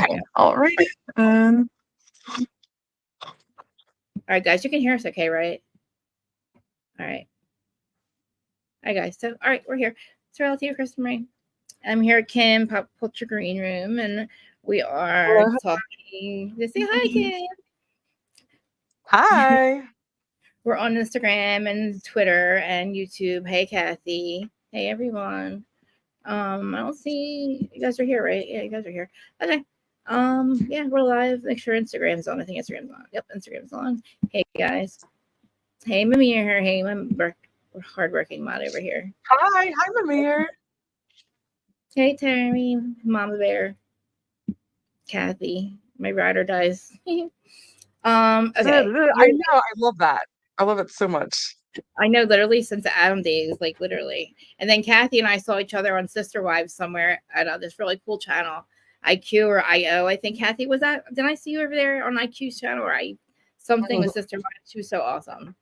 Okay. All right. Um, All right, guys, you can hear us okay, right? All right. Hi, guys. So, all right, we're here. It's Relative Kristen Marie. I'm here at Kim Pop Culture Green Room, and we are hello. talking. Just say hi, Kim. Hi. We're on Instagram and Twitter and YouTube. Hey, Kathy. Hey, everyone. I don't see you guys are here, right? Yeah, you guys are here. Okay. Yeah, we're live. Make sure Instagram's on. I think Instagram's on. Yep, Instagram's on. Hey, guys. Hey, Mimi here. Hey, my hardworking mod over here. Hi. Hi, Mamir. Hey, Terry, Mama Bear, Kathy, my rider dies. Okay. I know. I love that. I love it so much. I know literally since the Adam days, like literally. And then Kathy and I saw each other on Sister Wives somewhere at this really cool channel, IQ or IO. I think Kathy was that. Did I see you over there on IQ's channel or I something with Sister Wives? She was so awesome.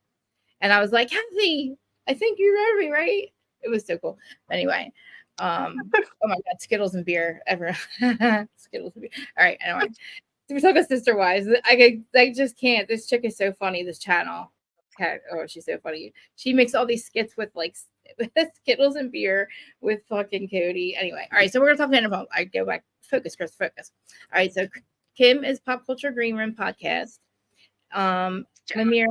And I was like, Kathy, I think you remember me, right? It was so cool. Anyway, oh my God, Skittles and beer, ever. Skittles and beer. All right, anyway. So we're talking Sister Wives. I just can't. This chick is so funny. This channel. Oh, she's so funny. She makes all these skits with like Skittles and beer with fucking Cody. Anyway, all right. So we're gonna talk Vanderpump. I go back. Focus, Chris. Focus. All right. So Kim is Pop Culture Green Room podcast. Namir,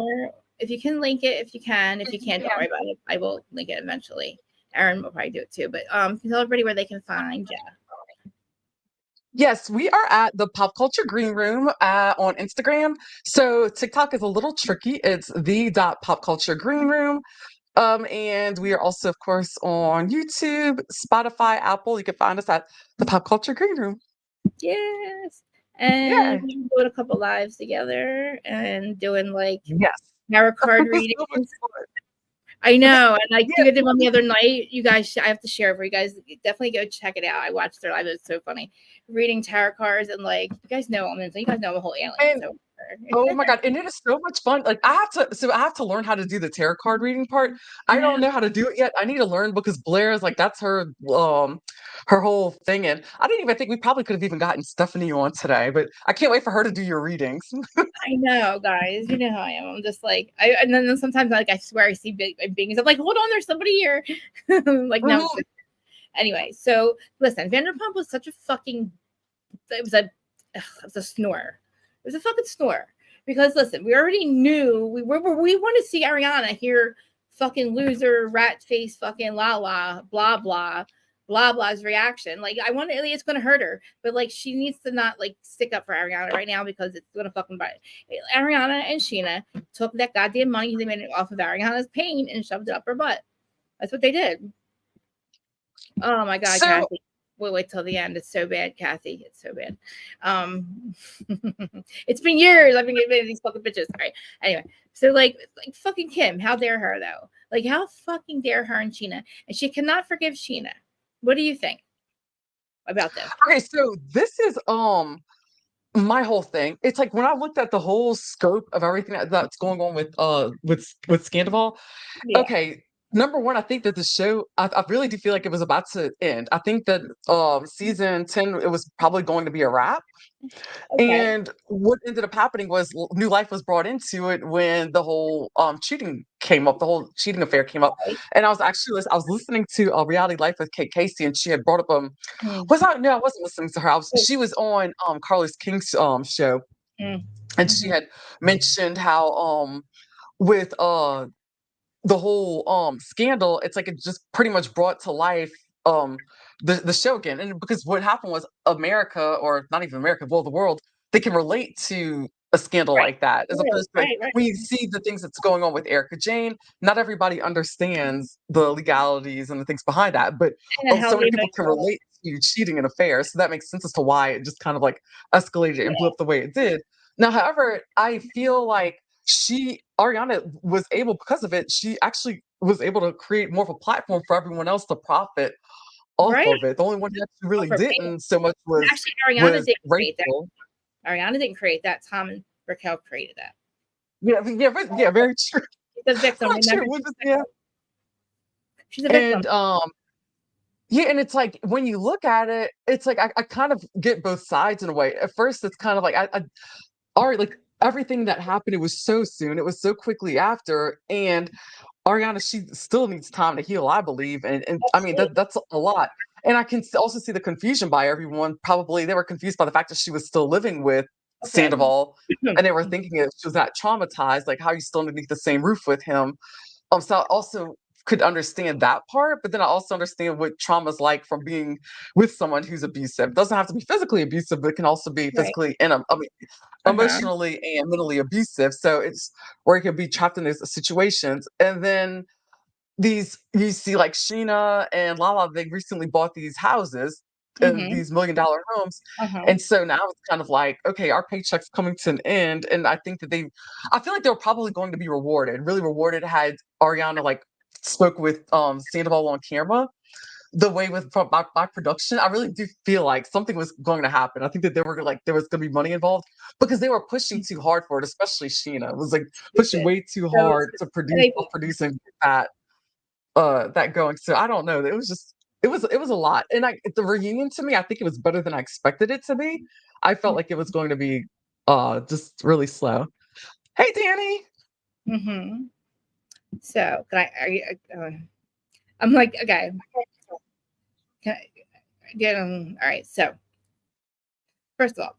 if you can link it, if you can. If you can't, don't worry about it. I will link it eventually. Aaron will probably do it too. But can tell everybody where they can find you. Yes, we are at the Pop Culture Green Room on Instagram. So TikTok is a little tricky. It's the.popculturegreenroom. And we are also, of course, on YouTube, Spotify, Apple. You can find us at the Pop Culture Green Room. Yes. And Yeah. we've been doing a couple lives together and doing like Yes. tarot card It was so much readings. fun. I know. And like Yeah. you did one the other night. You guys, I have to share it for you guys. Definitely go check it out. I watched their live. It's so funny. Reading tarot cards and like you guys know I'm into. You guys know I'm a whole alien. And So oh my God. And it is so much fun. Like I have to learn how to do the tarot card reading part. I don't know how to do it yet. I need to learn because Blair is like, that's her whole thing. And I didn't even think we probably could have even gotten Stephanie on today, but I can't wait for her to do your readings. I know, guys. You know how I am. I'm just like and then sometimes like I swear I see big beings. I'm like, hold on, there's somebody here. Like no. Mhm. Anyway, so listen, Vanderpump was such a fucking it was a snore. It was a fucking snore. Because listen, we already knew we want to see Ariana here fucking loser, rat face, fucking la la, blah blah, blah blah's reaction. Like I want it's gonna hurt her, but like she needs to not like stick up for Ariana right now because it's gonna fucking bite. Ariana and Sheena took that goddamn money they made it off of Ariana's pain and shoved it up her butt. That's what they did. Oh my God, So Kathy. We'll wait till the end. It's so bad, Kathy. It's so bad. It's been years. I've been getting these fucking bitches. All right. Anyway, so like fucking Kim. How dare her though? Like how fucking dare her and Sheena? And she cannot forgive Sheena. What do you think about this? okay, so this is my whole thing. It's like when I looked at the whole scope of everything that's going on with Scandival. Yeah. Okay, number one, I think that the show, I really do feel like it was about to end. I think that season 10, it was probably going to be a wrap. Okay. And what ended up happening was new life was brought into it when the whole cheating came up, the whole cheating affair came up. Right. And I was listening to Reality Life with Kate Casey, and she had brought up Mm, no, I wasn't listening to her. She was on Carlos King's show, mm, and she mhm. had mentioned how with the whole scandal, it's like it just pretty much brought to life um the show again. And because what happened was America, or not even America, well, the world, they can relate to a scandal Right. like that, as Right. opposed to like Right. Right. when you see the things that's going on with Erica Jane. Not everybody understands the legalities and the things behind that, but And how so the many people can emotional. relate to cheating in affairs. So that makes sense as to why it just kind of like escalated and blew Yeah. up the way it did. Now, however, I feel like Ariana was able, because of it, she actually was able to create more of a platform for everyone else to profit off Right. of it. The only one who actually really For payment. didn't so much Actually, Ariana didn't create that. Rachel. Ariana didn't create that. Tom and Raquel created that. Yeah, very true. She's a victim. Very true. Remember, Yeah. she's a victim. And Yeah, and it's like when you look at it, it's like I kind of get both sides in a way. At first, it's kind of like I all right, like everything that happened, it was so soon, it was so quickly after, and Ariana, she still needs time to heal, I believe, and I mean Absolutely. that's a lot. And I can also see the confusion by everyone. Probably they were confused by the fact that she was still living with Okay. Sandoval, and they were thinking if she was that traumatized, like how you still underneath the same roof with him. So I also could understand that part, but then I also understand what trauma's like from being with someone who's abusive. It doesn't have to be physically abusive, but it can also be Right. physically and I mean, Uh-huh. emotionally and mentally abusive. So it's where you can be trapped in these situations. And then these you see like Sheena and Lala, they recently bought these houses and Mm-hmm. these $1 million homes. Uh-huh. And so now it's kind of like, okay, our paycheck's coming to an end. And I think that I feel like they were probably going to be rewarded, really rewarded had Ariana like spoke with Sandoval on camera. The way with from my production, I really do feel like something was going to happen. I think that there was going to be money involved because they were pushing too hard for it, especially Sheena. It was like pushing Stupid. way too So hard to and produce, I self producing that that going. So I don't know. It was just it was a lot. And the reunion to me, I think it was better than I expected it to be. I felt like it was going to be just really slow. Hey Danny. mm-hmm. So can I are you I'm like, okay. Can I get all right. So first of all,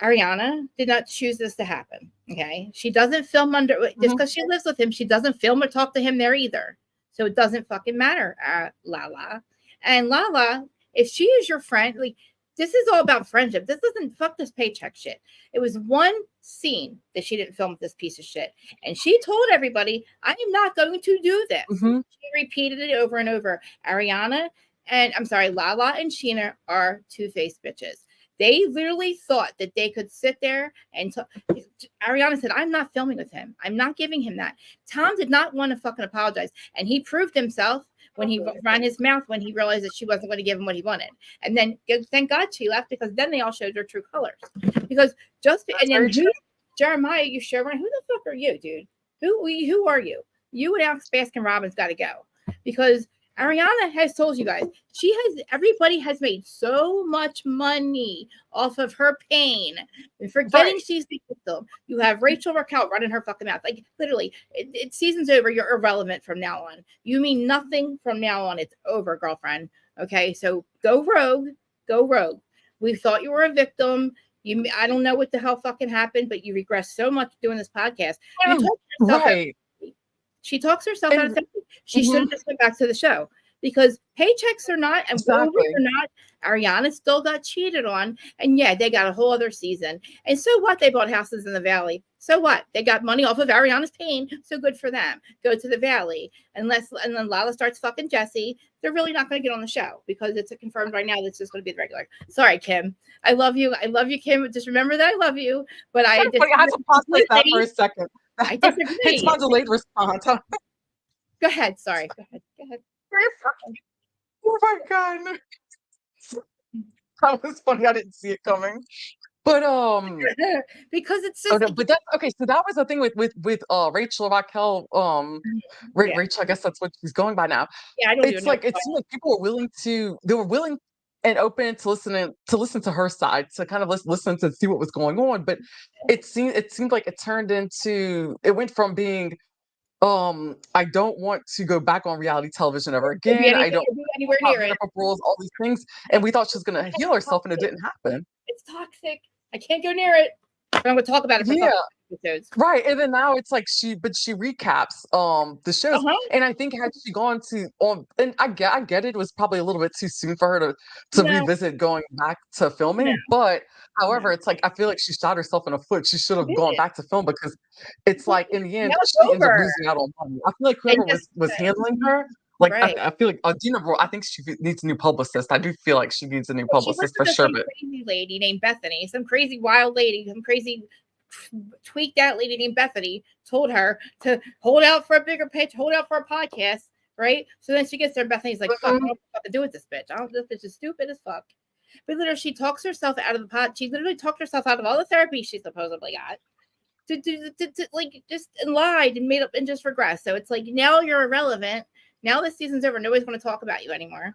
Ariana did not choose this to happen. Okay. She doesn't film under just Mhm. because she lives with him, she doesn't film or talk to him there either. So it doesn't fucking matter, Lala. And Lala, if she is your friend, like this is all about friendship. This doesn't fuck this paycheck shit. It was one scene that she didn't film with this piece of shit. And she told everybody, I am not going to do this. Mhm. She repeated it over and over. Ariana and I'm sorry, Lala and Sheena are two-faced bitches. They literally thought that they could sit there and Ariana said, I'm not filming with him. I'm not giving him that. Tom did not want to fucking apologize. And he proved himself when he ran his mouth when he realized that she wasn't going to give him what he wanted. And then thank God she left because then they all showed their true colors. Because That's and then very true. Jeremiah, you sure who the fuck are you, dude? Who are you? You and Alex Baskin Robbins got to go because Ariana has told you guys everybody has made so much money off of her pain and forgetting Right. she's the victim. You have Rachel Raquel running her fucking mouth. Like literally, season's over. You're irrelevant from now on. You mean nothing from now on. It's over, girlfriend. Okay, so go rogue. Go rogue. We thought you were a victim. I don't know what the hell fucking happened, but you regress so much doing this podcast. You And told yourself right. she talks herself out of And therapy. She should mhm, have just went back to the show because paychecks are not and overs exactly. are not. Ariana still got cheated on, and yeah, they got a whole other season. And so what? They bought houses in the valley. So what? They got money off of Ariana's pain. So good for them. Go to the valley. And then Lala starts fucking Jesse. They're really not going to get on the show because it's confirmed right now that's just going to be the regular. Sorry, Kim. I love you. I love you, Kim. Just remember that I love you. But I But I had disagree to process that for completely. a second. I It's disagree. my delayed response. Go ahead. Sorry. Go ahead. Go ahead. Oh my god. That was funny. I didn't see it coming. But Because it's oh just no, but that's okay. So that was the thing with Rachel Raquel, yeah, Rachel, I guess that's what she's going by now. yeah. I don't even It's know. like it seemed like people were willing to they were willing and open to listen to her side, to kind of listen to see what was going on. But it seemed like it turned into it went from being I don't want to go back on reality television ever Or be again. I anything don't or be anywhere about near it. Vanderpump Rules, all these things. And It's we thought she was gonna heal herself and it toxic. didn't happen. It's toxic. I can't go near it. But I'm going to talk about it for Yeah. fucking episodes. Right, and then now it's like she recaps, the Uh shows, huh. and I think had she gone to and I get it was probably a little bit too soon for her to No, revisit going back to no, filming, but no. however, it's like I feel like she shot herself in the foot. She should She have gone did. back to film because it's like in the Now end it's she ends up over. losing out on money. I feel like And whoever just was handling her, like right. I feel like Dina, I think she needs a new publicist. I do feel like she needs a new She worked publicist for with sure, some but crazy lady named Bethany, some crazy wild lady, some crazy tweaked out lady named Bethany told her to hold out for a bigger pitch, hold out for a podcast, right? So then she gets there, and Bethany's like, fuck, I mhm, don't know what to do with this bitch. I don't know if this is stupid as fuck. But literally, she talks herself out of the pot. She literally talked herself out of all the therapy she supposedly got. To like just lied and made up and just regressed. So it's like now you're irrelevant. Now this season's over. Nobody's going to talk about you anymore.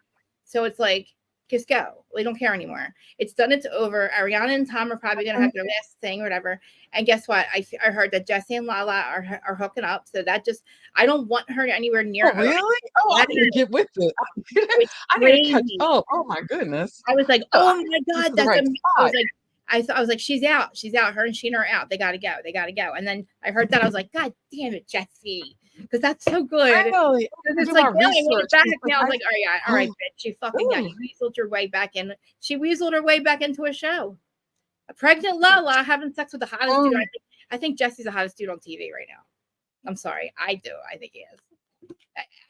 So it's like, just go. We don't care anymore. It's done. It's over. Ariana and Tom are probably going to have their last thing or whatever. And guess what? I heard that Jesse and Lala are hooking up. So that just, I don't want her anywhere near Oh, her. really? Oh, I That need to get with it. was I need to catch crazy. up. Oh my goodness. I was like, No, I oh need my to get God, to the that's right amazing. spot. I was like, she's out. She's out. Her and Sheena are out. They got to go. They got to go. And then I heard that. I was like, God damn it, Jesse. Because that's so good. Really? Because I it's do like, my now I hate it research back. 'cause, like, Now I was like, all right, oh, bitch. You fucking, yeah, ooh, you weaseled your way back in. She weaseled her way back into a show. A pregnant Lala having sex with the hottest dude. mm. I think Jesse's the hottest dude on TV right now. I'm sorry. I do. I think he is.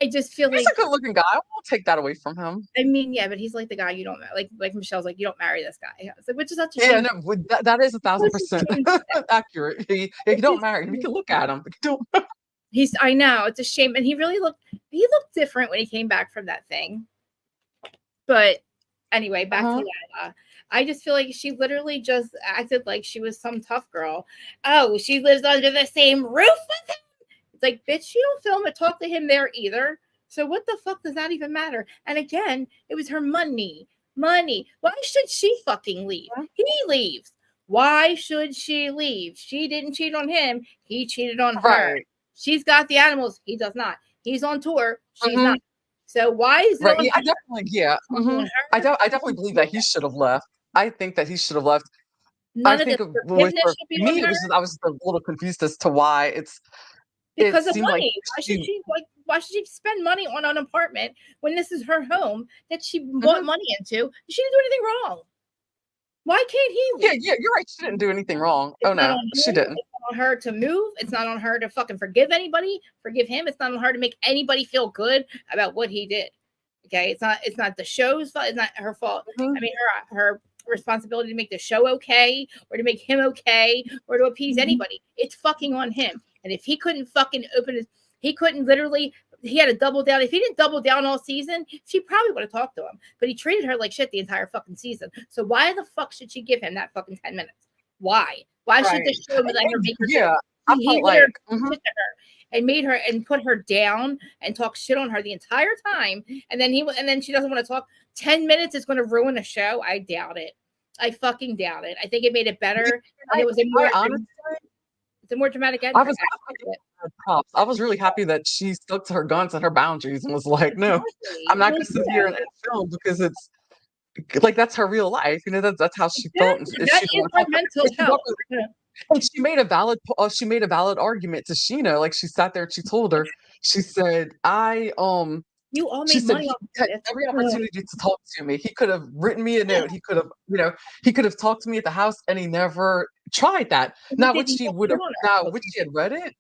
I just feel He's like, a good-looking guy. I won't take that away from him. I mean, yeah, but he's like the guy you don't like Michelle's like, you don't marry this guy. It's like, which is such a Yeah, shame. no, that is What's his 1,000% shame? accurate. You don't marry him. You can look at him, but you don't. I know, it's a shame. And he looked different when he came back from that thing. But anyway, back to Uh-huh. Lala. I just feel like she literally just acted like she was some tough girl. Oh, she lives under the same roof with him. It's like, bitch, you don't film or talk to him there either. So what the fuck does that even matter? And again, it was her money. Money. Why should she fucking leave? He leaves. Why should she leave? She didn't cheat on him. He cheated on her. Right. She's got the animals. He does not. He's on tour. She's Mhm. not. So why is it Right. on Yeah, I him? definitely yeah. On Mhm. her? I definitely believe that he should have left. I think that he should have left. I None of think this with forgiveness for should be on me, it her was just, I was just a little confused as to why it because of seemed like money. she Why should she spend money on an apartment when this is her home that she bought Mhm. money into? She didn't do anything wrong. Why can't he Yeah, leave? yeah, you're right. She didn't do anything wrong. It's Oh not no, on she him. didn't. It's not on her to move. It's not on her to fucking forgive anybody, forgive him. It's not on her to make anybody feel good about what he did. Okay, it's not the show's fault. It's not her fault. I Mhm. mean, her responsibility to make the show okay, or to make him okay, or to appease anybody. It's fucking on him. And if he couldn't fucking he couldn't literally. He had to double down. If he didn't double down all season, she probably would have talked to him. But he treated her like shit the entire fucking season. So why the fuck should she give him that fucking 10 minutes? Why? Why should Right. this show let her make her do Yeah, it? I He felt let her like shit to her and made her and put her down and talk shit on her the entire time. And then she doesn't want to talk. 10 minutes is going to ruin a show. I doubt it. I fucking doubt it. I think it made it yeah, better, and it was I honestly it's a more dramatic I entrance. was I gave her props. I was really happy that she stuck to her guns and her boundaries and was like, "No, I'm Exactly. not Well, gonna sit here yeah, and film because it's like that's her real life." You know, that's how she felt, and exactly. That she didn't is want to her talk about it. mental health. And she made a valid argument to Sheena. Like she sat there and she told her, she said, You all she made said money he off had of every this. opportunity to talk to me. He could have written me a Yeah. note. He could have, he could have talked to me at the house, and he never tried that. He Now, didn't talk shit on her. would she had read it?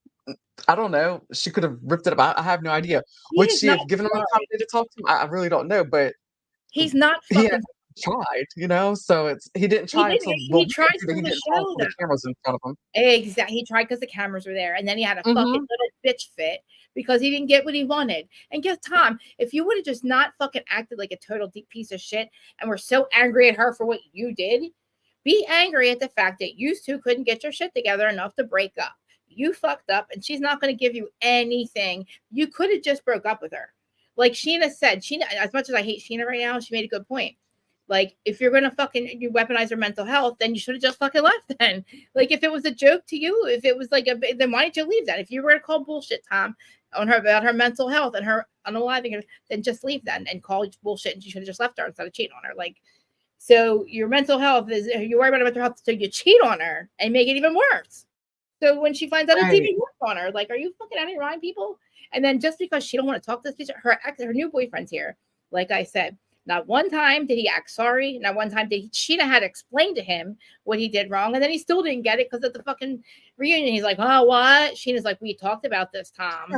I don't know. She could have ripped it up. I have no idea. He Would is she not have given him an sorry. opportunity to talk to him? I really don't know, but He's not he had fucking. tried, So he didn't He try didn't. until He we tried could see that for he the didn't try show until though. the cameras in front of him. Exactly. He tried because the cameras were there, and then he had a fucking Mhm. little bitch fit because he didn't get what he wanted. And guess Tom, if you would have just not fucking acted like a total deep piece of shit and were so angry at her for what you did, be angry at the fact that you two couldn't get your shit together enough to break up. You fucked up, and she's not going to give you anything. You could have just broke up with her. Like Sheena said, Sheena, as much as I hate Sheena right now, she made a good point. Like, if you're gonna fucking you weaponize her mental health, then you should have just fucking left then. Like, if it was a joke to you, if it was like then why didn't you leave then? If you were to call bullshit, Tom, on her about her mental health and her unaliving her, then just leave then and call bullshit, and you should have just left her instead of cheating on her. Like, so your mental health is you worry about her mental health, so you cheat on her and make it even worse. So when she finds out it's Right. even worse on her, like, are you fucking out of your mind, people? And then just because she don't want to talk to this bitch, her new boyfriend's here. Like I said, not one time did he act sorry. Not one time did Sheena had to explain to him what he did wrong, and then he still didn't get it because at the fucking reunion, he's like, "Oh, what?" Sheena's like, "We talked about this, Tom."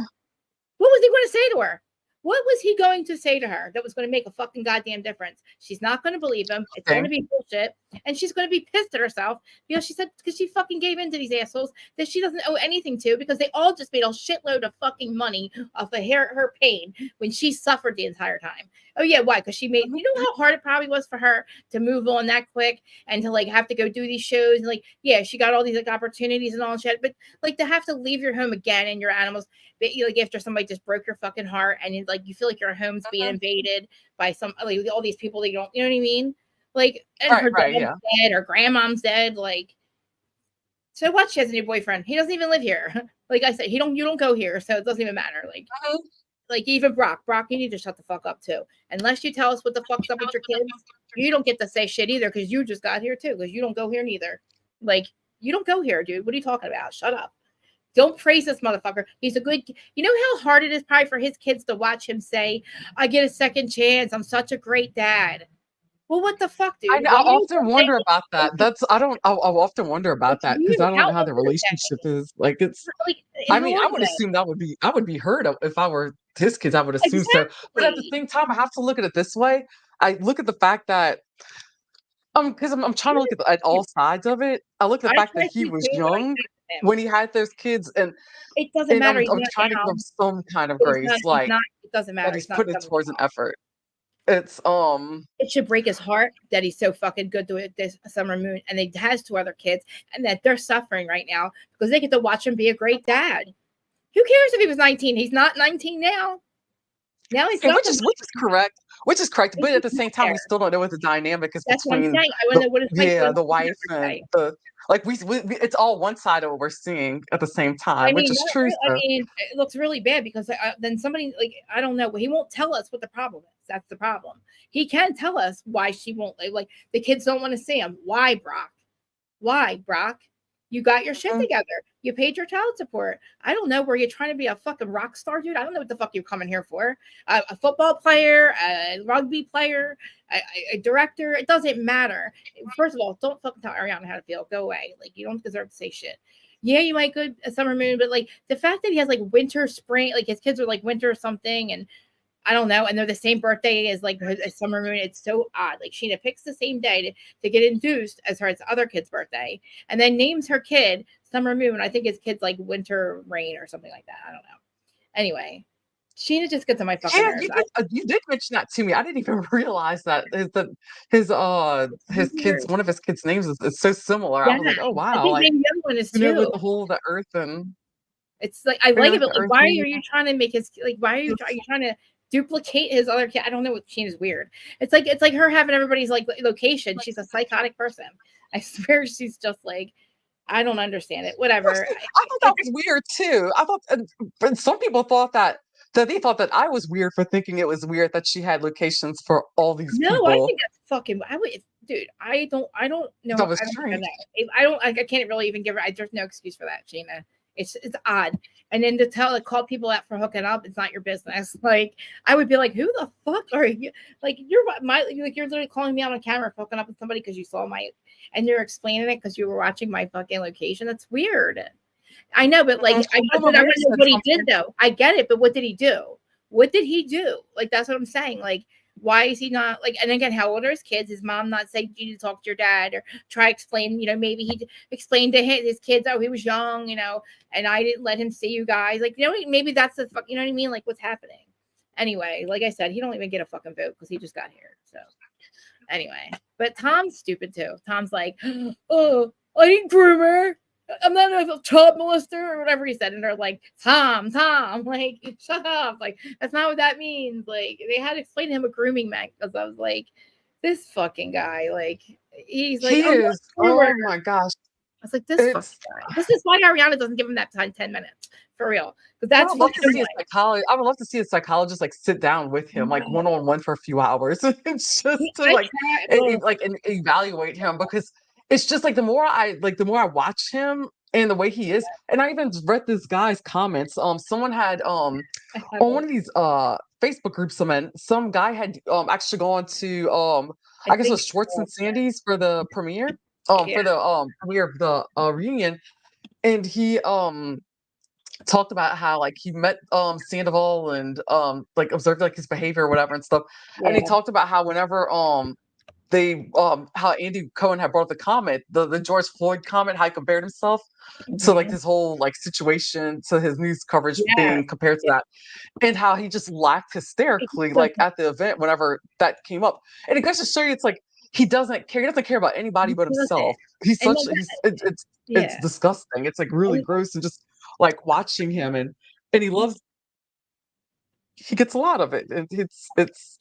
What was he going to say to her? What was he going to say to her that was going to make a fucking goddamn difference? She's not going to believe him. It's going to Nothing. be bullshit. And she's going to be pissed at herself because she fucking gave in to these assholes that she doesn't owe anything to because they all just made a shitload of fucking money off of her pain when she suffered the entire time. Oh yeah, why? Because she made, Mhm. you know how hard it probably was for her to move on that quick and to like have to go do these shows and like yeah, she got all these like opportunities and all that shit, but like to have to leave your home again and your animals, but you like after somebody just broke your fucking heart and you, like you feel like your home's being Mhm. invaded by some like all these people that you don't, you know what I mean? Like and Right, her right, dad's yeah. dead, her grandmom's dead, like so what? She has a new boyfriend. He doesn't even live here. Like I said, he don't you don't go here, so it doesn't even matter. Mhm. Like even Brock, you need to shut the fuck up too. Unless you tell us what the fuck's up with your kids, you don't get to say shit either because you just got here too because you don't go here neither. Like you don't go here, dude. What are you talking about? Shut up. Don't praise this motherfucker. He's a good. You know how hard it is probably for his kids to watch him say, "I get a second chance. I'm such a great dad." Well, what the fuck, dude? I Why are you often wonder about that. That's I don't I'll often wonder like about that because you? I don't How know how old the are relationship they? is. Like, it's Like I how mean, are I would they? assume I would be heard of if I were his kids, I would assume so. But at the Exactly. same time, I have to look at it this way. I look at the fact that because I'm trying to look at all sides of it. I look at I the fact that try he to was too, but I young can't with him. when he had those kids, It doesn't and matter. He's I'm not trying to give him now. some kind of But he's not. grace, He's like not. It doesn't that matter. he's He's not putting young towards an now. effort. It's It should break his heart that he's so fucking good to this Summer Moon, and he has two other kids, and that they're suffering right now because they get to watch him be a great dad. Who cares if he was 19? He's not 19 now. Now he's and suffering. which is correct, He but at does the not same time, we care. still don't know what the dynamic is That's what I'm between saying. I want to know what his wife would the wife say. and the like. It's all one side of what we're seeing at the same I time, which mean, is not true. real. I So mean, it looks really bad because then somebody like I don't know. He won't tell us what the problem is. That's the problem. He can tell us why she won't like the kids don't want to see him. Why, Brock? Why, Brock? You got your shit mhm. together. You paid your child support. I don't know. Were you trying to be a fucking rock star, dude? I don't know what the fuck you're coming here for. A football player, a rugby player, a director. It doesn't matter. First of all, don't fucking tell Ariana how to feel. Go away. Like you don't deserve to say shit. Yeah, you might go a summer moon, but like the fact that he has like winter, spring, like his kids are like winter or something, and I don't know, and they're the same birthday as like a summer moon. It's so odd. Like Sheena picks the same day to get induced as her other kid's birthday, and then names her kid Summer Moon. I think his kid's like Winter Rain or something like that. I don't know. Anyway, Sheena just gets on my fucking Yeah, nerves. you did mention that to me. I didn't even realize that his kids, Weird. one of his kids' names is so similar. I Yeah, was like, oh I wow, think like maybe the other one is with too. the whole the earth and It's like I like it, but the like, earth why are and you trying to make his like? Why are you trying to duplicate his other kid? I don't know. What Sheena's weird. It's like her having everybody's like location. She's a psychotic person. I swear she's just like I don't understand it. Whatever. I thought that was weird too. I thought, but some people thought that they thought that I was weird for thinking it was weird that she had locations for all these No, I people. think that's fucking. I would, dude. I don't know. That was I don't even strange. know. I don't. I can't really even give her. There's no excuse for that, Gina. It's odd. And then to call people out for hooking up, it's not your business. Like I would be like, who the fuck are you? Like you're like you're literally calling me out on camera for hooking up with somebody because you saw my, and you're explaining it because you were watching my fucking location. That's weird. I know, but like, Mhm. Some but of I them want to know said what he did something. though. I get it, but what did he do? What did he do? Like, that's what I'm saying. Like, why is he not like? And again, how old are his kids? His mom not saying you need to talk to your dad or try explain. You know, maybe he explained to his kids, oh, he was young, you know, and I didn't let him see you guys. Like, you know, maybe that's the fuck. You know what I mean? Like, what's happening? Anyway, like I said, he don't even get a fucking vote because he just got here. So anyway, but Tom's stupid too. Tom's like, oh, I didn't groom her. I'm not a child molester or whatever he said. And they're like, Tom, like, shut up. Like, that's not what that means. Like, they had to explain to him a grooming man because I was like, this fucking guy, like, he's like, He I'm is. not a groomer. Oh my gosh. I was like, this fucking It's guy. This is why Ariana doesn't give him that time, 10 minutes for real. Because I that's would love fucking to see a annoying. psychologist. I would love to see a psychologist like sit down with him, like one No. on one for a few hours, just to I like tried. Oh, like and evaluate him because it's just like the more I watch him and the way he is, and I even read this guy's comments. Someone had I on will. one of these Facebook groups, some guy had actually gone to I I guess it think was Schwartz and Sandy's for the premiere yeah, for the premiere of the reunion, and he talked about how like he met Sandoval and like observed like his behavior or whatever and stuff. And he yeah. talked about how whenever how Andy Cohen had brought up the comment, the George Floyd comment, how he compared himself to like Mhm. his whole like situation to his news coverage Yeah. being compared to Yeah. that, and how he just laughed He hysterically like doesn't at the event whenever that came up. And it goes to show you it's like he doesn't care about anybody he but doesn't. himself. He's And such then it's yeah. disgusting. It's like really And gross and just like watching him, and he gets a lot of it. And it's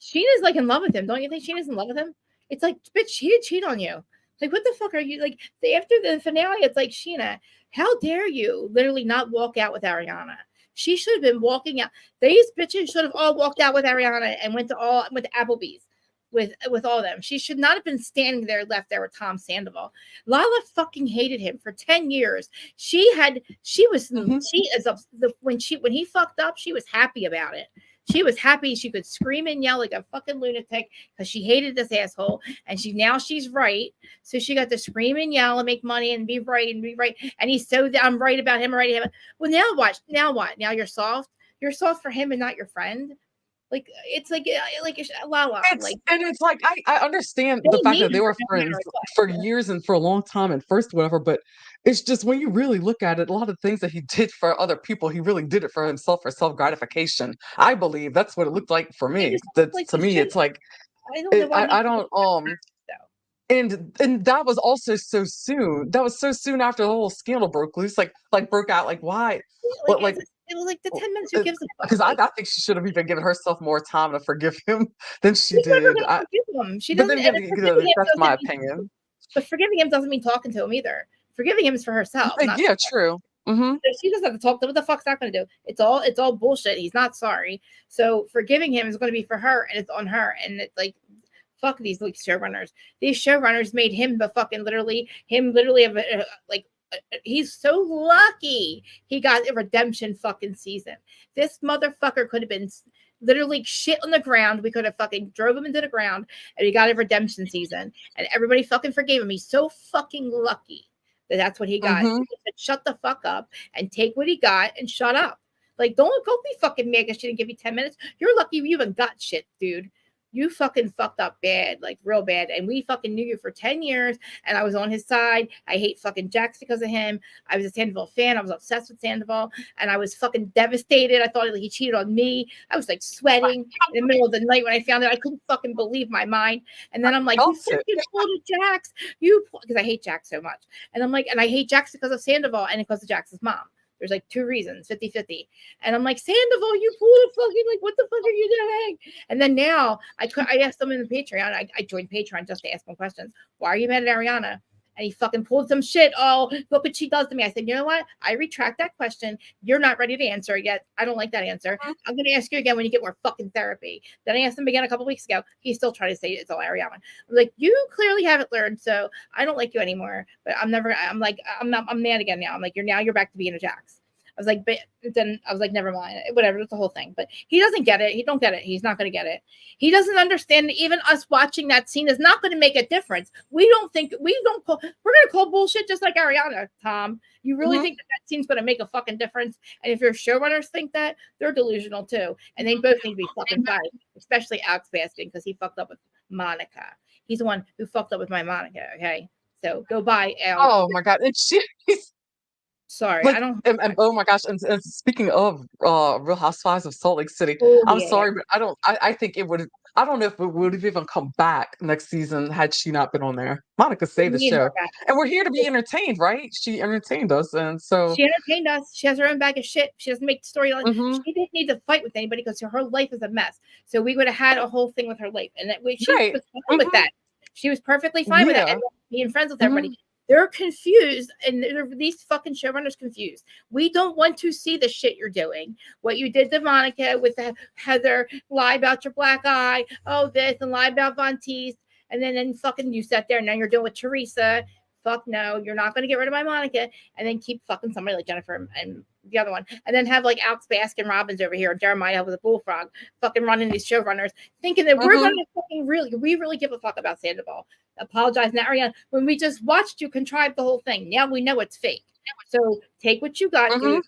Sheena's like in love with him. Don't you think Sheena's in love with him? It's like, bitch, he did cheat on you. Like, what the fuck are you like? After the finale, it's like, Sheena, how dare you literally not walk out with Ariana? She should have been walking out. These bitches should have all walked out with Ariana and went to Applebee's with all of them. She should not have been standing there left there with Tom Sandoval. Lala fucking hated him for 10 years. mhm. She is when he fucked up, she was happy about it. She was happy she could scream and yell like a fucking lunatic because she hated this asshole. And she's right. So she got to scream and yell and make money and be right and be right. And he's so I'm right about him, I'm right about him. Well, now what? Now what? Now you're soft? You're soft for him and not your friend? Like it's like Lala. Like It's like I understand they the fact need that they her were no friends matter what. for years and for a long time and first whatever, but it's just when you really look at it, a lot of things that he did for other people, he really did it for himself for self gratification. I believe that's what it looked like for It me. just That's like to the me, show. it's like I don't know why he I don't though. and that was also so soon. That was so soon after the whole scandal broke loose, like broke out. Like why? Like What like it was like the 10 minutes. Who gives a fuck? because Like I think she should have even given herself more time to forgive him than she she's never did. gonna forgive him. She But doesn't. then And again, forgiving him that's my doesn't mean. opinion. But forgiving him doesn't mean talking to him either. Forgiving him is for herself, not. Yeah, true. Hmm. So she doesn't have to talk to him. What the fuck's that going to do? It's all bullshit. He's not sorry. So forgiving him is going to be for her, and it's on her. And it's like, fuck these like showrunners. These showrunners made him the fucking literally have like. He's so lucky he got a redemption fucking season. This motherfucker could have been literally shit on the ground. We could have fucking drove him into the ground, and he got a redemption season, and everybody fucking forgave him. He's so fucking lucky that's what he got. So Hmm. he said, shut the fuck up and take what he got and shut up. Like, don't go be fucking mad because she didn't give you 10 minutes. You're lucky you even got shit, dude. You fucking fucked up bad, like real bad. And we fucking knew you for 10 years and I was on his side. I hate fucking Jax because of him. I was a Sandoval fan. I was obsessed with Sandoval and I was fucking devastated. I thought he cheated on me. I was like sweating in the middle of the night when I found out. I couldn't fucking believe my mind. And then I'm like, you Felt it. fucking pulled a Jax. Because I hate Jax so much. And I'm like, and I hate Jax because of Sandoval and because of Jax's mom. There's like 2 reasons, 50-50. And I'm like, Sandoval, you pulled a fucking, like, what the fuck are you doing? And then now I asked them in the Patreon. I joined Patreon just to ask them questions. Why are you mad at Ariana? And he fucking pulled some shit. Oh, look what she does to me. I said, you know what? I retract that question. You're not ready to answer it yet. I don't like that answer. I'm going to ask you again when you get more fucking therapy. Then I asked him again a couple weeks ago. He's still trying to say it's all Ariana. I'm like, you clearly haven't learned, so I don't like you anymore. But I'm mad again now. I'm like, you're back to being a Jax. I was like, but then I was like, never mind, whatever. It's the whole thing. But he doesn't get it. He don't get it. He's not going to get it. He doesn't understand that even us watching that scene is not going to make a difference. We're going to call bullshit just like Ariana, Tom. You really Hmm. think that scene's going to make a fucking difference? And if your showrunners think that, they're delusional too. And they both need to be fucking fired, especially Alex Baskin because he fucked up with Monica. He's the one who fucked up with my Monica. Okay. So go buy Alex. Oh my god! And she's Sorry, I like, don't. and oh my gosh! And speaking of Real Housewives of Salt Lake City, Oh I'm yeah. sorry, but I don't. I think it would. I don't know if it would have even come back next season had she not been on there. Monica We saved the need her show, back. and we're here to be entertained, right? She entertained us, and so. She entertained us. She has her own bag of shit. She doesn't make storylines. Hmm. She didn't need to fight with anybody because her life is a mess. So we would have had a whole thing with her life, and she Right. was fine with Hmm. that. She was perfectly fine with that, Yeah. and being friends with everybody. Hmm. They're confused, and these fucking showrunners confused. We don't want to see the shit you're doing. What you did to Monica with the Heather, lie about your black eye, oh this, and lie about Von Teese, and then fucking you sat there, and now you're doing with Teresa. Fuck no, you're not going to get rid of my Monica, and then keep fucking somebody like Jennifer and the other one, and then have like Alex Baskin Robbins over here, Jeremiah with a bullfrog, fucking running these showrunners, thinking that we're going Hmm. to fucking we really give a fuck about Sandoval. Apologize now, Ariana, when we just watched you contrive the whole thing. Now we know it's fake. So take what you got, Hmm. dude.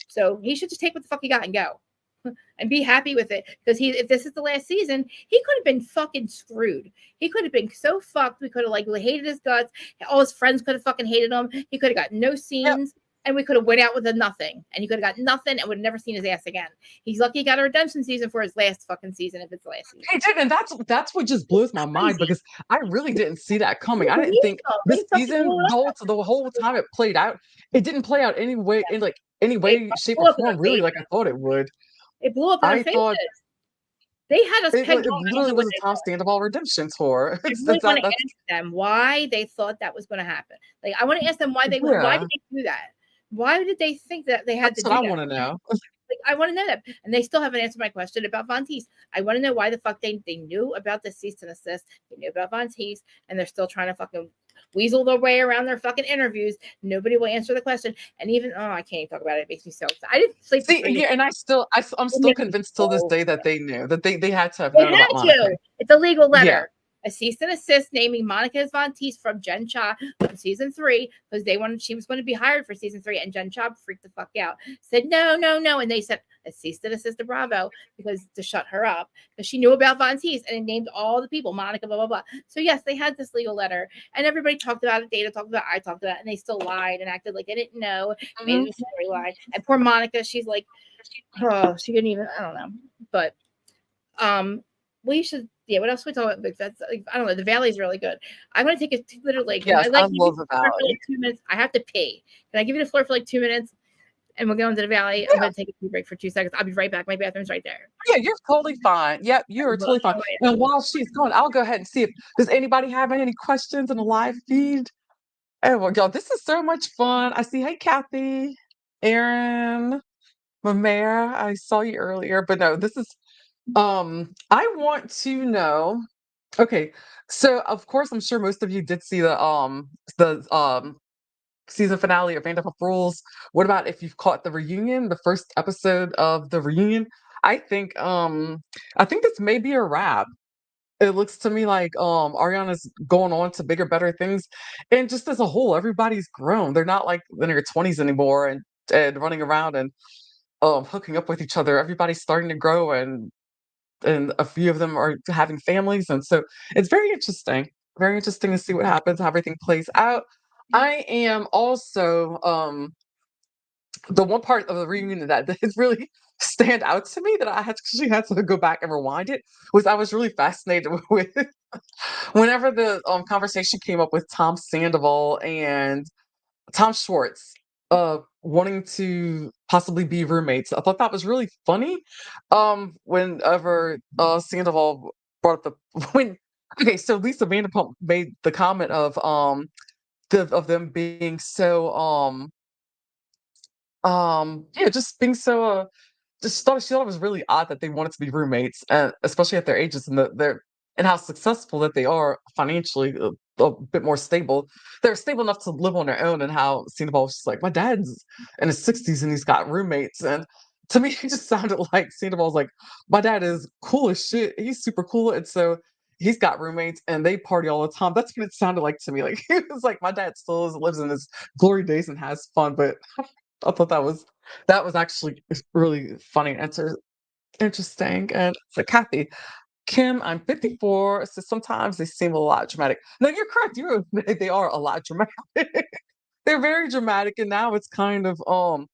So he should just take what the fuck he got and go. and be happy with it. Because if this is the last season, he could have been fucking screwed. He could have been so fucked. We could have like hated his guts. All his friends could have fucking hated him. He could have got no Yep. scenes, and we could have went out with a nothing. And he could have got nothing, and would have never seen his ass again. He's lucky he got a redemption season for his last fucking season, if it's the last season. He did, and that's what just blows my mind Crazy. because I really didn't see that coming. I didn't think They this fucking season, blew it up. the whole time it played out, it didn't play out any way in like any They way, shape, blew or up in form, our really, like I faces. thought it would. It blew up in our I faces. thought They had us pegged it wrong. I don't literally know what was a they Tom thought. Sandoval redemption tour. I It's really want to that's ask them why they thought that was going to happen. Like, I want to ask them why why yeah, did they do that? Why did they think that they had to that's what do I that? want to know. Like, I want to know that, and they still haven't answered my question about Von Teese. I want to know why the fuck they knew about the cease and desist. They knew about Von Teese, and they're still trying to fucking weasel their way around their fucking interviews. Nobody will answer the question, and even I can't even talk about it. It makes me so upset. I didn't sleep for See, 3 days. yeah, and I'm It still makes me convinced till this so day that they knew that they had to have they known had about Monica. to. It's a legal Yeah. letter. A cease and assist naming Monica as Von Teese from Jen Cha from season 3 because she was going to be hired for season 3, and Jen Cha freaked the fuck out. Said no, no, no, and they said a cease and assist to Bravo because to shut her up because she knew about Von Teese and it named all the people Monica, blah blah blah. So yes, they had this legal letter, and everybody talked about it. Data talked about it, I talked about it, and they still lied and acted like they didn't know, made Mhm. it a storyline. And poor Monica, she's like, oh, she didn't even. I don't know, but we should. Yeah, what else we talk about? That's like, I don't know. The Valley's really good. I'm gonna take a literally. Can Yes, I I like give you love the the floor for Valley. like 2 minutes? I have to pee. Can I give you the floor for like 2 minutes? And we'll go into the Valley. I'm Yeah, gonna take a pee break for 2 seconds. I'll be right back. My bathroom's right there. yeah, you're totally fine. Yep, you are totally fine. And while she's gone, I'll go ahead and see if does anybody have any questions in the live feed. Oh well, y'all, this is so much fun. I see. Hey, Kathy, Aaron, Mamere. I saw you earlier, but no, this is. I want to know. Okay, so of course, I'm sure most of you did see the season finale of Vanderpump Rules. What about if you've caught the reunion, the first episode of the reunion? I think I think this may be a wrap. It looks to me like Ariana's going on to bigger, better things. And just as a whole, everybody's grown. They're not like in their 20s anymore and running around and hooking up with each other. Everybody's starting to grow and a few of them are having families. And so it's very interesting to see what happens, how everything plays out. I am also the one part of the reunion that did really stand out to me that I actually had to go back and rewind it was I was really fascinated with whenever the conversation came up with Tom Sandoval and Tom Schwartz wanting to possibly be roommates. I thought that was really funny. Whenever Sandoval brought up the when okay, so Lisa Vanderpump made the comment of them being so yeah, just being so she thought it was really odd that they wanted to be roommates, especially at their ages and and how successful that they are financially, a bit more stable. They're stable enough to live on their own, and how Sandoval was just like, my dad's in his 60s and he's got roommates. And to me, it just sounded like Sandoval's like, my dad is cool as shit. He's super cool, and so he's got roommates and they party all the time. That's what it sounded like to me. Like he was like, my dad still lives in his glory days and has fun, but I thought that was actually really funny and interesting. And so Kathy, Kim, I'm 54. So sometimes they seem a lot dramatic. No, you're correct. They are a lot dramatic. They're very dramatic, and now it's kind of and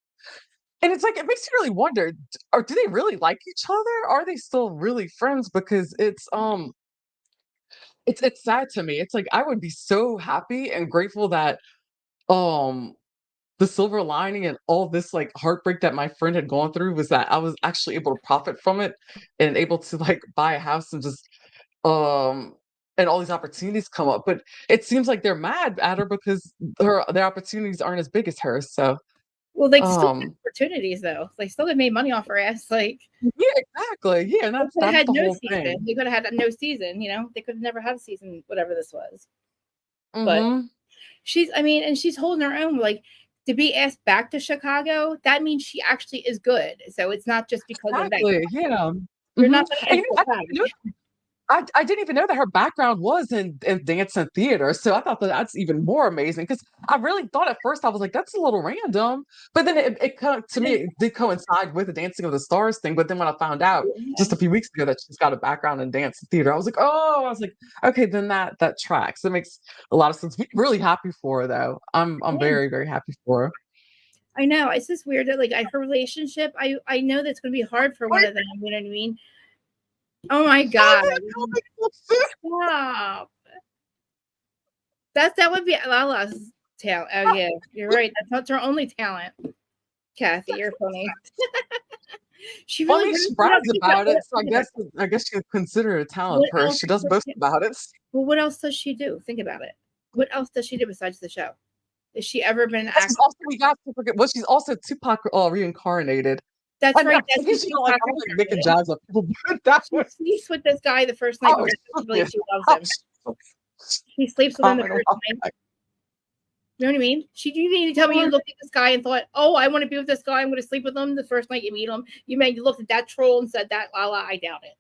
it's like it makes you really wonder, or do they really like each other? Are they still really friends? Because it's sad to me. It's like I would be so happy and grateful that um the silver lining and all this like heartbreak that my friend had gone through was that I was actually able to profit from it and able to like buy a house and just um and all these opportunities come up. But it seems like they're mad at her because their opportunities aren't as big as hers. So Well, they still had um opportunities though. They still made money off her ass. Like yeah, exactly. Yeah, and they could have that's had the no whole season. thing. They could have had no season. They could have never had a season, whatever this was. But Hmm. I mean, and she's holding her own. Like to be asked back to Chicago, that means she actually is good. So it's not just because of that. Exactly. Yeah. They're Hmm. not going to And ask her back. I didn't even know that her background was in dance and theater. So I thought that that's even more amazing because I really thought at first I was like, that's a little random. But then it kind of, to me, it did coincide with the Dancing of the Stars thing. But then when I found out just a few weeks ago that she's got a background in dance and theater, I was like, okay, then that tracks. It makes a lot of sense. We're really happy for her though. I'm Yeah. very, very happy for her. I know. It's just weird that like her relationship, I know that's gonna be hard for one of them, you know what I mean? Oh my god. Stop. That would be Lala's talent. Oh yeah, you're right. That's her only talent. Kathy, you're funny. She Well, I really mean, she what else, brags about it, so I guess you could consider it a talent what for her. else She does boast about it. well, what else does she do? Think about it. What else does she do besides the show? Has she ever been an Well, she's actor? also we got to forget. Well, she's also Tupac reincarnated. That's I right. I That's guess you know, like Tupac I don't like making reincarnated. jokes of people, but that She was sleeps with this guy the first night, I but was we believe fucking she loves I him. was so She sleeps with him the comment first about night. that. You know what I mean? You need to tell me you looked at this guy and thought, "Oh, I want to be with this guy. I'm going to sleep with him the first night you meet him." You looked at that troll and said that, la la. I doubt it.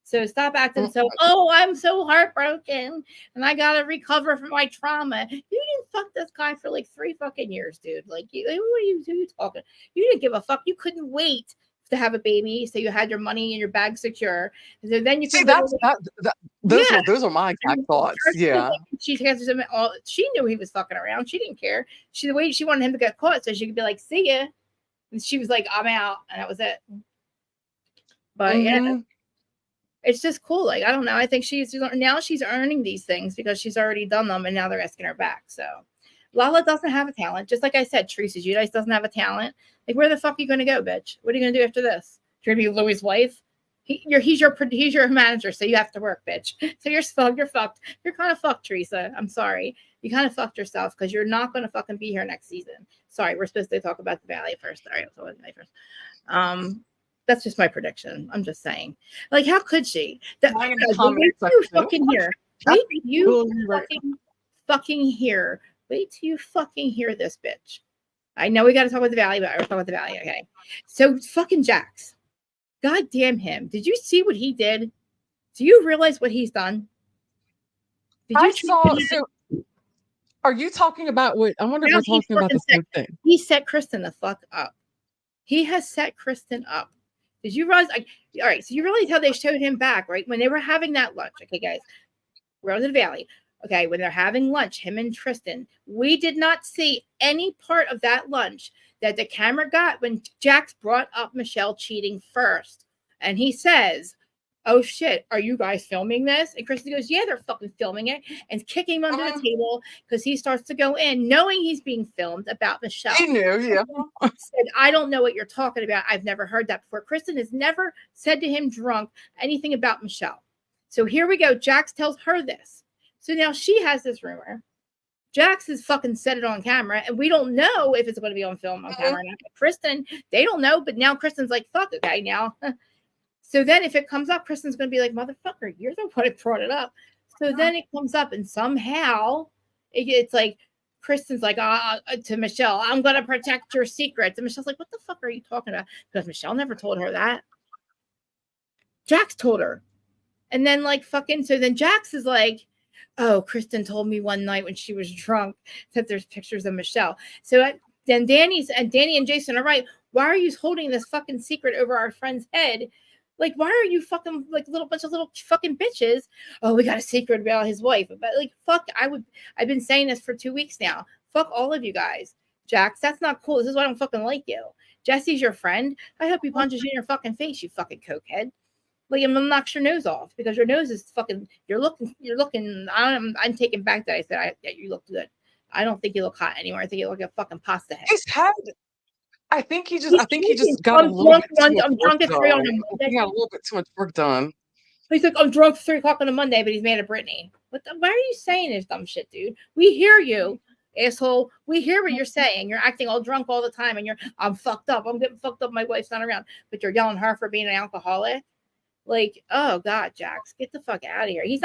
So stop acting so. Oh, I'm so heartbroken and I gotta recover from my trauma. You didn't fuck this guy for like 3 fucking years, dude. Like, who are you talking? You didn't give a fuck. You couldn't wait to have a baby, so you had your money and your bag secure. So then you See, could literally, yeah. those are my exact thoughts. First, Yeah. she answers him all. She knew he was fucking around. She didn't care. The way she wanted him to get caught, so she could be like, "See ya," and she was like, "I'm out," and that was it. But yeah, Hmm. it's just cool. Like, I don't know. I think she's earning these things because she's already done them, and now they're asking her back. So Lala doesn't have a talent. Just like I said, Teresa Giudice doesn't have a talent. Like, where the fuck are you gonna go, bitch? What are you gonna do after this? You're gonna be Louis' wife. He's your manager, so you have to work, bitch. So you're fucked. You're fucked. You're kind of fucked, Teresa. I'm sorry. You kind of fucked yourself because you're not gonna fucking be here next season. Sorry, we're supposed to talk about the Valley first. All right, so the Valley first. That's just my prediction. I'm just saying. Like, how could she? Lying in the comment Wait till you section. fucking hear. Wait till you fucking hear. Wait till you fucking hear this, bitch. I know we got to talk about the Valley, but I was talking about the Valley. Okay. So fucking Jax. God damn him. Did you see what he did? Do you realize what he's done? Did I you saw. So, are you talking about what? I wonder if we're talking about the same thing. He set Kristen the fuck up. He has set Kristen up. Did you realize? All right, so you realize how they showed him back, right? When they were having that lunch. Okay, guys, we're out in the Valley. Okay, when they're having lunch, him and Tristan, we did not see any part of that lunch that the camera got when Jax brought up Michelle cheating first. And he says, "Oh shit, are you guys filming this?" And Kristen goes, "Yeah, they're fucking filming it," and kicking him under the table because he starts to go in knowing he's being filmed about Michelle. He knew, yeah. Said, "I don't know what you're talking about. I've never heard that before." Kristen has never said to him drunk anything about Michelle. So here we go. Jax tells her this. So now she has this rumor. Jax has fucking said it on camera, and we don't know if it's going to be on film on camera or not. Kristen, they don't know, but now Kristen's like, fuck, okay, now. So then if it comes up, Kristen's going to be like, motherfucker, you're the one that brought it up. So then it comes up, and somehow it's like, Kristen's like, to Michelle, "I'm going to protect your secrets." And Michelle's like, "What the fuck are you talking about?" Because Michelle never told her that. Jax told her. And then so then Jax is like, "Oh, Kristen told me one night when she was drunk that there's pictures of Michelle." So then Danny and Jason are right. Why are you holding this fucking secret over our friend's head? Like, why are you fucking like little bunch of little fucking bitches? "Oh, we got a secret about his wife." But like, fuck, I've been saying this for 2 weeks now. Fuck all of you guys. Jax, that's not cool. This is why I don't fucking like you. Jesse's your friend. I hope he punches you in your fucking face, you fucking cokehead. Like, I'm gonna knock your nose off because your nose is fucking. You're looking. I'm taking back that I said you look good. I don't think you look hot anymore. I think you look like a fucking pasta head. His head. I think he just got a I'm little bit too much I'm work drunk at 3 on done. a I think he Monday. got a little bit too much work done. He's like, "I'm drunk 3 o'clock on a Monday," but he's mad at Brittany. Why are you saying this dumb shit, dude? We hear you, asshole. We hear what you're saying. You're acting all drunk all the time, and I'm fucked up. I'm getting fucked up. My wife's not around, but you're yelling her for being an alcoholic. Like, oh God, Jax, get the fuck out of here. They're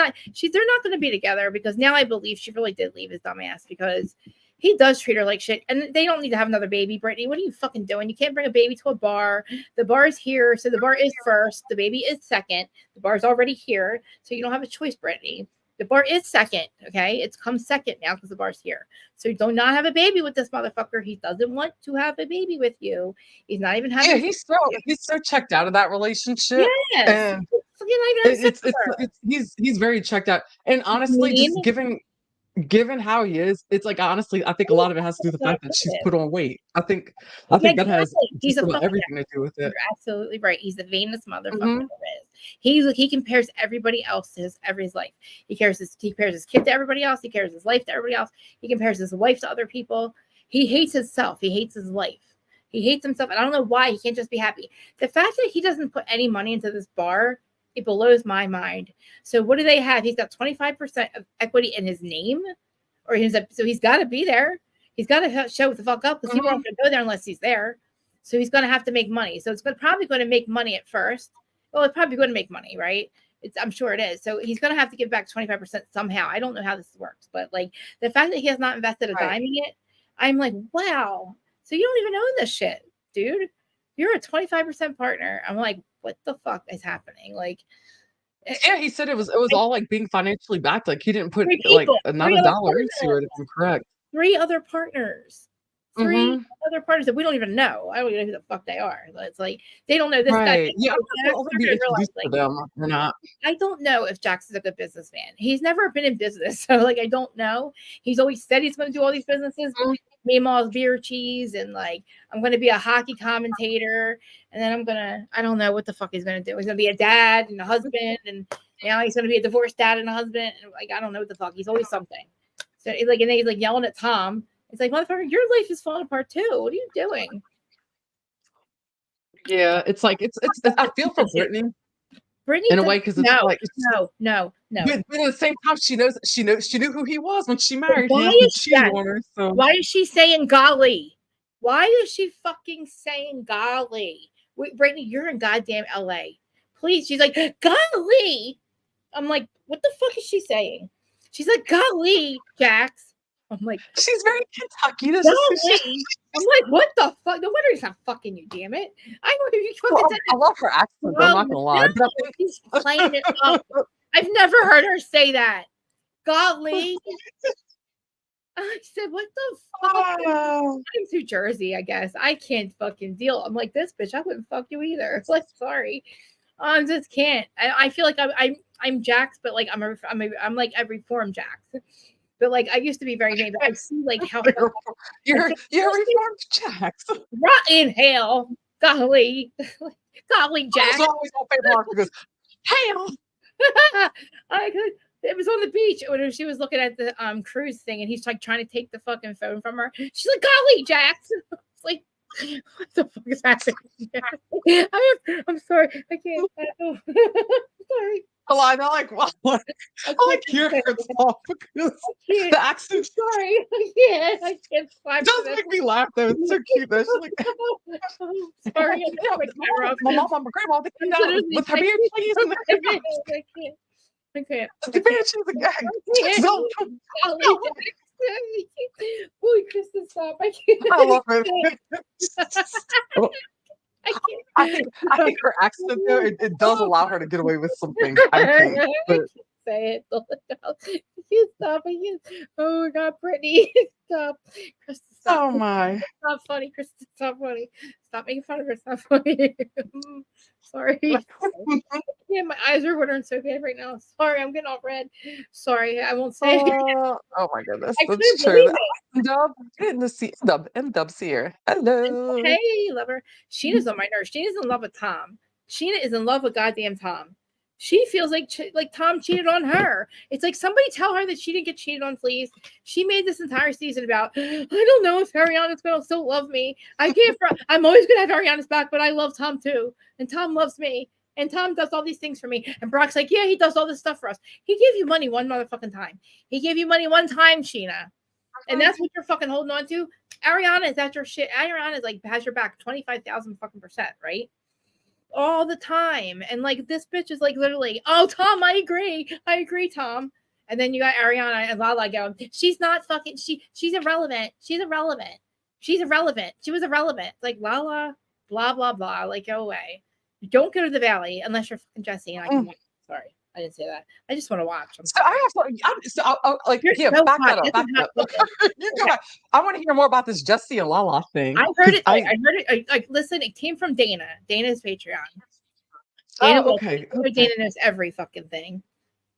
not going to be together because now I believe she really did leave his dumbass because He does treat her like shit, and they don't need to have another baby. Brittany, what are you fucking doing? You can't bring a baby to a bar. The bar is here, so the bar is first. The baby is second. The bar's already here, so you don't have a choice, Brittany. The bar is second, okay? It's come second now because the bar's here. So you do not have a baby with this motherfucker. He doesn't want to have a baby with you. He's not even Yeah, having. he's so checked out of that relationship, Yes, and you're not even having sex with her. he's very checked out. And honestly, Mean. just given how he is, it's like honestly, I think a lot of it has to do with the fact that she's put on weight. I Yeah, think that has exactly. He's just a about fucking. everything to do with it. You're absolutely right. He's the vainest motherfucker Hmm. there is. He compares everybody else to his life. He compares his kid to everybody else. He compares his life to everybody else. He compares his wife to other people. He hates himself. He hates his life. He hates himself. And I don't know why he can't just be happy. The fact that he doesn't put any money into this bar, it blows my mind. So what do they have? He's got 25% of equity in his name, so he's got to be there. He's got to show the fuck up because people aren't going to go there unless he's there. So he's going to have to make money. So it's probably going to make money at first. Well, it's probably going to make money, right? I'm sure it is. So he's going to have to give back 25% somehow. I don't know how this works, but like the fact that he has not invested a dime in it, I'm like, wow. So you don't even own this shit, dude. You're a 25% partner. I'm like, what the fuck is happening? Like, Yeah, he said it was all like being financially backed. Like he didn't put three like people, not three a other dollar into it, if I'm correct. 3 other partners. Three Hmm. other partners that we don't even know. I don't even know who the fuck they are. It's like they don't know this guy. Right. Yeah, Jax, I'll they're be gonna realize introduced to like them or not. I don't know if Jax is a good businessman. He's never been in business, so like I don't know. He's always said he's going to do all these businesses. Meanwhile, beer cheese and like I'm going to be a hockey commentator, and then I don't know what the fuck he's going to do. He's going to be a dad and a husband, and now he's going to be a divorced dad and a husband, and like I don't know what the fuck. He's always something. So and then he's like yelling at Tom. It's like motherfucker, your life is falling apart too. What are you doing? Yeah, it's like I feel for Brittany Brittany in a does way because it's like no. but at the same time she knew who he was when she But married why him and is cheated that? on her. So Why is she saying golly? Why is she fucking saying golly? Wait, Brittany, you're in goddamn LA. Please. She's like, golly. I'm like, what the fuck is she saying? She's like, golly, Jax. I'm like, she's very Kentucky. This is who golly. I'm like, what the fuck? No wonder he's not fucking you, damn it. I know if you fucking said I love her accent, though, I'm not gonna lie. no, she's playing it up. I've never heard her say that. Golly. I said, what the fuck? I'm too Jersey, I guess. I can't fucking deal. I'm like, this bitch, I wouldn't fuck you either. Like, sorry. I just can't. I feel like I'm Jax, but like I'm like a reformed Jax. But like I used to be very vain, but I see like how you're reformed Jax. rotten hell. Golly. Golly, Jax. That's always my favorite part because hell. I could. It was on the beach when she was looking at the cruise thing, and he's like trying to take the fucking phone from her. She's like, "Golly, Jax!" It's like, what the fuck is happening? I'm sorry, I can't. Sorry. Well, I know, like, wow, I like hearing her talk because the accent. Sorry, I can't. It does make me laugh though. It's so cute. Though. She's like, sorry, my mom and my grandma they came down with her beer cheese and I can't. the beer cheese again. So, Holy Kristen, stop! I can't. I love her. I can't. I think her accent though it does allow her to get away with some things. I think. But, say it. You stop it. Oh my God, Brittany, stop. Kristen, stop. oh my. It's not funny, Kristen. It's not funny. Stop making fun of her. It's not funny. Sorry. Yeah, my eyes are watering so bad right now. Sorry, I'm getting all red. Sorry, I won't say it. Oh my goodness, I couldn't that's true. believe it. Dub's here. Hello. Hey, lover. Sheena's on my nerves. Sheena's in love with Tom. Sheena is in love with goddamn Tom. She feels like Tom cheated on her. It's like somebody tell her that she didn't get cheated on, please. She made this entire season about I don't know if Ariana's gonna still love me. I'm always gonna have Ariana's back, but I love Tom too, and Tom loves me, and Tom does all these things for me. And Brock's like, yeah, he does all this stuff for us. He gave you money one motherfucking time. He gave you money one time, Sheena, and that's what you're fucking holding on to. Ariana is at your shit. Ariana is like has your back 25,000 fucking %, right? All the time. And like this bitch is like literally, oh Tom, I agree, Tom. And then you got Ariana and Lala going, she's not fucking, she's irrelevant. She's irrelevant. She's irrelevant. She was irrelevant. Like Lala, blah, blah, blah. Like, go away. Don't go to the Valley unless you're fucking Jesse and I can watch. Sorry, I didn't say that. I just want to watch. I'm So sorry. I like, You're yeah, so back hot. that up, This back is that not up. good. You go back. I want to hear more about this Jesse and Lala thing I heard because it. I heard it. Like, listen, it came from Dana. Dana's Patreon. Dana, oh, okay, okay. Dana knows every fucking thing,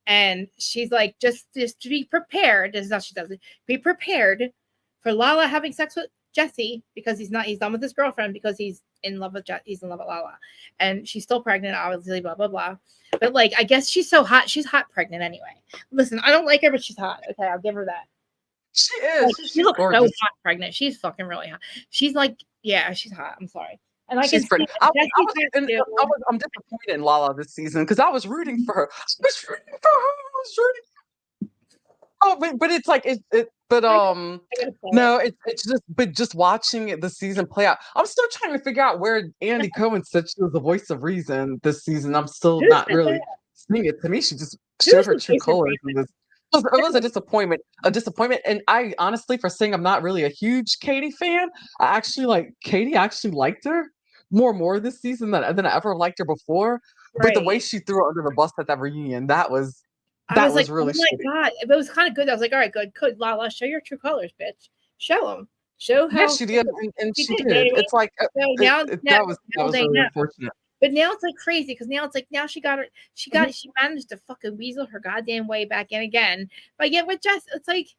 and she's like, just to be prepared. This is how she does it. Be prepared for Lala having sex with Jesse because he's done with his girlfriend because he's in love with Lala, and she's still pregnant, obviously. Blah blah blah. But like, I guess she's so hot. She's hot pregnant anyway. Listen, I don't like her, but she's hot. Okay, I'll give her that. She is. Like, she looks gorgeous. so hot pregnant. She's fucking really hot. She's like, yeah, she's hot. I'm sorry. And I She's can pretty. see I'm disappointed in Lala this season because I was rooting for her. I was rooting. Oh, but it's like no, it's just but just watching the season play out. I'm still trying to figure out where Andy Cohen said she was the voice of reason this season. I'm still not really seeing it. To me, she just showed her true colors. It was a disappointment. And I honestly, for saying I'm not really a huge Katie fan, I actually like Katie. I actually liked her more this season than I ever liked her before. But the way she threw her under the bus at that reunion, that was like, really oh my God. But it was kind of good. I was like, all right, good. Lala, show your true colors, bitch. Show them. Show how. Yeah, she did, and she did. It's like so now that was really unfortunate. But now it's like crazy because now it's like now she managed to fucking weasel her goddamn way back in again. But yet with Jess, it's like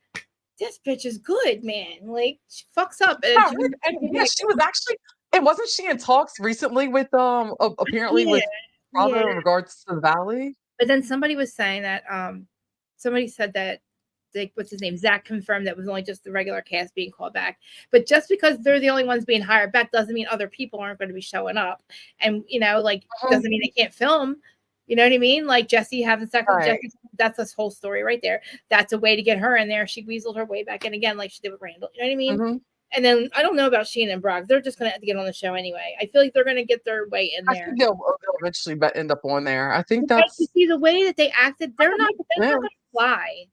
this bitch is good, man. Like she fucks up. And yeah, she was actually. And wasn't she in talks recently with apparently with Bravo in regards to the Valley? But then somebody was saying that somebody said that what's his name? Zach confirmed that it was only just the regular cast being called back. But just because they're the only ones being hired back doesn't mean other people aren't going to be showing up. And like doesn't mean they can't film. You know what I mean? Like Jesse having sex with Jesse, that's this whole story right there. That's a way to get her in there. She weaseled her way back in again, like she did with Randall. You know what I mean? And then I don't know about Sheena and Brock. They're just going to have to get on the show anyway. I feel like they're going to get their way in there. I think they'll eventually end up on there. I think that's. You see the way that they acted. They're not going to fly.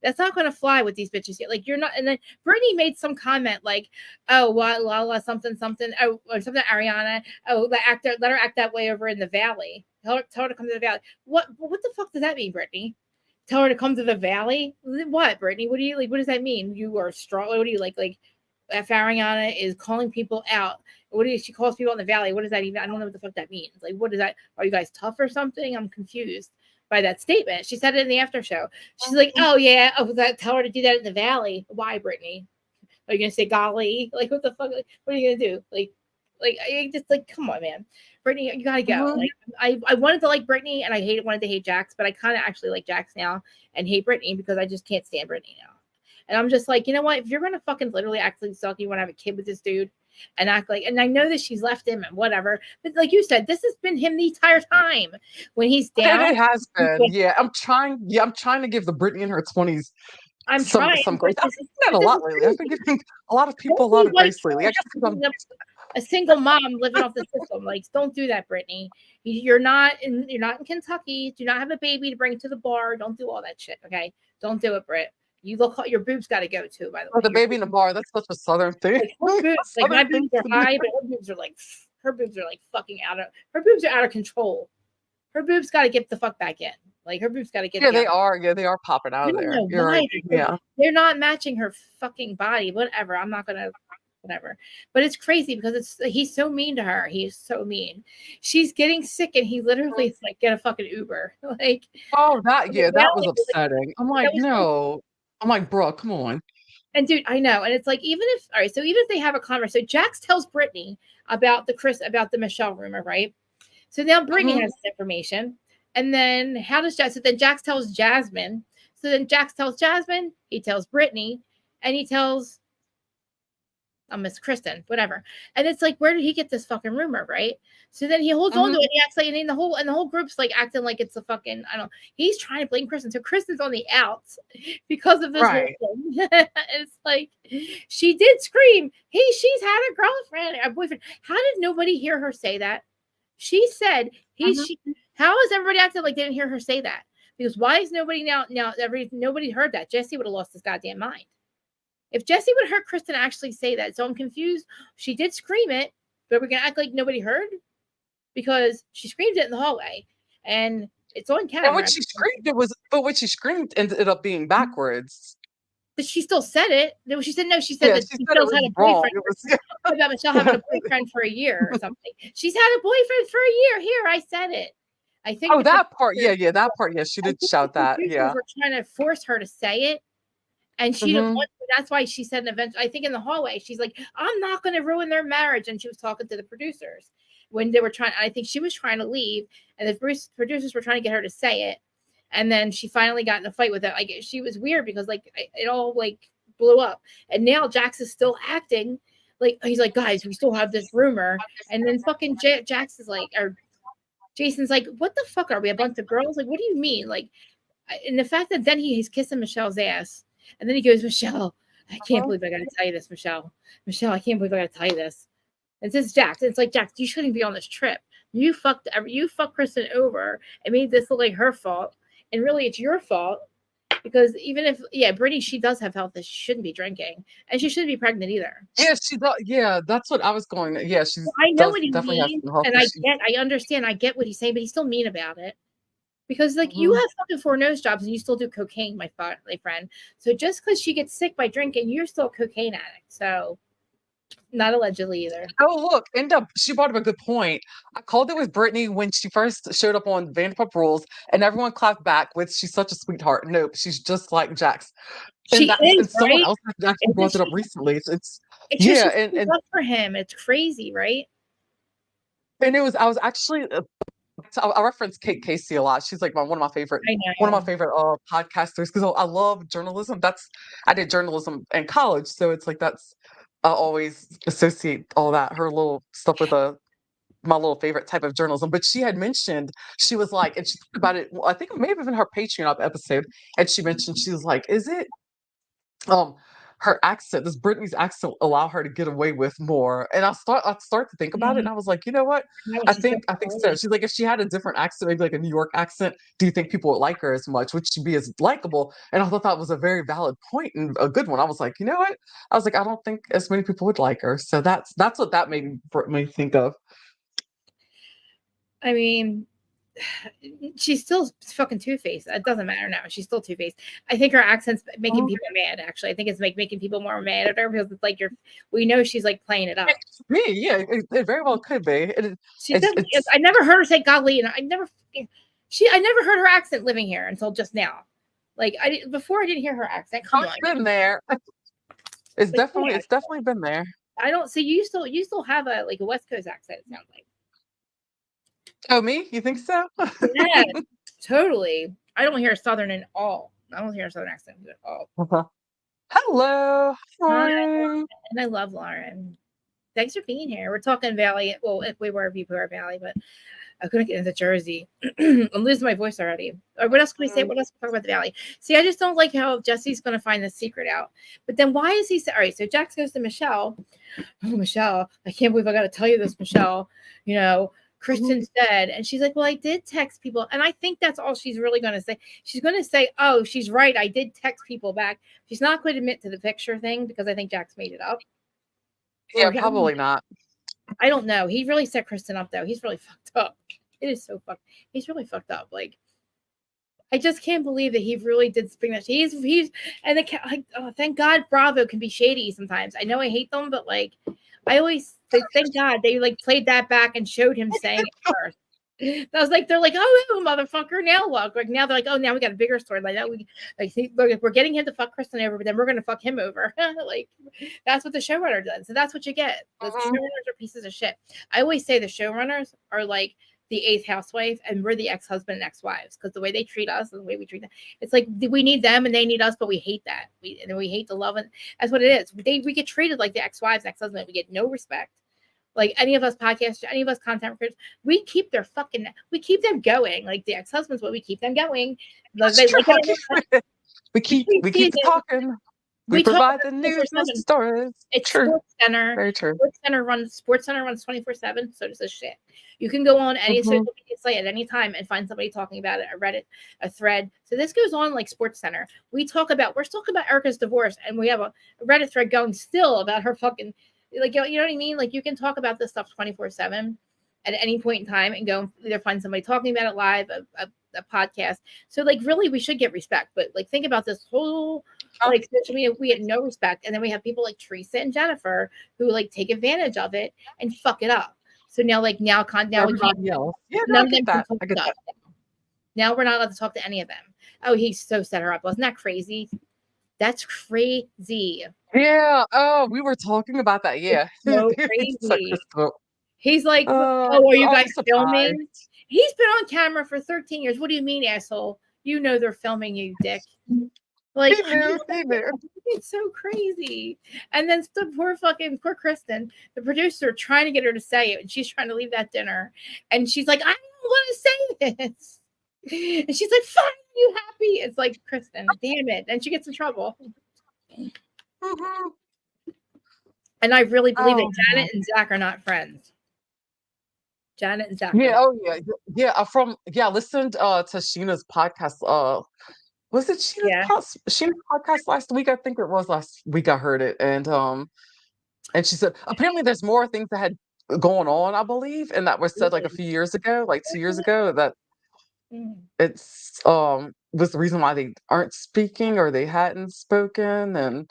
That's not going to fly with these bitches yet. Like you're not. And then Brittany made some comment like, "Oh, what Lala something. Oh, or something Ariana. Oh, let her act that way over in the Valley. Tell her to come to the Valley. What the fuck does that mean, Brittany? Tell her to come to the Valley. What, Brittany? What do you like? What does that mean? You are strong. What do you like? Like if Ariana is calling people out, she calls people in the Valley? What does that even? I don't know what the fuck that means. Like, what is that? Are you guys tough or something? I'm confused by that statement. She said it in the after show. She's like, oh yeah, tell her to do that in the Valley. Why, Brittany? Are you gonna say golly? Like, what the fuck? Like, what are you gonna do? Like I just like, come on, man, Brittany, you gotta go. Like, I wanted to like Brittany, and I wanted to hate Jax, but I kind of actually like Jax now and hate Brittany because I just can't stand Brittany now. And I'm just like, you know what? If you're gonna fucking literally act like suck, you want to have a kid with this dude and act like, and I know that she's left him and whatever, but like you said, this has been him the entire time when he's down. It has been. Yeah, I'm trying to give the Brittany in her 20s. I'm trying some grace. I've seen that a lot lately. I've been giving a lot of people a lot of grace lately. A single mom living off the system. Like, don't do that, Brittany. You're not in Kentucky. Do not have a baby to bring to the bar. Don't do all that shit. Okay, don't do it, Britt. You look, your boobs got to go too. By the way, the baby in the bar. That's such a southern thing. Like my boobs are high, but her boobs are like fucking out of. Her boobs are out of control. Her boobs got to get the fuck back in. Like her boobs got to get. Yeah, they are. Yeah, they are popping out of there. You're right. Yeah, they're not matching her fucking body. Whatever. I'm not gonna. Whatever. But it's crazy because he's so mean to her. He is so mean. She's getting sick, and he literally is like, get a fucking Uber. Like, that was upsetting. I'm like, no. I'm like, bro, come on. And dude, I know. And it's like, even if they have a conversation, so Jax tells Brittany about the Michelle rumor, right? So now Brittany has this information. And then how does Jax? So then Jax tells Jasmine. So then Jax tells Jasmine, he tells Brittany, and he tells Miss Kristen, whatever. And it's like, where did he get this fucking rumor, right? So then he holds on to it. He acts like, and the whole group's like acting like it's a fucking, I don't know. He's trying to blame Kristen. So Kristen's on the outs because of this whole thing. It's like, she did scream, hey, she's had a girlfriend, a boyfriend. How did nobody hear her say that? She said, how is everybody acting like they didn't hear her say that? Because why is nobody nobody heard that? Jesse would have lost his goddamn mind. If Jesse would have heard Kristen actually say that. So I'm confused. She did scream it, but we're gonna act like nobody heard because she screamed it in the hallway and it's on And when camera. she screamed, but when she screamed, ended up being backwards. But she still said it. She said no. She said Yeah, that she she said it still was had a wrong. boyfriend. It was About Michelle having a boyfriend for a year or something. She's had a boyfriend for a year. Here, I said it. I think oh, the that part. producers, Yeah, that part. Yeah, she I did think the shout that. producers Yeah. were trying to force her to say it, and she didn't Hmm. want to. That's why she said eventually. I think in the hallway, she's like, "I'm not going to ruin their marriage," and she was talking to the producers when they were trying. I think she was trying to leave, and the producers were trying to get her to say it, and then she finally got in a fight with it. Like she was weird because like it all like blew up, and now Jax is still acting like he's like, guys, we still have this rumor, and then fucking Jax is like, or Jason's like, what the fuck are we, a bunch of girls? Like, what do you mean? Like, and the fact that then he's kissing Michelle's ass, and then he goes, Michelle, I can't believe I gotta tell you this, Michelle. Michelle, I can't believe I gotta tell you this. It's just Jax. It's like, Jax, you shouldn't be on this trip. You fucked Kristen over and made this look like her fault, and really it's your fault because even if Brittany, she does have health issues, she shouldn't be drinking, and she shouldn't be pregnant either. Yeah, she does. Yeah, that's what I was going. Yeah, she I know does what he definitely have means, some health and issues. I understand, I get what he's saying, but he's still mean about it. Because like you Hmm. have fucking four nose jobs and you still do cocaine, my friend. So just because she gets sick by drinking, you're still a cocaine addict. So not allegedly either. Oh, look, she brought up a good point. I called it with Brittany when she first showed up on Vanderpump Rules, and everyone clapped back with "She's such a sweetheart." Nope, she's just like Jax. She And is someone right. else has actually Isn't brought it up she? recently. It's just Yeah, she stood up for him. It's crazy, right? and it was I was actually so I reference Kate Casey a lot. She's like I one of my know. favorite podcasters because I love journalism. I did journalism in college, so it's like that's I always associate all that her little stuff with my little favorite type of journalism. But she had mentioned she was like, and she talked about it. I think it may have been her Patreon episode, and she mentioned she was like, "Is it um her accent, does Britney's accent allow her to get away with more?" And I start to think about it, and I was like, you know what? No, she's so I think so. funny. She's like, if she had a different accent, maybe like a New York accent, do you think people would like her as much? Would she be as likable? And I thought that was a very valid point and a good one. I was like, you know what? I was like, I don't think as many people would like her. So that's what that made me think of. I mean, she's still fucking two-faced. It doesn't matter now. She's still two-faced. I think her accent's making Mhm. people mad. Actually, I think it's like making people more mad at her because it's like we know she's like playing it up. Me, yeah, it very well could be. She definitely is. It's I never heard her say "godly," and I never heard her accent living here until just now. Like before, I didn't hear her accent. oh, Come on, it's been there. but yeah, It's definitely been there. I don't see you still have a like a West Coast accent. It sounds like. Oh, me? You think so? Yeah, totally. I don't hear a Southern at all. I don't hear a Southern accent at all. Uh-huh. Hello. Hi, Hi. and I love Lauren. Thanks for being here. We're talking Valley. Well, if we were Viewport Valley, but I couldn't get into Jersey. I'm losing my voice already. Or what else can we say? What else can we talk about the Valley? See, I just don't like how Jesse's going to find the secret out. But then why is he? All right, so Jax goes to Michelle. Oh, Michelle, I can't believe I got to tell you this, Michelle. You know, Mhm. Kristen's dead. And she's like, well, I did text people. And I think that's all she's really going to say. She's going to say, oh, she's right. I did text people back. She's not going to admit to the picture thing because I think Jax made it up. Yeah, Or probably not. I don't know. He really set Kristen up though. He's really fucked up. It is so fucked. He's really fucked up. Like I just can't believe that he really did bring that. He's and the like. Oh, thank God, Bravo can be shady sometimes. I know I hate them, but like I always thank God they like played that back and showed him saying it first. I was like, they're like, oh, motherfucker, now look. Like now they're like, oh, now we got a bigger story. Like now we're getting him to fuck Kristen over, but then we're gonna fuck him over. Like that's what the showrunner does. So that's what you get. The Mhm. showrunners are pieces of shit. I always say the showrunners are like the eighth housewife, and we're the ex-husband and ex-wives because the way they treat us and the way we treat them, it's like we need them and they need us, but we hate that. We hate the love, and that's what it is. We get treated like the ex-wives and ex-husband. We get no respect. Like any of us podcasters, any of us content creators, we keep them going. Like the ex-husbands, but we keep them going. That's They true. look at it, We every keep season. talking. We We talk provide about the news and the 24/7. stories. It's True. Sports Center. Very true. Sports Center runs 24/7, so does this shit. You can go on any Hmm. social media site at any time and find somebody talking about it, a Reddit, a thread. So this goes on like Sports Center. We're talking about Erica's divorce, and we have a Reddit thread going still about her fucking, like, you know what I mean? Like, you can talk about this stuff 24/7 at any point in time and go either find somebody talking about it live, a podcast. So, like, really, we should get respect. But, like, think about this whole, like, social media, we had no respect. And then we have people like Teresa and Jennifer who, like, take advantage of it and fuck it up. So now, like, now we can't, Everybody else. Yeah, no, none I of them get can that. talk I get to us. that. Now we're not allowed to talk to any of them. Oh, he so set her up. Wasn't that crazy? That's crazy. Yeah. Oh, we were talking about that. It's Yeah. so He's such a crazy. spook. He's like, I oh, are was you guys always surprised. filming? He's been on camera for 13 years. What do you mean, asshole? You know they're filming you, dick. Like, He knew. He knew. it's so crazy. And then the poor Kristen, the producer, trying to get her to say it, and she's trying to leave that dinner, and she's like, I don't want to say this. And she's like, fine, are you happy? It's like, Kristen, damn it. And she gets in trouble. Hmm. And I really believe that Oh, Janet and Zach are not friends. Janet and Zach are yeah. not. Oh, yeah. Yeah. I listened to Sheena's podcast. Was it Yeah. Sheena's podcast last week? I think it was last week. I heard it, and she said apparently there's more things that had going on, I believe, and that was said like a Really? few years ago, like 2 years ago, that Mm. it's was the reason why they aren't speaking or they hadn't spoken, and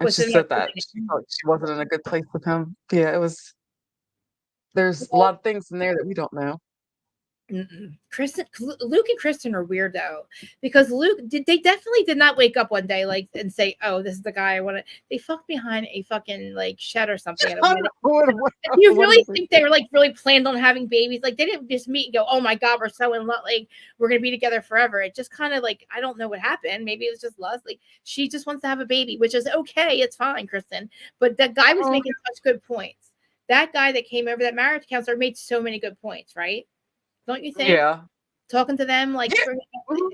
Was she it not said that good? she felt she wasn't in a good place with him. Yeah, it was. There's a Well, lot of things in there that we don't know. Luke and Kristen are weird though, because they definitely did not wake up one day like and say, "Oh, this is the guy I want to." They fucked behind a fucking like shed or something at a wedding. Do you What really is it? think they were like really planned on having babies? Like, they didn't just meet and go, "Oh my god, we're so in love, like we're gonna be together forever." It just kind of like, I don't know what happened. Maybe it was just lust. Like, she just wants to have a baby, which is okay. It's fine, Kristen. But that guy was Mhm. making such good points. That guy that came over, that marriage counselor, made so many good points, right? Don't you think? Yeah. Talking to them, like, Yeah. Mhm.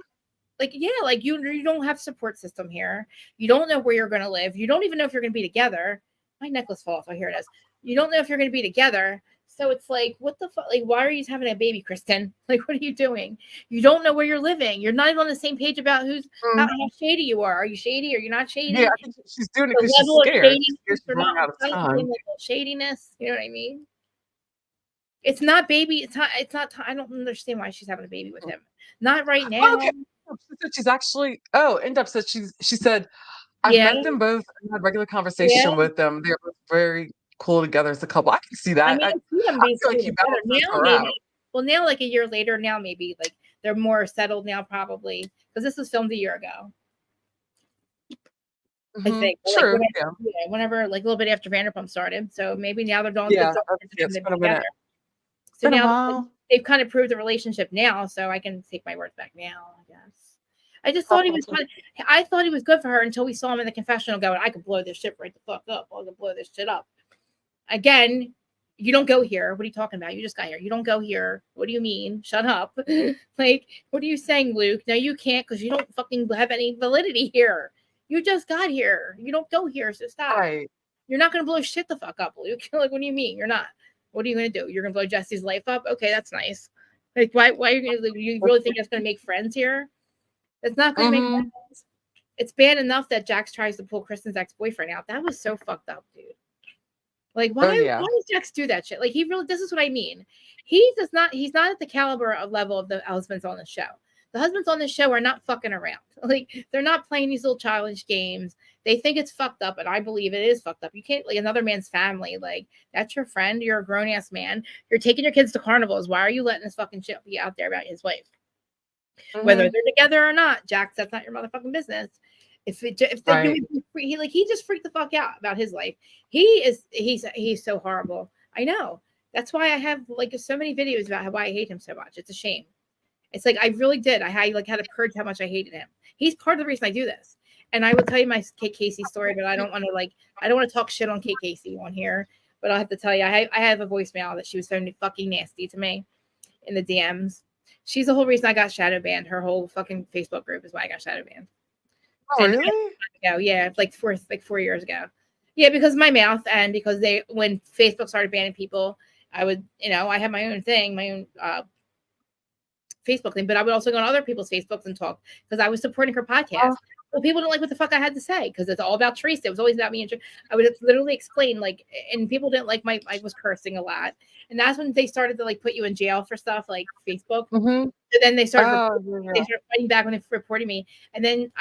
like, yeah, like, you don't have support system here. You don't know where you're going to live. You don't even know if you're going to be together. My necklace fell off. Oh, here it is. You don't know if you're going to be together. So it's like, what the fuck? Like, why are you having a baby, Kristen? Like, what are you doing? You don't know where you're living. You're not even on the same page about how Mm. shady you are. Are you shady? Are you not Yeah, shady? I think she's doing it The because she's level of scared. She's scared shadiness she's or running not out of right? time. Same level of shadiness. You know what I mean? It's not baby. It's not. I don't understand why she's having a baby with him. Not right Oh, now. okay. She said she's actually. Oh, end up said she said I've Yeah. met them both and had regular Yeah. conversation with them. They're both very cool together as a couple. I can see I that. mean, I I see them feel like basically he together balances now. her Maybe. out. Well, now, like a year later, now maybe like they're more settled now, probably, because this was filmed a year ago, I Hmm. think. Or like True. Yeah. whenever, like a little bit after Vanderpump started. So maybe now they're done. Yeah. It's all for Yeah. them It's to be been a together. minute. So Been a now while. they've kind of proved the relationship now. So I can take my words back now, I guess. I just thought he was Probably. kind of. I thought he was good for her until we saw him in the confessional going, "I could blow this shit right the fuck up. I could blow this shit up." Again, you don't go here. What are you talking about? You just got here. You don't go here. What do you mean? Shut up. Like, what are you saying, Luke? No, you can't because you don't fucking have any validity here. You just got here. You don't go here, so stop. Right. You're not going to blow shit the fuck up, Luke. Like, what do you mean? You're not. What are you going to do? You're going to blow Jesse's life up? Okay, that's nice. Like, why are you going to, you really think that's going to make friends here? That's not going to make Mm-hmm. friends. It's bad enough that Jax tries to pull Kristen's ex-boyfriend out. That was so fucked up, dude. Like, Oh why yeah. does Jax do that shit? Like, he really, this is what I mean. He's not at the caliber of level of the husbands on the show. The husbands on the show are not fucking around. Like, they're not playing these little childish games. They think it's fucked up, and I believe it is fucked up. You can't, like, another man's family, like, that's your friend. You're a grown ass man. You're taking your kids to carnivals. Why are you letting this fucking shit be out there about his wife? Whether Mm-hmm. they're together or not, Jax, that's not your motherfucking business. If they do Right. it, he just freaked the fuck out about his life. He's so horrible. I know. That's why I have like so many videos about why I hate him so much. It's a shame. It's like I really did. I like had to purge how much I hated him. He's part of the reason I do this. And I will tell you my Kate Casey story, but I don't want to talk shit on Kate Casey on here. But I'll have to tell you, I have a voicemail that she was so fucking nasty to me in the DMs. She's the whole reason I got shadow banned. Her whole fucking Facebook group is why I got shadow banned. Oh, and really? ago, yeah, like 4 years ago. Yeah, because of my mouth, and because when Facebook started banning people, I would, I had my own thing, my own Facebook thing, but I would also go on other people's Facebooks and talk because I was supporting her podcast. Oh, Well, people don't like what the fuck I had to say because it's all about Teresa. It was always about me and I would literally explain and people didn't like I was cursing a lot, and that's when they started to like put you in jail for stuff like Facebook. mm-hmm. So then they started Oh, yeah. fighting back when they reported me, and then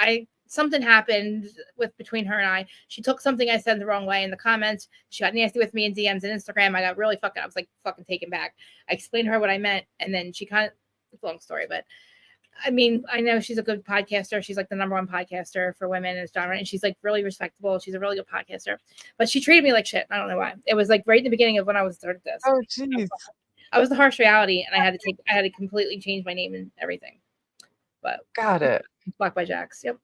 something happened between her and I. She took something I said the wrong way in the comments. She got nasty with me in DMs and Instagram. I got really I was like fucking taken back. I explained to her what I meant, and then she kind of, it's a long story, but I mean, I know she's a good podcaster. She's like the number one podcaster for women in this genre, and she's like really respectable. She's a really good podcaster, but she treated me like shit. I don't know why. It was like right in the beginning of when I was started this. Oh, jeez. I was the harsh reality, and I had to completely change my name and everything. But Got it. Blocked by Jax. Yep.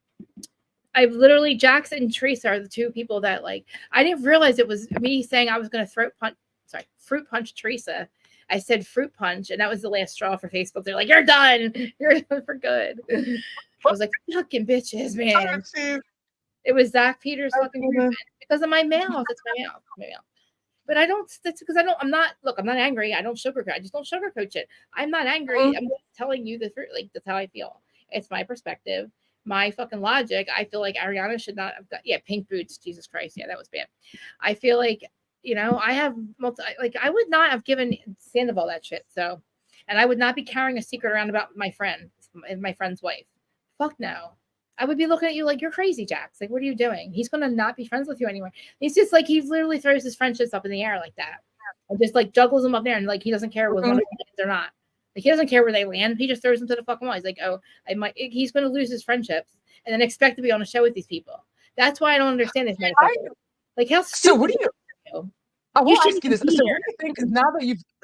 I've literally Jax and Teresa are the two people that like. I didn't realize it was me saying I was going to fruit punch Teresa. I said fruit punch, and that was the last straw for Facebook. They're like, "You're done. You're done for good." I was like, "Fucking bitches, man!" It was Zach Peters fucking because of my mouth. It's my mouth. My mouth. But I don't. That's because I don't. I'm not. Look, I'm not angry. I don't sugarcoat. I just don't sugarcoat shit. I'm not angry. Mm-hmm. I'm just telling you the truth. Like that's how I feel. It's my perspective, my fucking logic. I feel like Ariana should not have got. Yeah, pink boots. Jesus Christ. Yeah, that was bad. I feel like I have I would not have given Sandoval that shit. So, and I would not be carrying a secret around about my friend's wife. Fuck no. I would be looking at you like you're crazy, Jax. Like, what are you doing? He's gonna not be friends with you anymore. He's just like he literally throws his friendships up in the air like that, and just like juggles them up there, and like he doesn't care whether one of them lands or not. Like he doesn't care where they land. He just throws them to the fucking wall. He's like, oh, he's gonna lose his friendships and then expect to be on a show with these people. That's why I don't understand this motherfucker. Like how stupid. So what do you? I will ask you this. So, what do you think now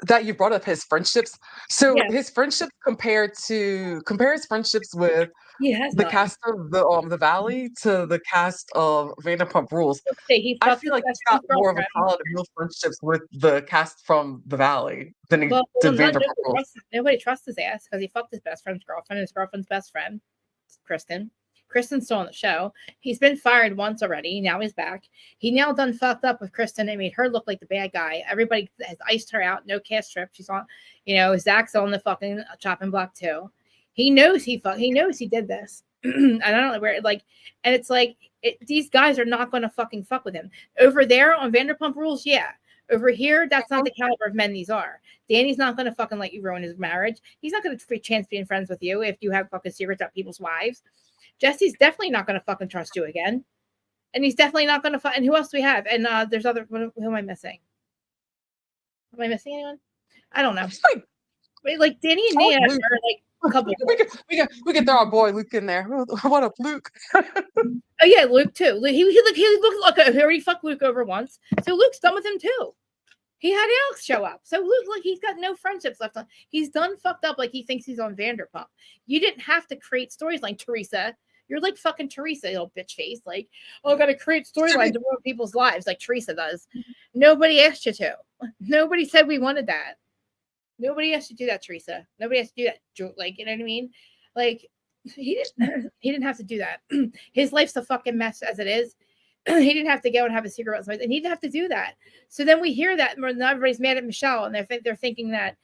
that you've brought up his friendships? So, his friendships compare his friendships with the cast of the Valley to the cast of Vanderpump Rules. I feel like he's got more of a solid real friendships with the cast from the Valley than he did Vanderpump Rules. Nobody trusts his ass because he fucked his best friend's girlfriend. His girlfriend's best friend, Kristen. Kristen's still on the show. He's been fired once already. Now he's back. He now done fucked up with Kristen and made her look like the bad guy. Everybody has iced her out. No cast strip. She's on, Zach's on the fucking chopping block too. He knows he did this. And I don't know where and it's like these guys are not going to fucking fuck with him. Over there on Vanderpump Rules, yeah. Over here, that's not the caliber of men these are. Danny's not going to fucking let you ruin his marriage. He's not going to free chance being friends with you if you have fucking secrets about people's wives. Jesse's definitely not going to fucking trust you again. And he's definitely not going to and who else do we have? And there's other, who am I missing? Am I missing anyone? I don't know. Like Danny and Nate are like a couple. We can throw our boy Luke in there. What up, Luke? Oh yeah, Luke too. He looked like he already fucked Luke over once. So Luke's done with him too. He had Alex show up. So Luke, he's got no friendships left on. He's done fucked up like he thinks he's on Vanderpump. You didn't have to create stories like Teresa. You're like fucking Teresa, you little bitch face. Like, I gotta create storylines to ruin people's lives like Teresa does. Nobody asked you to. Nobody said we wanted that. Nobody asked you to do that, Teresa. Nobody has to do that. Like, you know what I mean? Like, he didn't have to do that. His life's a fucking mess as it is. He didn't have to go and have a secret about somebody, and he didn't have to do that. So then we hear that, and everybody's mad at Michelle, and they're thinking that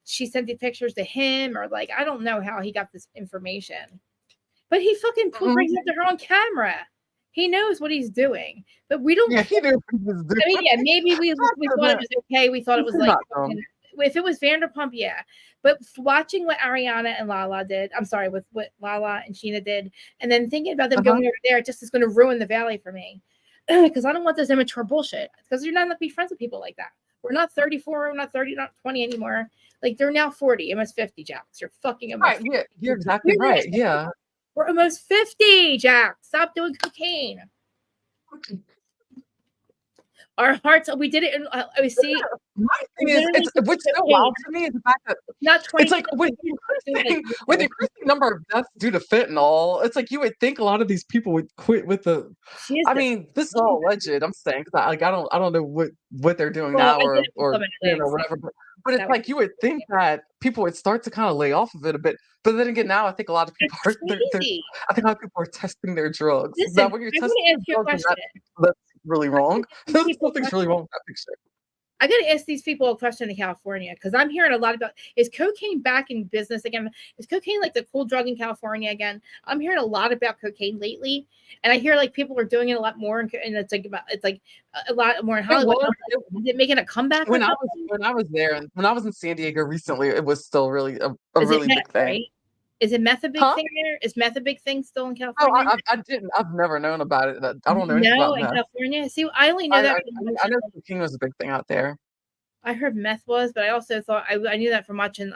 she sent the pictures to him, or like I don't know how he got this information, but he fucking brings it to her on camera. He knows what he's doing, but we don't. Yeah, he knew what he was doing. I mean, yeah, maybe we thought it was okay. We thought it was like if it was Vanderpump, yeah. But watching what Ariana and Lala did, I'm sorry, with what Lala and Sheena did, and then thinking about them going over there, it just is going to ruin the Valley for me. Because I don't want this immature bullshit. Because you're not going to be friends with people like that. We're not 34, we're not 30, not 20 anymore. Like, they're now 40, almost 50, Jax. You're fucking almost 50. Yeah, you're exactly right. Yeah. We're almost 50, Jax. Stop doing cocaine. Our hearts, we did it. We see. My thing is, what's so wild to me is the fact that not 20. It's like when Kristen number of deaths due to fentanyl. It's like you would think a lot of these people would quit with the. She is I this. mean, this is all alleged. I'm saying 'cause I don't know what they're doing Well, now I did it from or some Atlantic City. whatever. But it's That was like you would think that people would start to kind of lay off of it a bit. But then again, now I think a lot of people it's are they're crazy. I think a lot of people are testing their drugs. Now, Listen, when you're I testing want to your ask you a drugs, and question. that's really I wrong. gotta ask these people a Something's really question. wrong with that picture. I got to ask these people a question in California because I'm hearing a lot about, is cocaine back in business again? Is cocaine like the cool drug in California again? I'm hearing a lot about cocaine lately, and I hear like people are doing it a lot more, and it's like a lot more in It Hollywood. was. Is it making a comeback or something? When I was there and when I was in San Diego recently, it was still really a Is it really meth, big thing. right? Is it meth a big Huh? thing there? Is meth a big thing still in No, California? I didn't. I've never known about it. I don't know anything No, about in meth. California. See, I only know that from I know watching. cocaine was a big thing out there. I heard meth was, but I also thought I knew that from watching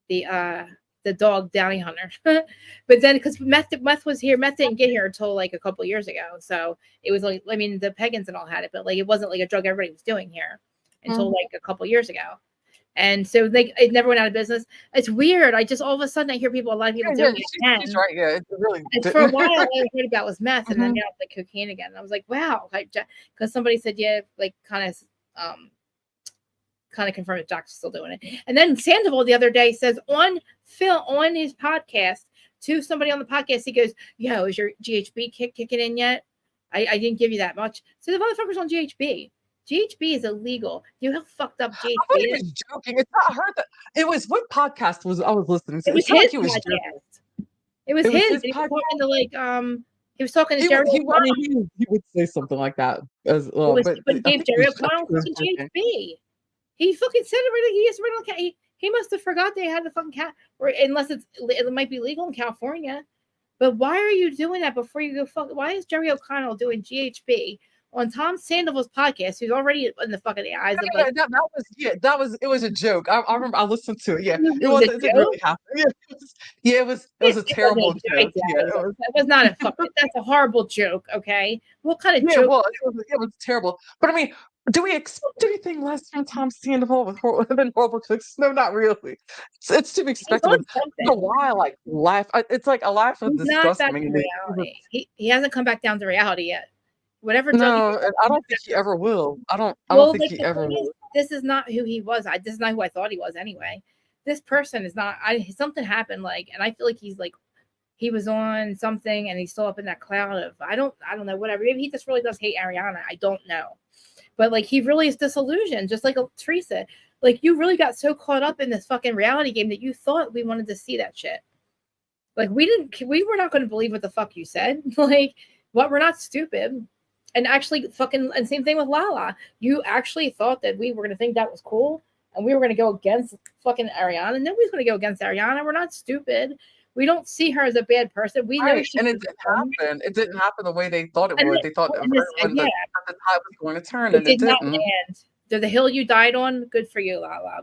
the uh the dog Downey Hunter. But then because meth was here, meth didn't get here until like a couple years ago. So it was like, I mean, the pagans and all had it, but like it wasn't like a drug everybody was doing here until Mhm. like a couple years ago. And so like it never went out of business. It's weird. I just all of a sudden I hear a lot of people Yeah, doing it she's again. right. Yeah, it really And for a didn't. while, all I heard about was meth, and then Mhm. now it's like cocaine again. And I was like, wow, because somebody said, yeah, like um, kind of confirmed that Doc's still doing it. And then Sandoval the other day says on Phil on his podcast to somebody on the podcast, he goes, "Yo, is your GHB kicking in yet? I didn't give you that much." So the motherfucker's on GHB. GHB is illegal. You know how fucked up I thought GHB he is? was joking. It's not I heard that it was what podcast was I was listening It to? It was sounded his like he was joking. podcast. It was It was his. And his he was talking podcast. to he was talking to Jerry I O'Connell. mean, he would say something like that as well, but But he I gave think he Jerry was I think O'Connell he was fucking joking. GHB. He fucking said it really. He has original cat. He must have forgot they had the fucking cat, or unless it might be legal in California. But why are you doing that before you go fuck? Why is Jerry O'Connell doing GHB on Tom Sandoval's podcast, who's already in the fucking eyes of like That was it was a joke. I remember I listened to it. Yeah, it was a it didn't really joke? happen. It was a It wasn't terrible a joke, joke. Yeah, Daddy. That was not a fucking. That's a horrible joke. Okay, what kind of yeah, joke? it was terrible. But I mean, do we expect anything less from Tom Sandoval with than horrible jokes? No, not really. It's to be He's expected. on But after a something. while, like laugh. It's like a laugh of He's not disgust. I back to mean, reality. He hasn't come back down to reality yet. Whatever drug he no, was and I on, don't think he ever will. I don't well, think like he the ever thing is, will. this is not who he was. This is not who I thought he was anyway. This person is not. Something happened, like, and I feel like he's like he was on something, and he's still up in that cloud of I don't know, whatever. Maybe he just really does hate Ariana. I don't know, but like he really is disillusioned, just like Teresa. Like you really got so caught up in this fucking reality game that you thought we wanted to see that shit. Like we were not going to believe what the fuck you said. Like what? We're not stupid. And actually, fucking, and same thing with Lala. You actually thought that we were going to think that was cool, and we were going to go against fucking Ariana. Nobody's going to go against Ariana. We're not stupid. We don't see her as a bad person. We know Right, she and was dumb. it didn't happen the way they thought it And, would. They thought and this, when yeah, the tide was going to turn, it and it did not didn't. land. The hill you died on, good for you, Lala.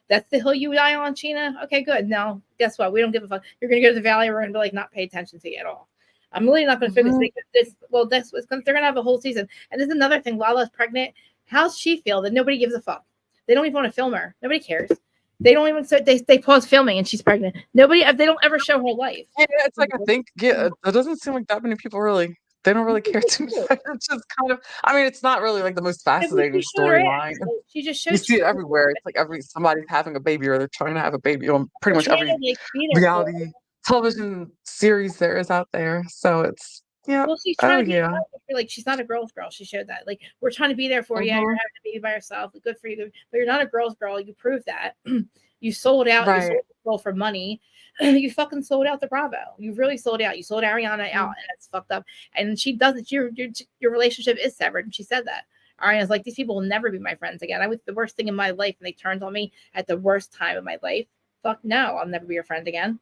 That's the hill you die on, Sheena. Okay, good. Now, guess what? We don't give a fuck. You're gonna go to the valley. We're gonna be like not pay attention to you at all. I'm really not gonna figure Mhm. this. Well, they're gonna have a whole season. And this is another thing. Lala's pregnant. How's she feel that nobody gives a fuck? They don't even want to film her. Nobody cares. They don't even. So they pause filming and she's pregnant. Nobody. They don't ever show her life. Yeah, it's like I think it doesn't seem like that many people really they don't really care too much. It's just kind of I mean, it's not really like the most She fascinating showed her storyline. ass. She just You showed. see it everywhere. It's like somebody's having a baby or they're trying to have a baby on pretty They're much trying every to like be there for her. reality television series there is out there. So it's yeah. Well, she's Oh trying to be yeah. like she's not a girl's girl. She showed that. Like we're trying to be there for you. You're Mhm. having a baby by yourself. Good for you. But you're not a girl's girl. You proved that. You sold out. You Right. sold the girl for money. You fucking sold out the Bravo. You really sold out. You sold Ariana out, Mhm. and that's fucked up. And she doesn't. Your relationship is severed. And she said that. Ariana's like, these people will never be my friends again. I was the worst thing in my life, and they turned on me at the worst time of my life. Fuck no, I'll never be your friend again.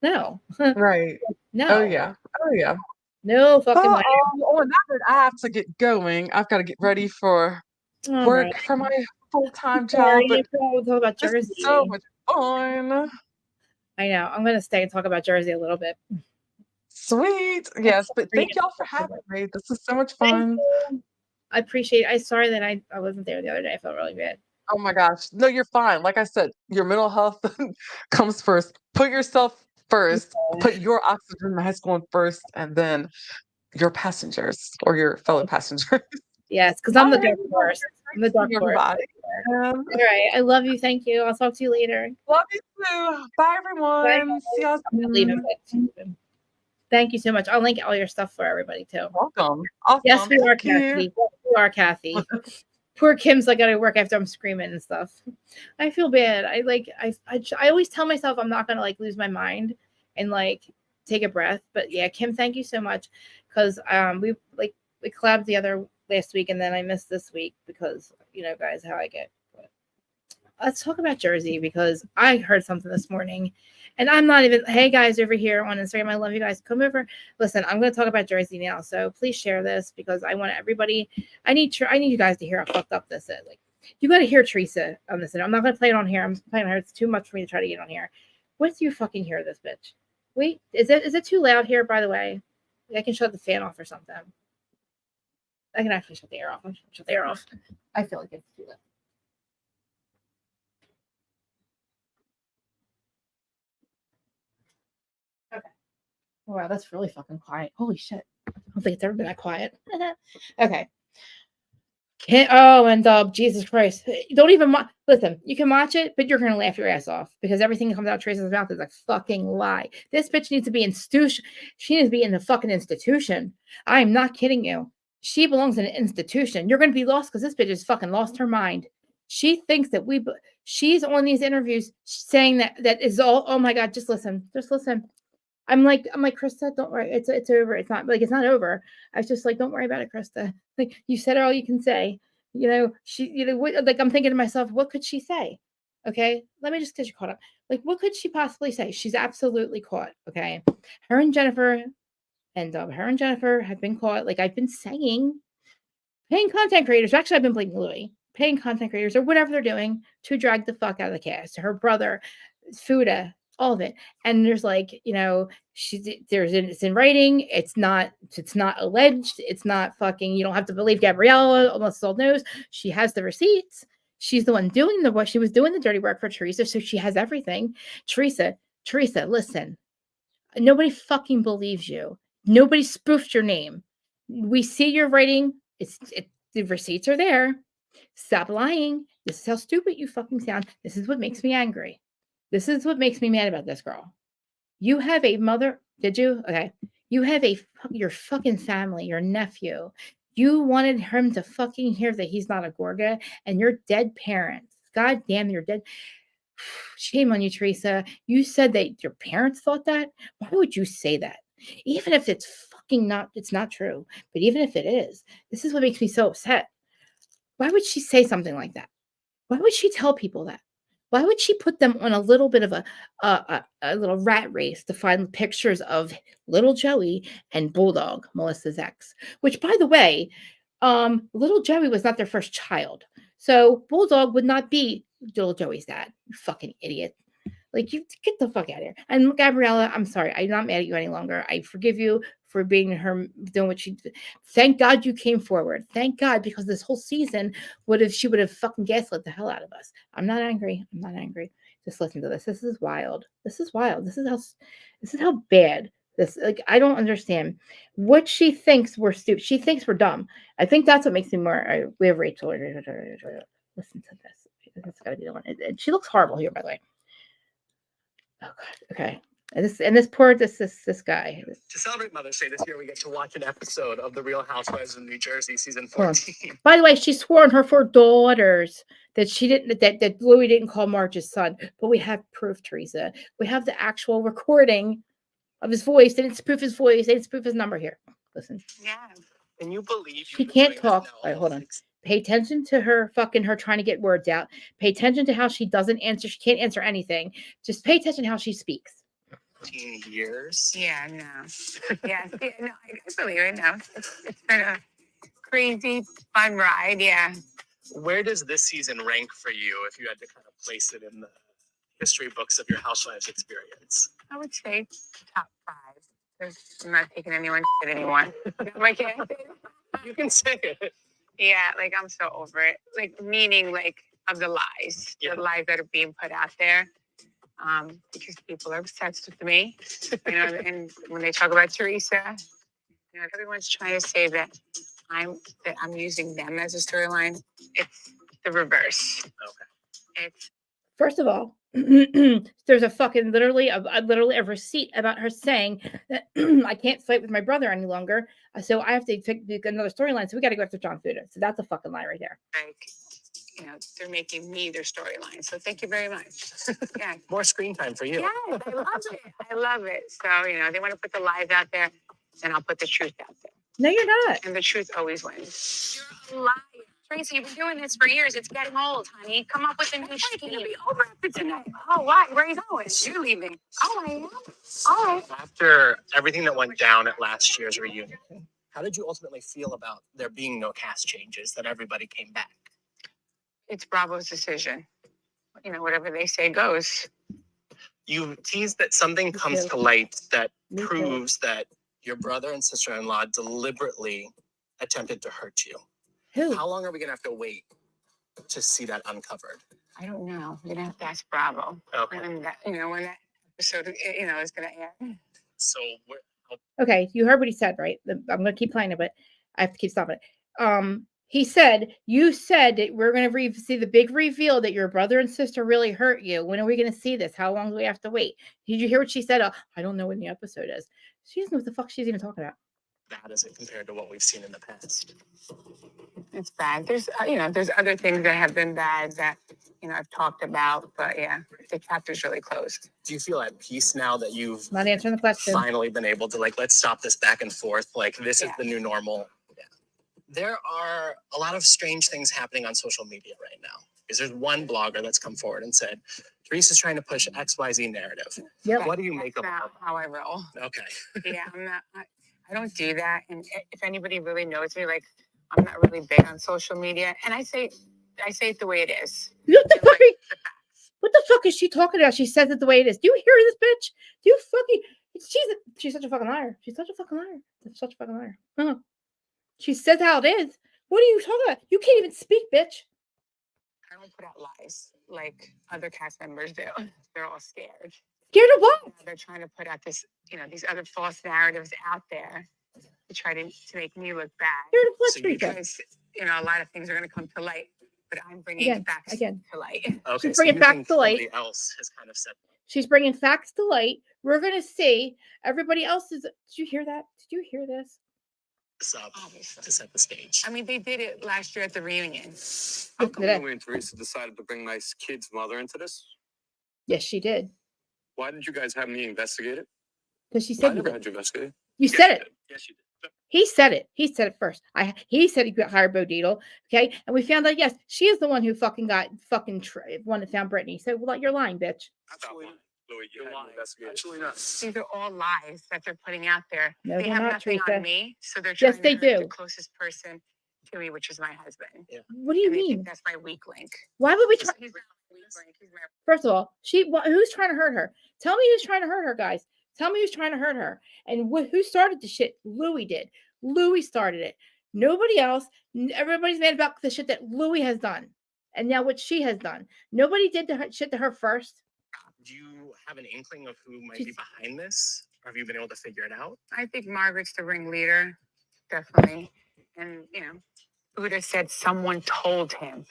No, Right. Oh no, yeah. Oh yeah. no fucking Well, way. on that note, I have to get going. I've got to get ready for All right. work for my full-time job, Sorry, but I forgot we'll talk about this is so Jersey. much fun. I know. I'm gonna stay and talk about Jersey a little bit. Sweet. That's Yes, but free. thank y'all for having me. This is so much Thank fun. you. I appreciate. I'm sorry that I wasn't there the other day. I felt really bad. Oh my gosh. No, you're fine. Like I said, your mental health comes first. first. Put your oxygen mask on first, and then your passengers or your fellow passengers. Yes, because All I'm the right, dark well, horse. I'm the dark horse. everybody. All right. I love you. Thank you. I'll talk to you later. Love you too. Bye, Bye. everyone. See y'all I'm not leaving. soon. Thank you so much. I'll link all your stuff for everybody too. Welcome. Yes, Awesome. we are Thank you. Kathy. We are Kathy. Poor Kim's like gotta work after I'm screaming and stuff. I feel bad. I always tell myself I'm not gonna like lose my mind and like take a breath. But yeah, Kim, thank you so much. Cause we collabed the other last week and then I missed this week because you know guys how I get. But let's talk about Jersey because I heard something this morning and I'm not even hey guys over here on Instagram. I love you guys. Come over. Listen, I'm gonna talk about Jersey now. So please share this because I want everybody I need you guys to hear how fucked up this is. Like you gotta hear Teresa on this. And I'm not gonna play it on here. I'm playing on here. It's too much for me to try to get on here. What do you fucking hear this bitch? Wait, is it too loud here, by the way? I can shut the fan off or something. I can actually shut the air off. I'm shut the air off. I feel like it's too loud. Okay. Wow, that's really fucking quiet. Holy shit. I don't think it's ever been that quiet. Okay. Jesus Christ. Don't even listen, you can watch it, but you're gonna laugh your ass off because everything that comes out of Teresa's mouth is a fucking lie. This bitch needs to be institution. She needs to be in the fucking institution. I am not kidding you. She belongs in an institution. You're gonna be lost because this bitch has fucking lost her mind. She thinks that she's on these interviews saying that is all oh my god, just listen. Just listen. I'm like, Krista, don't worry. It's over. It's not over. I was just like, don't worry about it, Krista. Like you said all you can say. You know, like I'm thinking to myself, what could she say? Okay. Let me just get you caught up. Like, what could she possibly say? She's absolutely caught. Okay. Her and Jennifer have been caught. Like I've been saying, paying content creators. Actually, I've been blaming Louis. Paying content creators or whatever they're doing to drag the fuck out of the cast. Her brother, Fuda, all of it. And there's like, you know, it's in writing. It's not alleged. It's not fucking, you don't have to believe Gabriella, almost all knows. She has the receipts. She's the one doing the work. She was doing the dirty work for Teresa. So she has everything. Teresa, listen. Nobody fucking believes you. Nobody spoofed your name. We see your writing. The receipts are there. Stop lying. This is how stupid you fucking sound. This is what makes me angry. This is what makes me mad about this girl. You have a mother. Did you? Okay. You have your fucking family, your nephew. You wanted him to fucking hear that he's not a Gorga and your dead parents. God damn, you're dead. Shame on you, Teresa. You said that your parents thought that. Why would you say that? Even if it's fucking not, it's not true. But even if it is, this is what makes me so upset. Why would she say something like that? Why would she tell people that? Why would she put them on a little bit of a little rat race to find pictures of little Joey and Bulldog, Melissa's ex? Which, by the way, little Joey was not their first child, so Bulldog would not be little Joey's dad. You fucking idiot! Like you get the fuck out of here. And Gabriella, I'm sorry, I'm not mad at you any longer. I forgive you for being her doing what she did. Thank God you came forward. Thank God, because this whole season she would have fucking gaslit the hell out of us. I'm not angry. I'm not angry. Just listen to this. This is wild. This is wild. This is how bad this like I don't understand what she thinks we're stupid. She thinks we're dumb. I think that's what makes me more we have Rachel. Listen to this. That's gotta be the one. She looks horrible here, by the way. Oh God. Okay. And this guy. To celebrate Mother's Day this year, we get to watch an episode of The Real Housewives of New Jersey, season 14. By the way, she swore on her 4 daughters that she didn't that Louis didn't call Marge's son, but we have proof, Teresa. We have the actual recording of his voice. They didn't spoof his voice. They didn't spoof his number here. Listen. Yeah. Can you believe she can't talk? All right, hold on. Pay attention to her trying to get words out. Pay attention to how she doesn't answer. She can't answer anything. Just pay attention to how she speaks. 15 years. Yeah, no. Yeah, no, I believe it. No, it's been a crazy, fun ride. Yeah. Where does this season rank for you if you had to kind of place it in the history books of your Housewives experience? I would say top 5. Because I'm not taking anyone's shit anymore. My kid. You can say it. Yeah, like I'm so over it. Like meaning like of the lies that are being put out there. because people are obsessed with me. And when they talk about Teresa, everyone's trying to say that I'm using them as a storyline. It's the reverse. Okay. It's First of all, there's a fucking literally a receipt about her saying that I can't fight with my brother any longer, so I have to take another storyline. So we got to go after John Fuda. So that's a fucking lie right there. like, they're making me their storyline. So thank you very much. Yeah. More screen time for you. Yeah, I love it. I love it. So, they want to put the lies out there, and I'll put the truth out there. No, you're not. And the truth always wins. You're a liar. Tracy, you've been doing this for years. It's getting old, honey. Come up with a new scheme. It's be over after tonight. Oh, why? Where are you going? You're leaving. Oh, I am. All right. After everything that went down at last year's reunion, how did you ultimately feel about there being no cast changes, that everybody came back? It's Bravo's decision. Whatever they say goes. You teased that something comes to light that proves that your brother and sister-in-law deliberately attempted to hurt you. Who? How long are we going to have to wait to see that uncovered? I don't know. You're gonna have to ask Bravo. Okay. When that episode, is gonna air. So Okay, you heard what he said, right? I'm gonna keep playing it, but I have to keep stopping it. He said, you said that we're going to see the big reveal that your brother and sister really hurt you. When are we going to see this? How long do we have to wait? Did you hear what she said? I don't know when the episode is. She doesn't know what the fuck she's even talking about. that is it compared to what we've seen in the past? It's bad. There's, there's other things that have been bad that, I've talked about, but yeah, the chapter's really closed. Do you feel at peace now that you've Not answering the question. finally been able to let's stop this back and forth? This is the new normal. Yeah. There are a lot of strange things happening on social media right now. Because there's one blogger that's come forward and said, Teresa's trying to push XYZ narrative. Yep. What do you make of That's not how I roll. Okay. Yeah, I don't do that. And if anybody really knows me, I'm not really big on social media. And I say it the way it is. What the fuck is she talking about? She says it the way it is. Do you hear this bitch? Do you fucking... She's such a fucking liar. She's such a fucking liar. Such a fucking liar. Uh-huh. She says how it is. What are you talking about? You can't even speak, bitch. I don't put out lies like other cast members do. They're all scared. Scared of what? They're trying to put out this, these other false narratives out there to try to make me look bad. Scared of what, So Teresa? Because, a lot of things are going to come to light, but I'm bringing facts to light. Okay. She's bringing facts to light. Somebody else has kind of said that. She's bringing facts to light. We're going to see. Everybody else is... Did you hear that? Did you hear this? This up to set the stage. I mean, they did it last year at the reunion. How come Louie and Teresa decided to bring my kid's mother into this? Yes, she did. Why did you guys have me investigate it? Because she I said never had you investigate it. You said it. Yes, you did. He said it. He said it first. He said he hired Bo Dietl. Okay, and we found out yes, she is the one who one that found Brittany. So well, you're lying, bitch. Absolutely not. Louie, you had lying. me investigate. Absolutely not. These are all lies that they're putting out there. No, they they're have not, nothing Teresa. on me, so they're trying Yes, they to hurt do. the closest person to me, which is my husband. Yeah. What do you And they mean? think that's my weak link. Why would we try? He's not my weak link. He's my First of all, who's trying to hurt her? Tell me who's trying to hurt her, guys. Tell me who's trying to hurt her. And who started the shit? Louie did. Louie started it. Nobody else. Everybody's mad about the shit that Louie has done, and now what she has done. Nobody did the shit to her first. Do you have an inkling of who might be behind this? Or have you been able to figure it out? I think Margaret's the ringleader, definitely. And, Buddha said someone told him,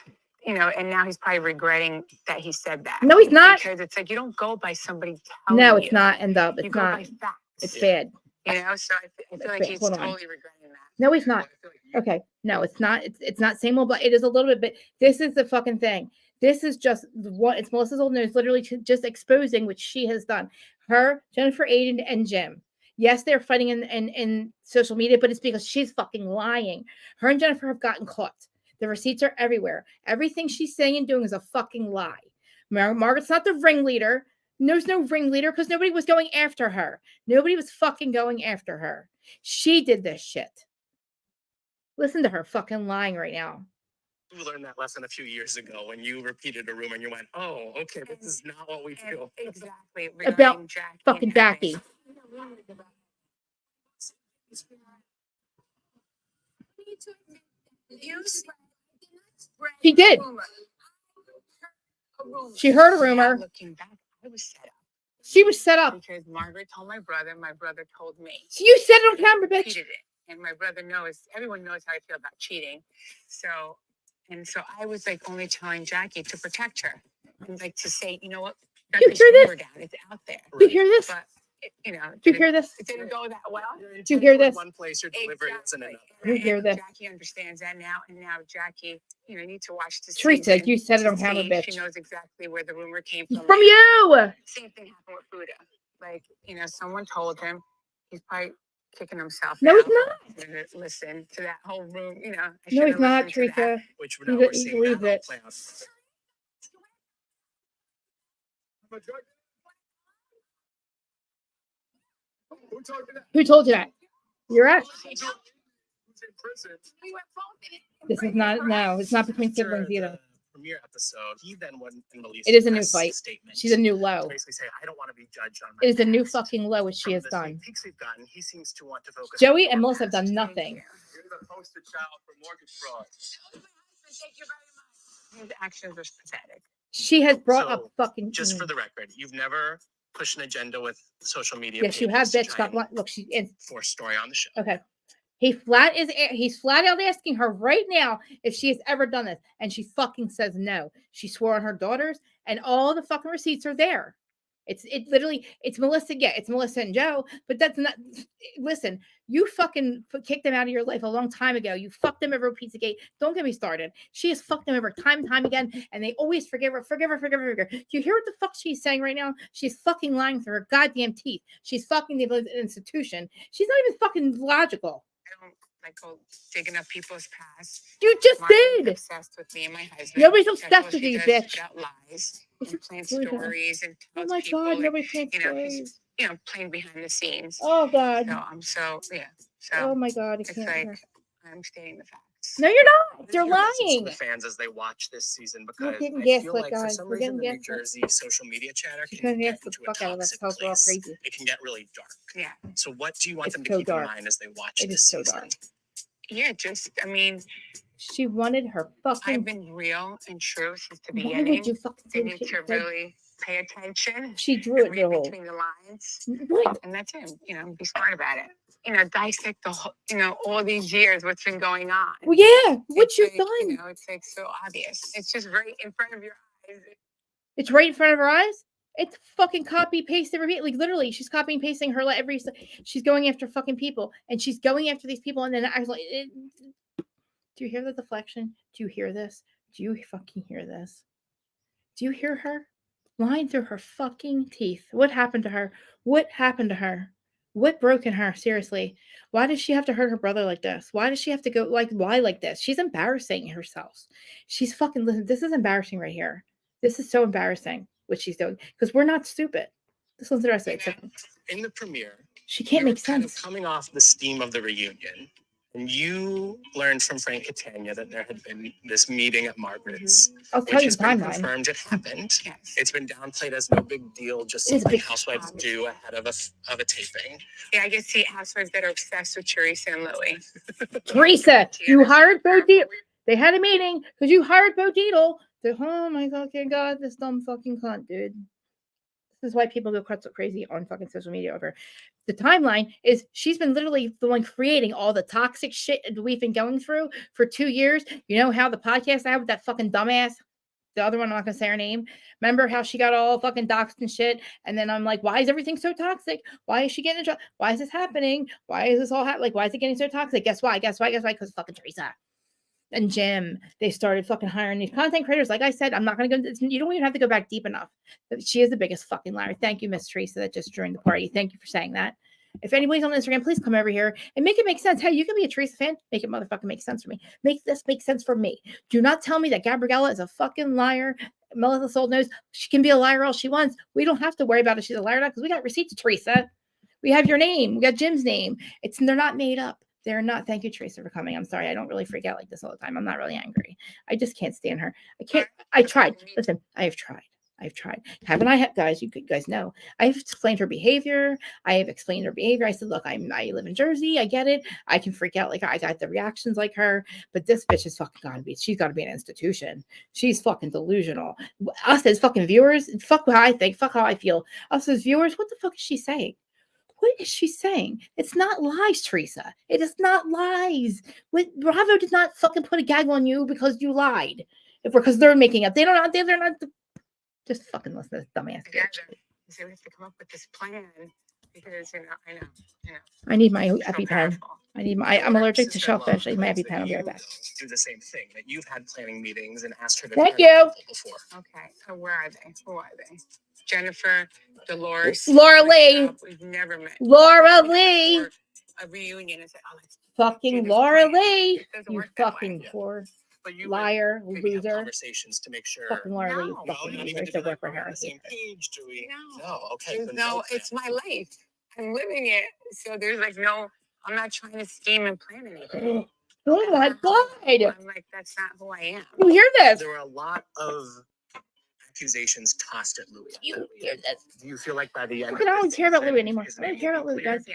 and now he's probably regretting that he said that. No, he's not. Because it's you don't go by somebody telling No, you. it's not. And You it's go not. by facts. It's bad. So I feel like he's Hold on. totally regretting that. No, he's not. Okay, no, it's not. It's not same old. But it is a little bit. But this is the fucking thing. This is just what it's Melissa's old news. Literally just exposing what she has done. Her, Jennifer, Aiden, and Jim. Yes, they're fighting in social media, but it's because she's fucking lying. Her and Jennifer have gotten caught. The receipts are everywhere. Everything she's saying and doing is a fucking lie. Margaret's not the ringleader. There's no ringleader because nobody was going after her. Nobody was fucking going after her. She did this shit. Listen to her fucking lying right now. You learned that lesson a few years ago when you repeated a rumor and you went, oh, okay, this is not what we do. Exactly. About Jackie fucking Jackie. She did. She heard a rumor. Looking back, I was set up. She was set up. Because Margaret told my brother told me. So you said it on camera, bitch. Cheated it. And my brother knows, everyone knows how I feel about cheating. So I was like only telling Jackie to protect her. And like to say, you know what? You hear this? Down. It's out there. You hear this? But, Do you hear this? It didn't go that well. Do you hear this? One place, your delivery is in another. You hear this? Jackie understands that now. And now Jackie, you need to watch this. Teresa, you said it on camera, bitch. She knows exactly where the rumor came from. From you! Same thing happened with Buddha. Like, someone told him. He's probably kicking himself No, out. he's not. Listen to that whole room, No, he's not, Teresa. Which now we're seeing believes that all it. play out. Who told you that? You're right. This is not, no, it's not between After siblings either. the premiere episode, he then went and released It is a new press fight. statement She's a new to low. basically say, I don't want to be judged on my It is a new past." fucking low, which she From has the done. sneak peeks we've gotten, he seems to want to focus Joey on and your Melissa have past. done nothing. You're the poster child for mortgage fraud. Thank you very much. His actions are pathetic. She has brought So, up fucking. Just for the record, you've never pushed an agenda with social media. Yes, you have, pages to bitch. try Stop. and Look, she is. force story on the show. Okay. He's flat out asking her right now if she has ever done this. And she fucking says no. She swore on her daughters and all the fucking receipts are there. It's Melissa. Yeah, it's Melissa and Joe, but that's not, listen, you fucking kicked them out of your life a long time ago. You fucked them over Pizzagate. Don't get me started. She has fucked them over time and time again. And they always forgive her. Do you hear what the fuck she's saying right now? She's fucking lying through her goddamn teeth. She's fucking the institution. She's not even fucking logical. I don't like go digging up people's past. You just Margaret's did. obsessed with me and my husband. Nobody's That's obsessed all with she you, does, bitch. put out lies It's and plant really bad. stories and Oh tells my people, god, like, nobody plants stories. he's playing behind the scenes. Oh god. So I'm so Oh my god, I it's can't. like I'm stating the facts. No, you're not. What is You're your message to lying. the fans as they watch this season, We're because getting I feel gaslit, like for guys. some We're reason getting the New gaslit. Jersey social media chatter She's can gonna get gaslit into the a fuck out of us. toxic Tells we're all place. crazy. It can get really dark. Yeah. So what do you want It's them to so keep dark. in mind as they watch It this is so season? dark. Yeah, She wanted her I've fucking. been real and true since the Why beginning. would you fucking They say need shit to you said? really pay attention She drew it and the read whole. between the lines. What? And that's it. Be smart about it. Dissect the whole, all these years, what's been going on. Well, yeah. What It's you like, done? It's like so obvious. It's just right in front of your eyes. It's right in front of her eyes. It's fucking copy paste and repeat. Like literally, she's copying pasting her like she's going after fucking people, and she's going after these people, and then I was like, do you hear the deflection? Do you hear this? Do you fucking hear this? Do you hear her? Lying through her fucking teeth. What happened to her? What happened to her? What broke in her? Seriously. Why does she have to hurt her brother like this? Why does she have to go why like this? She's embarrassing herself. She's fucking, listen, this is embarrassing right here. This is so embarrassing what she's doing. Because we're not stupid. This one's the rest of it. In the premiere, She can't you're make kind sense. of coming off the steam of the reunion, and you learned from Frank Catania that there had been this meeting at Margaret's, I'll tell which you has the been timeline. confirmed it happened. Yes. It's been downplayed as no big deal, just It is something big. housewives do ahead of a taping. Yeah, I can see housewives that are obsessed with Teresa and Louie. Teresa, you hired Bo Deedle. They had a meeting because you hired Bo Deedle. Oh my fucking god, this dumb fucking cunt, dude. This is why people go crazy on fucking social media over. The timeline is she's been literally the one creating all the toxic shit that we've been going through for 2 years. You know how the podcast I had with that fucking dumbass, the other one, I'm not gonna say her name. Remember how she got all fucking doxxed and shit? And then I'm like, why is everything so toxic? Why is she getting in trouble? Why is this happening? Why is this all happening? Why is it getting so toxic? Guess why? Because fucking Teresa and Jim, they started fucking hiring these content creators. Like I said, I'm not going to go, you don't even have to go back deep enough. She is the biggest fucking liar. Thank you, Miss Teresa, that just joined the party. Thank you for saying that. If anybody's on Instagram, please come over here and make it make sense. Hey, you can be a Teresa fan. Make it motherfucking make sense for me. Make this make sense for me. Do not tell me that Gabriella is a fucking liar. Melissa Soul knows she can be a liar all she wants. We don't have to worry about if she's a liar or not because we got receipts, Teresa. We have your name. We got Jim's name. They're not made up. They're not. Thank you, Teresa, for coming. I'm sorry. I don't really freak out like this all the time. I'm not really angry. I just can't stand her. I tried. Listen, I have tried. I've tried. Haven't I, guys? You guys know. I've explained her behavior. I have explained her behavior. I said, look, I live in Jersey. I get it. I can freak out like her. I got the reactions like her. But this bitch is fucking gotta be. She's got to be an institution. She's fucking delusional. Us as fucking viewers, fuck how I think. Fuck how I feel. Us as viewers, what the fuck is she saying? What is she saying? It's not lies, Teresa. It is not lies. Bravo did not fucking put a gag on you because you lied. Because they're making up. They're not. Just fucking listen to this dumbass bitch. So we have to come up with this plan because I know. I need my So EpiPen. powerful. I need my. I'm allergic to shellfish. I need my EpiPen. I'll be right back. Do the same thing. That you've had planning meetings and asked her to. Thank turn you. people before. Okay, so where are they? Who are they? Jennifer, Dolores, Laura Lee. We've never met. Laura Lee. A reunion and say, oh, let's Fucking this Laura plan. Lee. It doesn't You work that way. fucking poor But you liar, would maybe have loser. conversations to make sure. Fucking Laura Lee. You No. fucking Not loser. even I to used to be work like, for are we her. on I the hate same her. page? Do we? No. No. Okay. There's then no, no it's plan. my life. I'm living it. So there's like no, I'm not trying to scheme and plan anything. Oh my God. I'm like, that's not who I am. You hear this? There were a lot of accusations tossed at Louis. You hear this? Do you feel like by the end? I don't care about Louis anymore. I don't care about Louis, guys.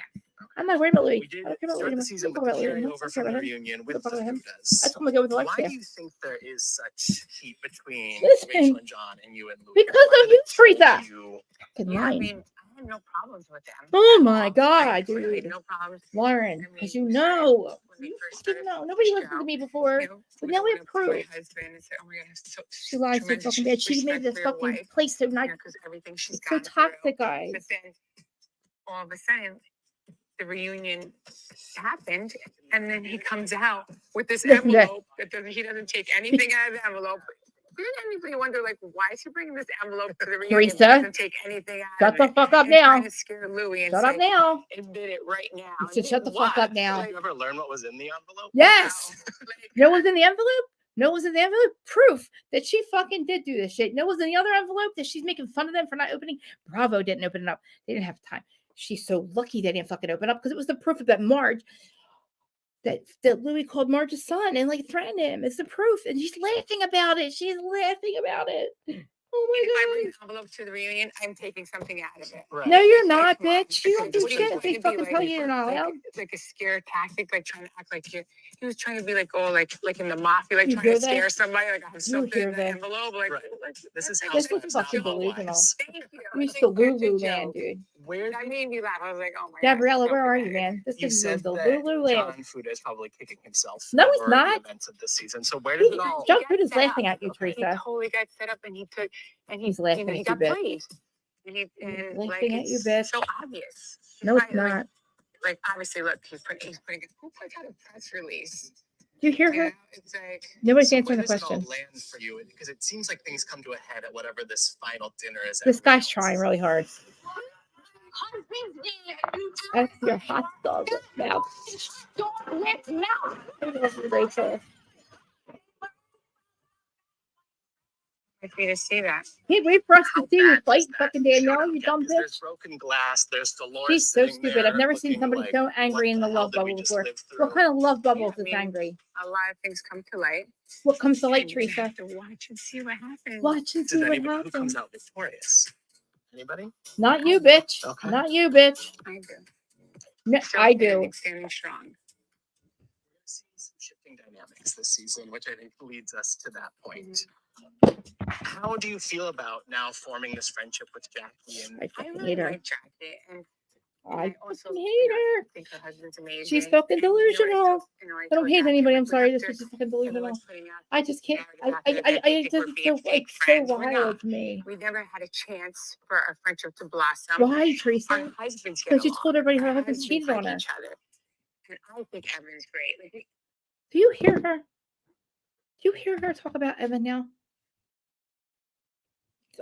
I'm not worried about Louis. We did I don't care about Louis start the anymore. season I with don't the care about Louis anymore. I carryover don't care from the about him. reunion I with don't the care about him. I Fudas. told him to go with the life Why staff. do you think there is such heat between Listen. Rachel and John and you and Louis? Because Why of do you, they Teresa. told you- Fucking Yeah, I lying. mean, I had no problems with them. Oh at my all. God, Like, really, dude. no problems. Lauren, I mean, because you we started know. when they You first fucking started know. the Nobody show, listened to me before. you know, But we now don't we wanna have put my proof. husband and say, oh my God, so She lies so tremendous fucking bad. She made respect this for your fucking wife, place so nice. because everything she's It's so gone through. toxic, guys. But then all of a sudden, the reunion happened, and then he comes out with this Listen to envelope he doesn't take anything out of the envelope. Didn't anybody wonder, like, why is he bringing this envelope to the reunion? Teresa, Doesn't take anything out Shut of the it. fuck up And now. trying to scare Louis and Shut up say, now. admit it right now. You should shut the fuck up now. Did you ever learn what was in the envelope? Yes. Like, No one's in the envelope? No one's in the envelope? Proof that she fucking did do this shit. No one's in the other envelope that she's making fun of them for not opening. Bravo didn't open it up. They didn't have time. She's so lucky they didn't fucking open up because it was the proof of that Marge that Louis called Marge's son and like threatened him. It's the proof. And she's laughing about it. She's laughing about it. Oh if I my bring God. an envelope to the reunion, I'm taking something out of it. Right. No, you're Like, not, come on. bitch. You don't do What are shit you if they trying to be fucking like? tell you you're not allowed. Like a scare tactic, like trying to act like he was trying to be like, oh, like in the mafia, like You trying hear to that? scare somebody, like I have something hear in the that? envelope, like, Right. This is This is Housewives, not fucking delusional. Housewives. Thank you. You're Thank still you. Good Lulu joke. land, dude. Where That made me laugh. I was like, oh my Gabriella, God. where are you, man? This you is said the that Lulu land. John Fuda is probably kicking himself No, he's over not. the events of this season. So where does it all? John got Food is set up. laughing at you, Okay. He Teresa. totally got set up, and he took, and He's laughing he at you, got bitch. played. And like laughing at you, it's bitch. so obvious. No, it's Like, not. like obviously, look, he's putting who put out a press release? Do you hear You know, her? it's like Nobody's So answering where the does it all question. land for you? Because it seems like things come to a head at whatever this final dinner is. This at guy's Rachel's. trying really hard. That's your hot dog mouth. Rachel. for you to see that. Can't wait for us to How see you bad fight does that fucking Danielle, showdown you get? dumb 'Cause There's bitch. broken glass. There's Dolores. She's so sitting stupid. there I've never seen looking somebody like, so angry in the what hell love did we bubble just before. live What through? kind of love bubbles I is mean, angry? A lot of things come to light. What comes to light, And you Teresa? have to watch and see what happens. Watch and see Does what anybody who comes happens. out victorious? Anybody? Not you, bitch. Okay. Not you, bitch. I do. No, Still I do. standing strong. See some shifting dynamics this season, which I think leads us to that point. How do you feel about now forming this friendship with Jackie? And I I fucking really hate her. like Jackie, and I also fucking hate her. think her husband's amazing. She's fucking And, you know, delusional. I don't told hate Jackie, anybody. like, I'm we sorry. have This to is just fucking avoid delusional. putting out I just can't. narrative out there that I they think we're just being feel like fake so friends. We're not. wild to me. We never had a chance for our friendship to blossom. Why, Our Teresa? husbands get Because you along. told everybody her Our husband husbands cheated like on her. each other. And I think Evan's great. Like, Do you hear her? Do you hear her talk about Evan now?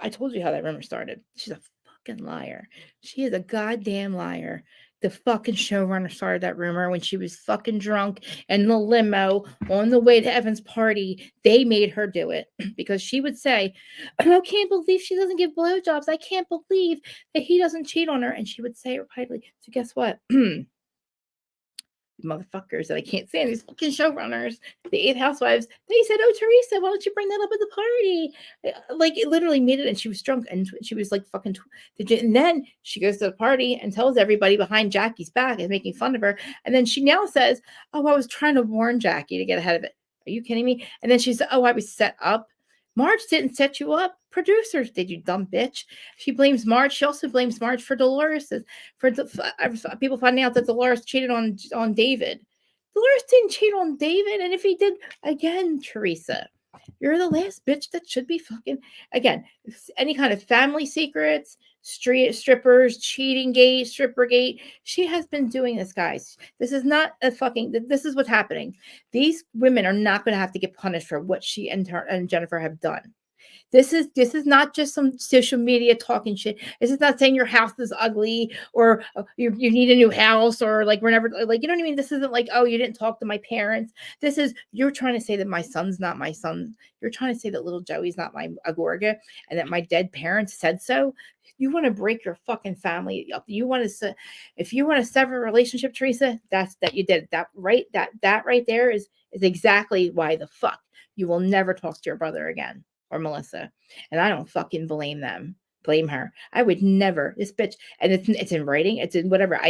I told you how that rumor started. She's a fucking liar. She is a goddamn liar. The fucking showrunner started that rumor when she was fucking drunk in the limo on the way to Evan's party. They made her do it because she would say, I can't believe she doesn't give blowjobs. I can't believe that he doesn't cheat on her. And she would say it repeatedly. So guess what? motherfuckers that I can't stand, these fucking showrunners, the 8th Housewives, they said, "Oh, Teresa, why don't you bring that up at the party?" Like, it literally made it, and she was drunk, and she was like fucking. And then she goes to the party and tells everybody behind Jackie's back and making fun of her. And then she now says, "Oh, I was trying to warn Jackie to get ahead of it." Are you kidding me? And then she said, "Oh, I was set up." Marge didn't set you up. Producers did, you dumb bitch. She blames Marge. She also blames Marge for Dolores, for people finding out that Dolores cheated on David. Dolores didn't cheat on David, and if he did, again, Teresa, you're the last bitch that should be fucking, again, any kind of family secrets, street strippers, cheating gate, stripper gate. She has been doing this, guys. This is not a fucking. This is what's happening. These women are not going to have to get punished for what she and Jennifer have done. This is not just some social media talking shit. This is not saying your house is ugly or you need a new house or like we're never like, you know what I mean? This isn't like, oh, you didn't talk to my parents. This is, you're trying to say that my son's not my son. You're trying to say that little Joey's not my Agorga and that my dead parents said so. You want to break your fucking family up. You want to, if you want to sever a relationship, Teresa, that's that you did that right. That right there is exactly why the fuck you will never talk to your brother again. Or Melissa, and I don't fucking blame her. I would never, this bitch, and it's in writing, it's in whatever.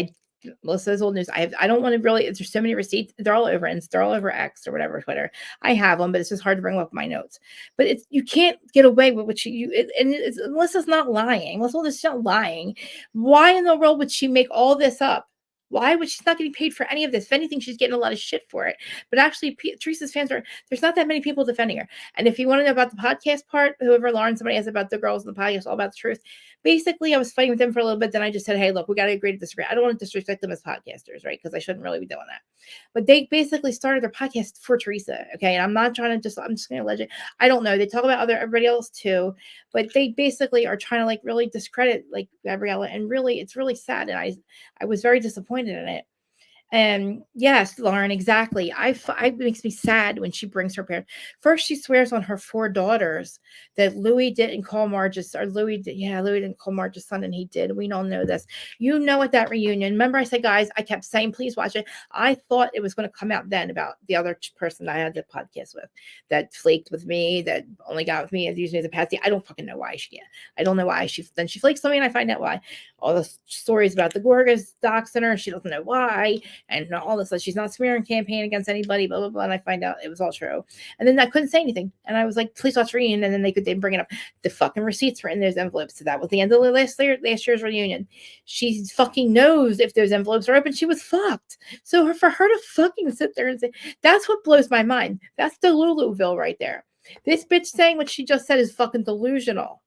Melissa's old news. I don't want to really. There's so many receipts. They're all over Insta, they're all over X or whatever, Twitter. I have them, but it's just hard to bring up my notes. But it's, you can't get away with what Melissa's not lying. Melissa's not lying. Why in the world would she make all this up? Why would she's not getting paid for any of this? If anything, she's getting a lot of shit for it. But actually, Teresa's fans there's not that many people defending her. And if you want to know about the podcast part, whoever Lauren somebody has about the girls in the podcast, all about the truth. Basically, I was fighting with them for a little bit. Then I just said, hey, look, we got to agree to disagree. I don't want to disrespect them as podcasters, right? Because I shouldn't really be doing that. But they basically started their podcast for Teresa. Okay. And I'm not trying to I'm just going to legend. I don't know. They talk about everybody else too, but they basically are trying to like really discredit like Gabriella. And really, it's really sad. And I was very disappointed in it. And yes, Lauren, exactly. It makes me sad when she brings her parents. First, she swears on her 4 daughters that Louis didn't call Marge's, or Louis didn't call Marge's son, and he did. We all know this. You know, at that reunion, remember I said, guys, I kept saying, please watch it. I thought it was going to come out then about the other person I had the podcast with that flaked with me, that only got with me as using as a patsy. I don't fucking know why she did. I don't know why she flakes on me, and I find out why. All the stories about the Gorgas doc center, she doesn't know why. And all this, she's not smearing campaign against anybody, blah, blah, blah. And I find out it was all true. And then I couldn't say anything. And I was like, please watch reunion. And then they bring it up. The fucking receipts were in those envelopes. So that was the end of the last year's reunion. She fucking knows if those envelopes are open, she was fucked. So for her to fucking sit there and say, that's what blows my mind. That's the Luluville right there. This bitch saying what she just said is fucking delusional.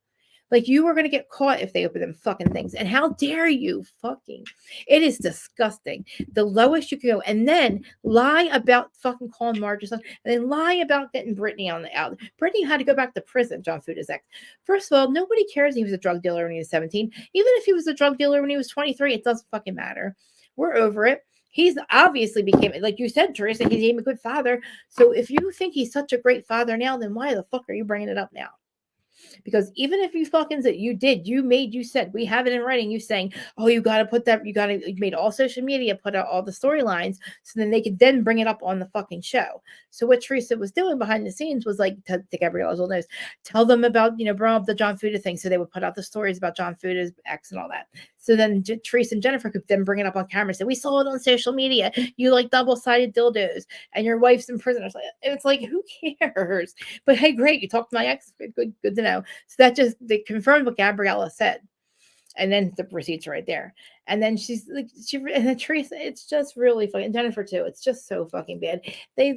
Like, you were going to get caught if they open them fucking things. And how dare you fucking, it is disgusting. The lowest you can go. And then lie about fucking calling Marge's son. And then lie about getting Brittany on the out. Brittany had to go back to prison, John Fuda's ex. First of all, nobody cares he was a drug dealer when he was 17. Even if he was a drug dealer when he was 23, it doesn't fucking matter. We're over it. He's obviously became, like you said, Teresa, he became a good father. So if you think he's such a great father now, then why the fuck are you bringing it up now? Because even if you fucking said you said, we have it in writing, you saying, oh, you made all social media put out all the storylines so then they could then bring it up on the fucking show. So what Teresa was doing behind the scenes was like, to Gabriella's old nose, tell them about, bring up the John Fuda thing. So they would put out the stories about John Fuda's ex and all that. So then Teresa and Jennifer could then bring it up on camera and say, we saw it on social media. You like double-sided dildos and your wife's in prison. It's like, who cares? But hey, great. You talked to my ex. Good to know. So they confirmed what Gabriella said. And then the receipts are right there. And then she's like, and then Teresa, it's just really fucking, Jennifer too. It's just so fucking bad. They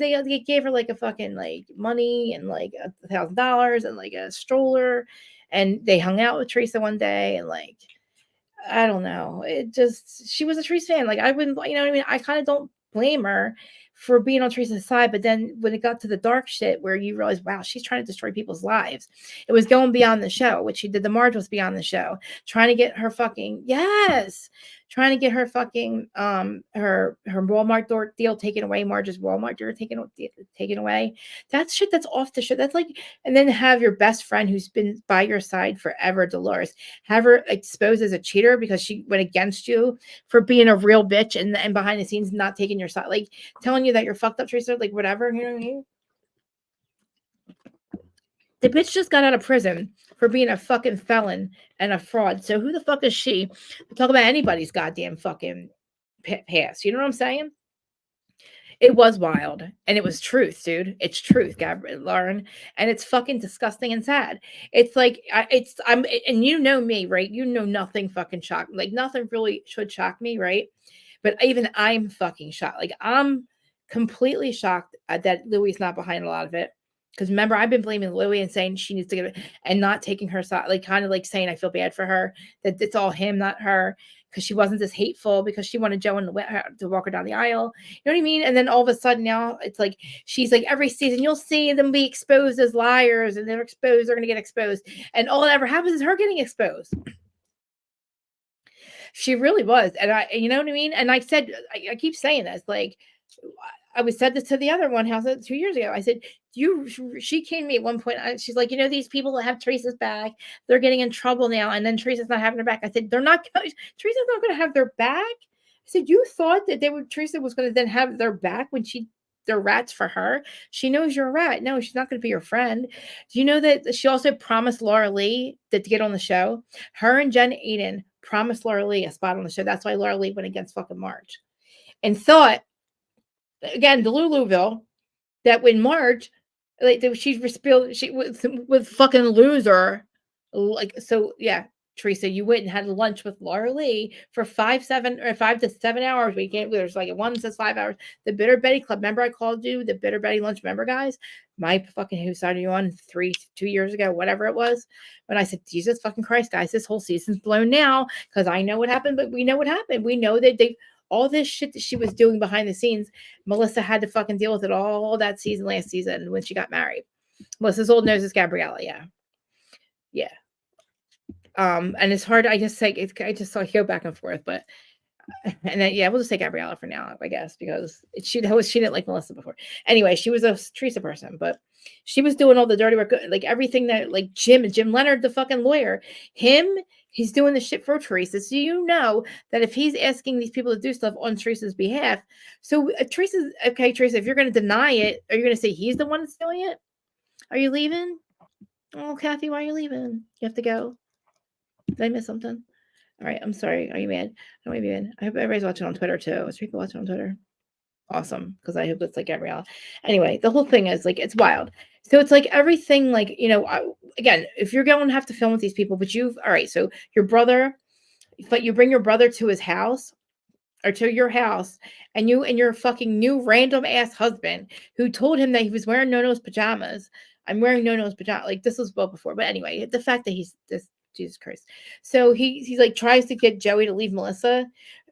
gave her like a fucking like money and like $1,000 and like a stroller. And they hung out with Teresa one day and like, I don't know. She was a Teresa fan. Like, I wouldn't, you know what I mean? I kind of don't blame her for being on Teresa's side. But then when it got to the dark shit where you realize, wow, she's trying to destroy people's lives. It was going beyond the show, which she did. The Marge was beyond the show, trying to get her fucking, yes, trying to get her fucking her Walmart door deal taken away, Marge's Walmart door taken away. That's shit that's off the shit. That's like, and then have your best friend who's been by your side forever, Dolores, have her exposed as a cheater because she went against you for being a real bitch and behind the scenes not taking your side, like telling you that you're fucked up, Teresa, like whatever, you know what I mean? The bitch just got out of prison for being a fucking felon and a fraud. So who the fuck is she to talk about anybody's goddamn fucking past? You know what I'm saying? It was wild, and it was truth, dude. It's truth, Lauren, and it's fucking disgusting and sad. It's like I'm, and you know me, right? You know nothing fucking shocked, like nothing really should shock me, right? But even I'm fucking shocked. Like I'm completely shocked that Louis not behind a lot of it. Because remember, I've been blaming Louis and saying she needs to get it and not taking her side, like kind of like saying I feel bad for her, that it's all him, not her, because she wasn't this hateful because she wanted Joe to walk her down the aisle. You know what I mean? And then all of a sudden now it's like she's like every season you'll see them be exposed as liars, and they're exposed, they're going to get exposed, and all that ever happens is her getting exposed. She really was, and you know what I mean? And I said, I keep saying this, like. I was said this to the other one house 2 years ago. I said, she came to me at one point. She's like, you know, these people that have Teresa's back, they're getting in trouble now. And then Teresa's not having her back. I said, Teresa's not going to have their back. I said, you thought that Teresa was going to then have their back when they're rats for her. She knows you're a rat. No, she's not going to be your friend. Do you know that she also promised Laura Lee to get on the show? Her and Jen Aiden promised Laura Lee a spot on the show. That's why Laura Lee went against fucking Marge and thought, again, the Luluville, that when Marge, like she with fucking loser, like so yeah, Teresa, you went and had lunch with Laura Lee for 5 to 7 hours. We can't. There's like one says 5 hours. The Bitter Betty Club. Remember I called you the Bitter Betty lunch. Remember, guys? My fucking whose side are you on? 2 years ago, whatever it was. When I said, Jesus fucking Christ, guys, this whole season's blown now because I know what happened, but we know what happened. We know that all this shit that she was doing behind the scenes, Melissa had to fucking deal with it all that season, last season, when she got married. Melissa's old nose is Gabriella, yeah. Yeah. And it's hard, I just like, I just saw go back and forth, but, and then, yeah, we'll just say Gabriella for now, I guess, because she didn't like Melissa before. Anyway, she was a Teresa person, but she was doing all the dirty work, like everything that, like Jim Leonard, the fucking lawyer, he's doing the shit for Teresa. So you know that if he's asking these people to do stuff on Teresa's behalf, so Teresa, if you're going to deny it, are you going to say he's the one that's doing it? Are you leaving? Oh, Kathy, why are you leaving? You have to go. Did I miss something? All right, I'm sorry. Are you mad? I don't want to be mad. I hope everybody's watching on Twitter too. Is people watching on Twitter? Awesome, because I hope it's like Gabriella. Anyway, the whole thing is like it's wild. So it's like everything, like, you know, again, if you're going to have to film with these people, but all right, so your brother, but you bring your brother to his house or to your house, and you and your fucking new random ass husband who told him that he was wearing Nono's pajamas. I'm wearing Nono's pajamas. Like this was well before, but anyway, the fact that he's this, Jesus Christ. So he's like tries to get Joey to leave Melissa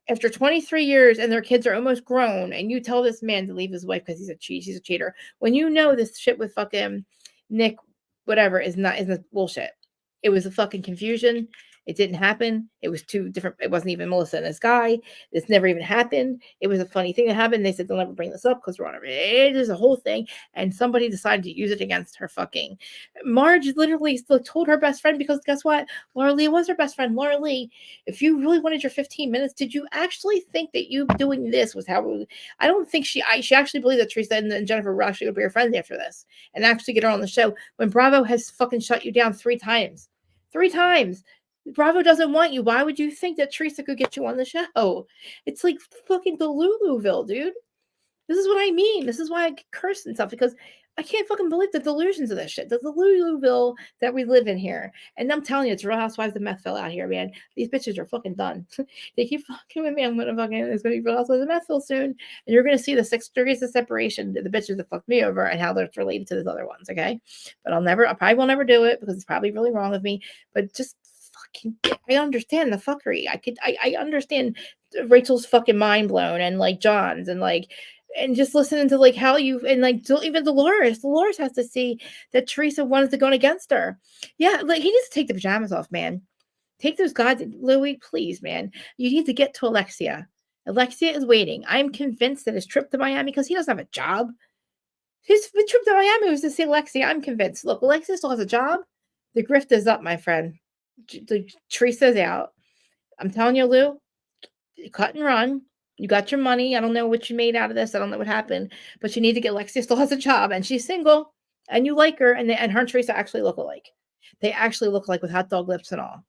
after 23 years and their kids are almost grown, and you tell this man to leave his wife because he's a cheater. When you know this shit with fucking Nick, whatever, isn't bullshit. It was a fucking confusion. It didn't happen. It was two different. It wasn't even Melissa and this guy. This never even happened. It was a funny thing that happened. They said they'll never bring this up because we're on it. There's a whole thing, and somebody decided to use it against her. Fucking Marge literally still told her best friend, because guess what? Laura Lee was her best friend. Laura Lee, if you really wanted your 15 minutes, did you actually think that you doing this was how? I don't think she actually believed that Teresa and Jennifer were actually going to be her friends after this and actually get her on the show when Bravo has fucking shut you down 3 times. 3 times. Bravo doesn't want you. Why would you think that Teresa could get you on the show? It's like fucking the Luluville, dude. This is what I mean. This is why I curse and stuff, because I can't fucking believe the delusions of this shit. The Luluville that we live in here. And I'm telling you, it's Real Housewives of Methville out here, man. These bitches are fucking done. They keep fucking with me. It's going to be Real Housewives of Methville soon. And you're going to see the 6 degrees of separation, the bitches that fucked me over and how they're related to those other ones, okay? But I probably will never do it because it's probably really wrong of me. But just I understand the fuckery. I understand Rachel's fucking mind blown, and like John's, and like, and just listening to like how you, and like even Dolores has to see that Teresa wanted to go against her. Yeah, like he needs to take the pajamas off, man. Take those gods, Louis, please, man. You need to get to Alexia. Alexia is waiting. I'm convinced that his trip to Miami, because he doesn't have a job. His trip to Miami was to see Alexia. I'm convinced. Look, Alexia still has a job. The grift is up, my friend. Teresa's out. I'm telling you, Lou, cut and run. You got your money. I don't know what you made out of this. I don't know what happened, but you need to get. Alexia still has a job, and she's single, and you like her, and her and Teresa actually look alike. They actually look like with hot dog lips and all.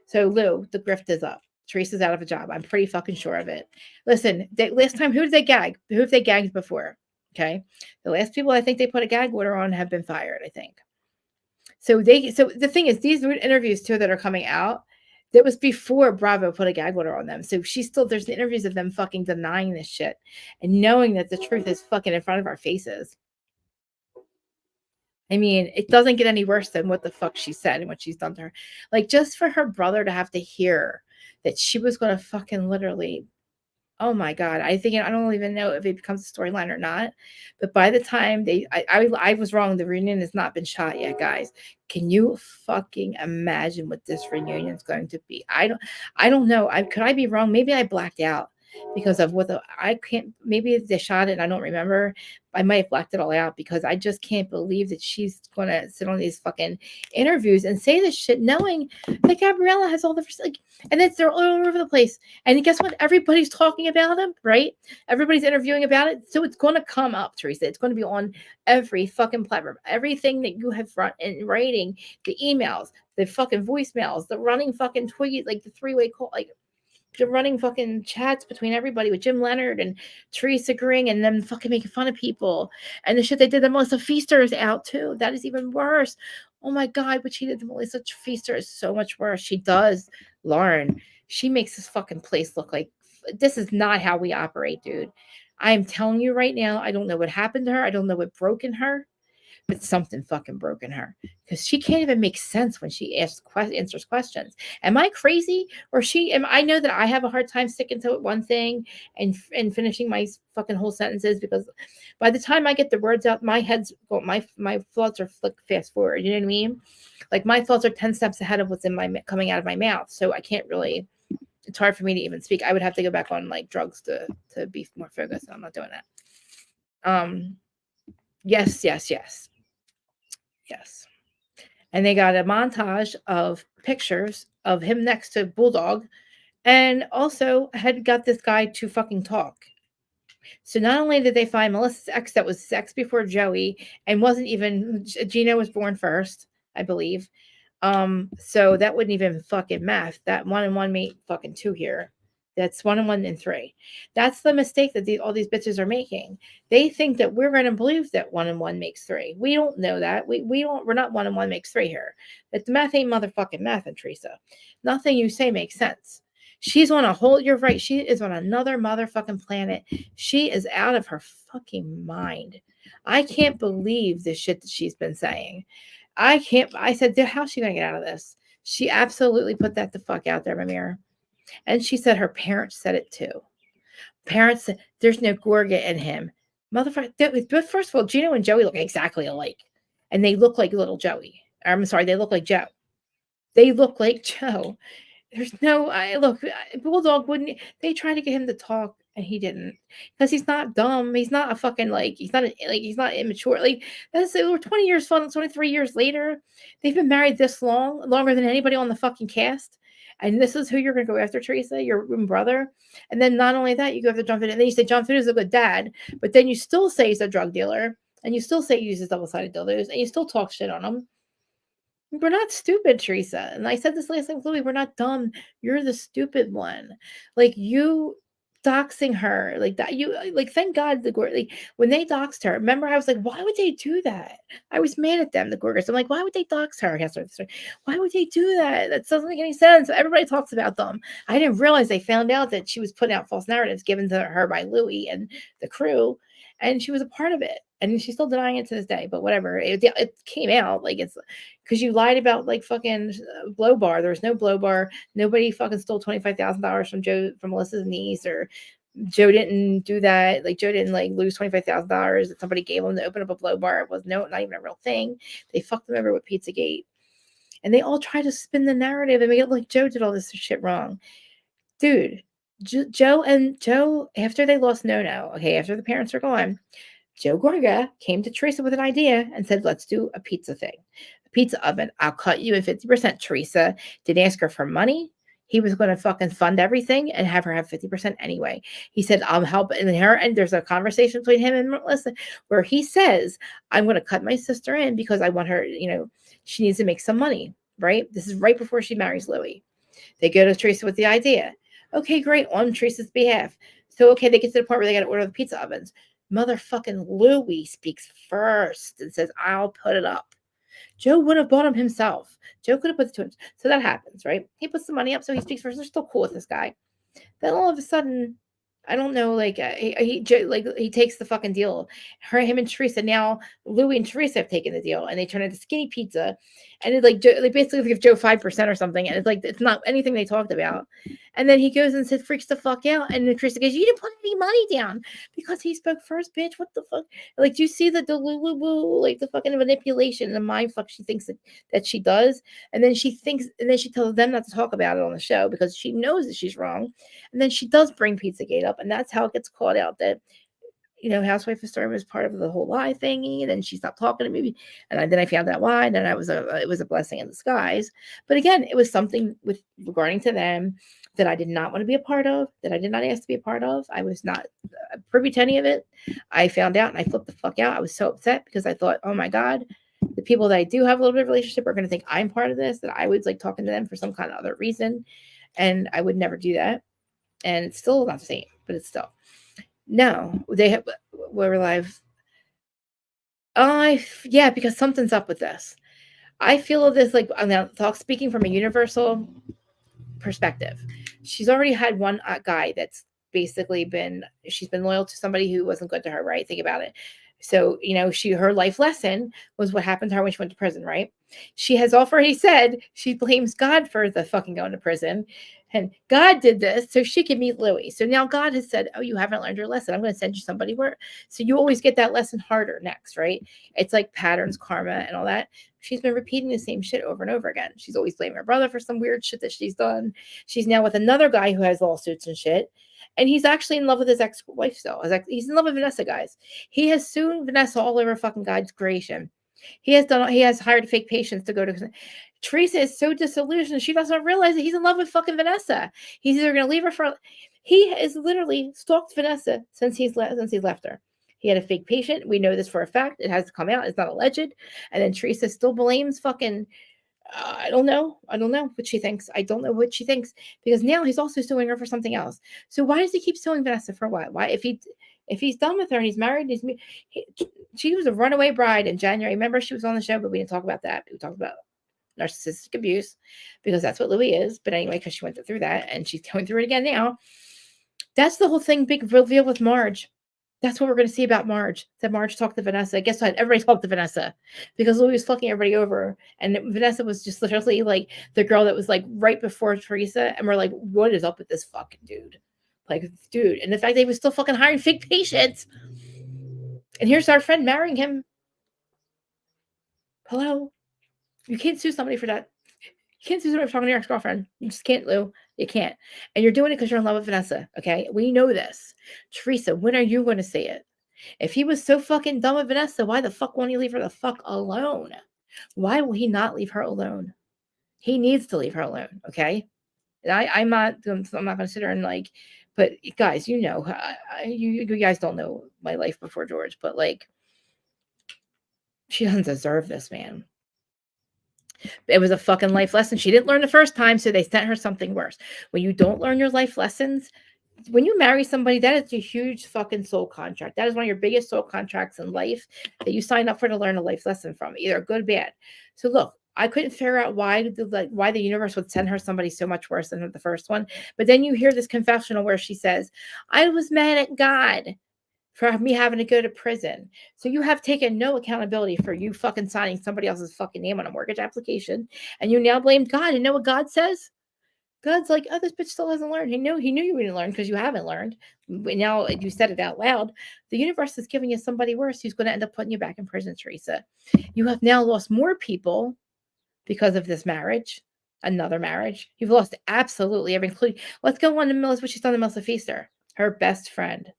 So Lou, the grift is up. Teresa's out of a job. I'm pretty fucking sure of it. Listen, last time, who did they gag? Who have they gagged before? Okay, the last people I think they put a gag order on have been fired, I think. So the thing is, these interviews too that are coming out, that was before Bravo put a gag order on them. So there's interviews of them fucking denying this shit and knowing that the truth is fucking in front of our faces. I mean, it doesn't get any worse than what the fuck she said and what she's done to her. Like, just for her brother to have to hear that she was going to fucking literally, oh my God. I don't even know if it becomes a storyline or not. But by the time I was wrong. The reunion has not been shot yet, guys. Can you fucking imagine what this reunion is going to be? I don't know. Could I be wrong? Maybe I blacked out because of I can't, maybe they shot it and I don't remember. I might have blacked it all out because I just can't believe that she's going to sit on these fucking interviews and say this shit knowing that Gabriella has all the, like, and they're all over the place. And guess what? Everybody's talking about him, right? Everybody's interviewing about it. So it's going to come up, Teresa. It's going to be on every fucking platform. Everything that you have run in writing, the emails, the fucking voicemails, the running fucking tweet, like the three-way call, like the running fucking chats between everybody with Jim Leonard and Teresa agreeing and then fucking making fun of people. And the shit they did to Melissa Feaster is out too. That is even worse. Oh my God, what she did to Melissa Feaster is so much worse. She does, Lauren. She makes this fucking place look like this is not how we operate, dude. I am telling you right now, I don't know what happened to her. I don't know what broke in her. But something fucking broke in her because she can't even make sense when she answers questions. Am I crazy or I know that I have a hard time sticking to one thing and finishing my fucking whole sentences because by the time I get the words out, my my thoughts are fast forward. You know what I mean? Like my thoughts are 10 steps ahead of what's coming out of my mouth. So I can't really. It's hard for me to even speak. I would have to go back on like drugs to be more focused. I'm not doing that. Yes. Yes. And they got a montage of pictures of him next to Bulldog and also had got this guy to fucking talk. So not only did they find Melissa's ex that was sex before Joey and wasn't even, Gina was born first, I believe. So that wouldn't even fucking math. That 1 and 1 made fucking 2 here. That's 1 and 1 and 3. That's the mistake that all these bitches are making. They think that we're going to believe that 1 and 1 makes 3. We don't know that. We're not 1 and 1 makes 3 here. That the math ain't motherfucking math, and Teresa. Nothing you say makes sense. She's on a whole, you're right. She is on another motherfucking planet. She is out of her fucking mind. I can't believe the shit that she's been saying. I said, how's she going to get out of this? She absolutely put that the fuck out there, Mamir. And she said her parents said it too. Parents said, there's no Gorga in him. Motherfucker. But first of all, Gino and Joey look exactly alike. And they look like little Joey. I'm sorry, they look like Joe. They look like Joe. There's no, Bulldog wouldn't, they tried to get him to talk and he didn't because he's not dumb. He's not a fucking, he's not immature. Like, we're 20 years, 23 years later. They've been married this long, longer than anybody on the fucking cast. And this is who you're going to go after, Teresa, your brother. And then not only that, you go after John Finney. And then you say John Finney is a good dad, but then you still say he's a drug dealer. And you still say he uses double-sided dildos. And you still talk shit on him. We're not stupid, Teresa. And I said this last time, Chloe, we're not dumb. You're the stupid one. Like, you doxing her like that. Thank God when they doxed her, remember I was like, why would they do that? I was mad at them, the Gorgas. I'm like, why would they dox her? Why would they do that? That doesn't make any sense. Everybody talks about them. I didn't realize they found out that she was putting out false narratives given to her by Louis and the crew. And she was a part of it. And she's still denying it to this day, but whatever. It came out it's because you lied about fucking blow bar. There was no blow bar. Nobody fucking stole $25,000 from Melissa's niece, or Joe didn't do that. Joe didn't lose $25,000 that somebody gave him to open up a blow bar. It was not even a real thing. They fucked them over with Pizzagate. And they all try to spin the narrative and make it like Joe did all this shit wrong. Dude, Joe, after they lost No-No, okay, after the parents are gone, Joe Gorga came to Teresa with an idea and said, let's do a pizza thing. A pizza oven. I'll cut you in 50%. Teresa didn't ask her for money. He was going to fucking fund everything and have her have 50% anyway. He said, I'll help. And there's a conversation between him and Melissa where he says, I'm going to cut my sister in because I want her, she needs to make some money, right? This is right before she marries Louis. They go to Teresa with the idea. Okay, great. On Teresa's behalf. So, okay, they get to the point where they got to order the pizza ovens. Motherfucking Louis speaks first and says, I'll put it up. Joe would have bought them himself. Joe could have put it to him. So that happens, right? He puts the money up, so he speaks first. They're still cool with this guy. Then all of a sudden, I don't know, like he takes the fucking deal. Him and Teresa, now Louis and Teresa have taken the deal, and they turn into Skinny Pizza, and it's like they basically give Joe 5% or something, and it's like it's not anything they talked about. And then he goes and says, freaks the fuck out, and then Teresa goes, "You didn't put any money down because he spoke first, bitch. What the fuck? Like, do you see the Delulu, like the fucking manipulation and the mind fuck she thinks that she does, and then she tells them not to talk about it on the show because she knows that she's wrong." And then she does bring Pizzagate up, and that's how it gets caught out that, Housewife Historian was part of the whole lie thingy. And then she stopped talking to me, and then I found out why. And then it was a blessing in disguise. But again, it was something regarding to them that I did not want to be a part of, that I did not ask to be a part of. I was not privy to any of it. I found out and I flipped the fuck out. I was so upset because I thought, oh my God, the people that I do have a little bit of relationship are going to think I'm part of this, that I was like talking to them for some kind of other reason. And I would never do that. And it's still not the same, but it's still. No, we're live. Yeah, because something's up with this. I feel this like I'm now speaking from a universal perspective. She's already had one guy that's basically she's been loyal to somebody who wasn't good to her, right? Think about it. So, her life lesson was what happened to her when she went to prison, right? She has already said she blames God for the fucking going to prison. And God did this so she could meet Louis. So now God has said, oh, you haven't learned your lesson. I'm going to send you somebody where. So you always get that lesson harder next, right? It's like patterns, karma, and all that. She's been repeating the same shit over and over again. She's always blaming her brother for some weird shit that she's done. She's now with another guy who has lawsuits and shit. And he's actually in love with his ex-wife still. He's in love with Vanessa, guys. He has sued Vanessa all over fucking God's creation. He has hired fake patients to go to. Teresa is so disillusioned. She doesn't realize that he's in love with fucking Vanessa. He's either going to leave her for. He has literally stalked Vanessa since he's left her. He had a fake patient. We know this for a fact. It has to come out. It's not alleged. And then Teresa still blames fucking. I don't know what she thinks. I don't know what she thinks because now he's also suing her for something else. So why does he keep suing Vanessa for what? Why if he's done with her and he's married, she was a runaway bride in January. Remember, she was on the show, but we didn't talk about that. We talked about narcissistic abuse because that's what Louis is. But anyway, because she went through that and she's going through it again now. That's the whole thing. Big reveal with Marge. That's what we're going to see about Marge. That Marge talked to Vanessa. Guess what? Everybody talked to Vanessa because Louis was fucking everybody over. And Vanessa was just literally like the girl that was like right before Teresa. And we're like, what is up with this fucking dude? Like, dude. And the fact that he was still fucking hiring fake patients. And here's our friend marrying him. Hello? You can't sue somebody for that. You can't sue somebody for talking to your ex-girlfriend. You just can't, Lou. You can't. And you're doing it because you're in love with Vanessa. Okay? We know this. Teresa, when are you going to say it? If he was so fucking dumb with Vanessa, why the fuck won't he leave her the fuck alone? Why will he not leave her alone? He needs to leave her alone. Okay? And I'm not going to sit there and like, but guys, you guys don't know my life before George, but like, she doesn't deserve this, man. It was a fucking life lesson. She didn't learn the first time, so they sent her something worse. When you don't learn your life lessons, when you marry somebody, that is a huge fucking soul contract. That is one of your biggest soul contracts in life that you sign up for to learn a life lesson from, either good or bad. So look, I couldn't figure out why the universe would send her somebody so much worse than the first one. But then you hear this confessional where she says, I was mad at God for me having to go to prison. So you have taken no accountability for you fucking signing somebody else's fucking name on a mortgage application. And you now blame God. And you know what God says? God's like, oh, this bitch still hasn't learned. He knew you didn't learn because you haven't learned. But now you said it out loud. The universe is giving you somebody worse who's going to end up putting you back in prison, Teresa. You have now lost more people because of this marriage, another marriage. You've lost absolutely everything, including let's go on to Millis, what she's done to Melissa Feaster, her best friend.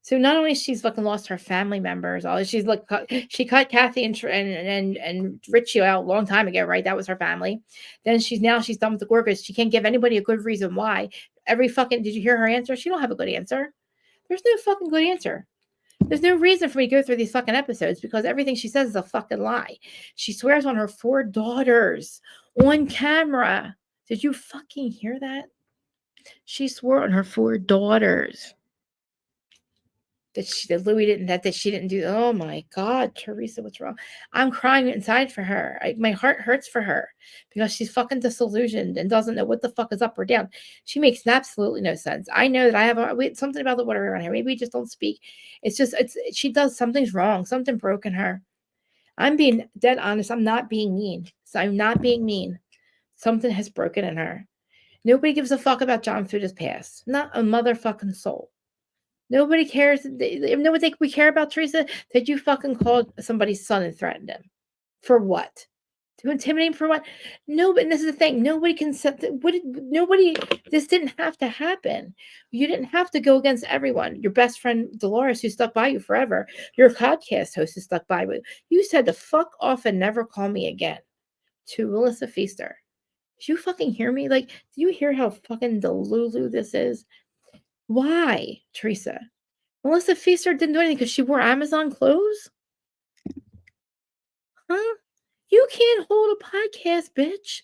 So not only she's fucking lost her family members, all she's like she cut Kathy and Richie out a long time ago, right? That was her family. Then she's done with the workers. She can't give anybody a good reason why. Every fucking did you hear her answer? She don't have a good answer. There's no fucking good answer. There's no reason for me to go through these fucking episodes because everything she says is a fucking lie. She swears on her 4 daughters on camera. Did you fucking hear that? She swore on her 4 daughters that Louis didn't that she didn't do. Oh my God, Teresa, what's wrong? I'm crying inside for her. My heart hurts for her because she's fucking disillusioned and doesn't know what the fuck is up or down. She makes absolutely no sense. I know that I have something about the water around here. Maybe we just don't speak. She does something's wrong. Something broke in her. I'm being dead honest. I'm not being mean. So I'm not being mean. Something has broken in her. Nobody gives a fuck about John Fuda's past. Not a motherfucking soul. Nobody cares. You know what we care about, Teresa? That you fucking called somebody's son and threatened him. For what? To intimidate him for what? No, but this is the thing. Nobody can set this didn't have to happen. You didn't have to go against everyone. Your best friend, Dolores, who stuck by you forever. Your podcast host who stuck by you. You said to fuck off and never call me again. To Melissa Feaster. Did you fucking hear me? Like, do you hear how fucking delulu this is? Why, Teresa? Melissa Feaster didn't do anything because she wore Amazon clothes? Huh? You can't hold a podcast, bitch.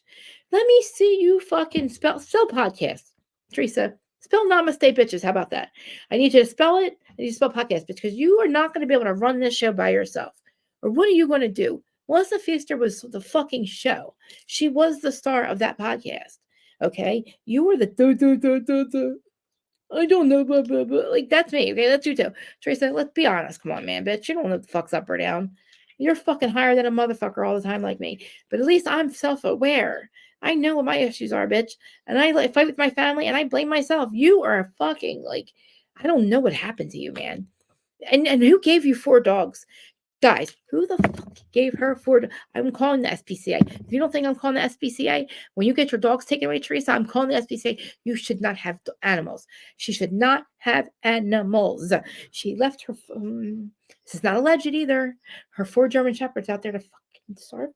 Let me see you fucking spell podcast. Teresa, spell namaste bitches. How about that? I need you to spell it. I need you to spell podcast because you are not going to be able to run this show by yourself. Or what are you going to do? Melissa Feaster was the fucking show. She was the star of that podcast. Okay? You were the I don't know, blah, blah, blah. Like, that's me, okay? That's you too. Teresa, let's be honest. Come on, man, bitch. You don't know what the fuck's up or down. You're fucking higher than a motherfucker all the time like me. But at least I'm self-aware. I know what my issues are, bitch. And I fight with my family and I blame myself. You are a fucking, like, I don't know what happened to you, man. And who gave you 4 dogs? Guys, who the fuck gave her 4? I'm calling the SPCA. If you don't think I'm calling the SPCA, when you get your dogs taken away, Teresa, I'm calling the SPCA. You should not have animals. She should not have animals. She left her. This is not alleged either. Her 4 German shepherds out there to fucking starve.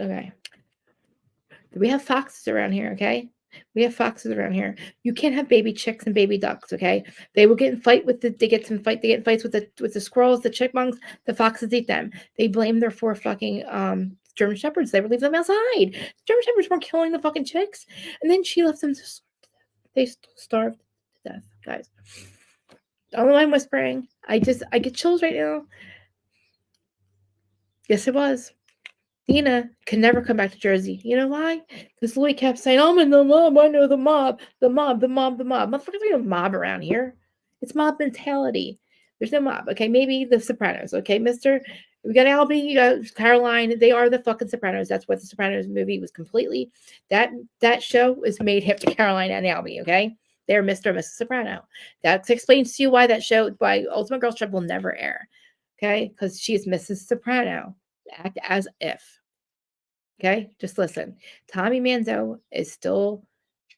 Okay. We have foxes around here, okay? We have foxes around here. You can't have baby chicks and baby ducks, okay? They will get in fight with they get in fights with the squirrels, the chipmunks, the foxes eat them. They blame their 4 fucking German shepherds. They would leave them outside. German shepherds weren't killing the fucking chicks. And then she left them to starve. They starved to death, guys. I don't know why I'm whispering. I get chills right now. Yes, it was. Dina can never come back to Jersey. You know why? Because Louis kept saying, I'm in the mob. I know the mob. The mob, the mob, the mob. Motherfuckers, ain't no mob around here. It's mob mentality. There's no mob. Okay, maybe the Sopranos. Okay, Mr. We got Albie, you got Caroline. They are the fucking Sopranos. That's what the Sopranos movie was completely. That show was made hip to Caroline and Albie, okay? They're Mr. and Mrs. Soprano. That explains to you why that show, why Ultimate Girls Trip will never air. Okay? Because she is Mrs. Soprano. Act as if. Okay, just listen. Tommy Manzo is still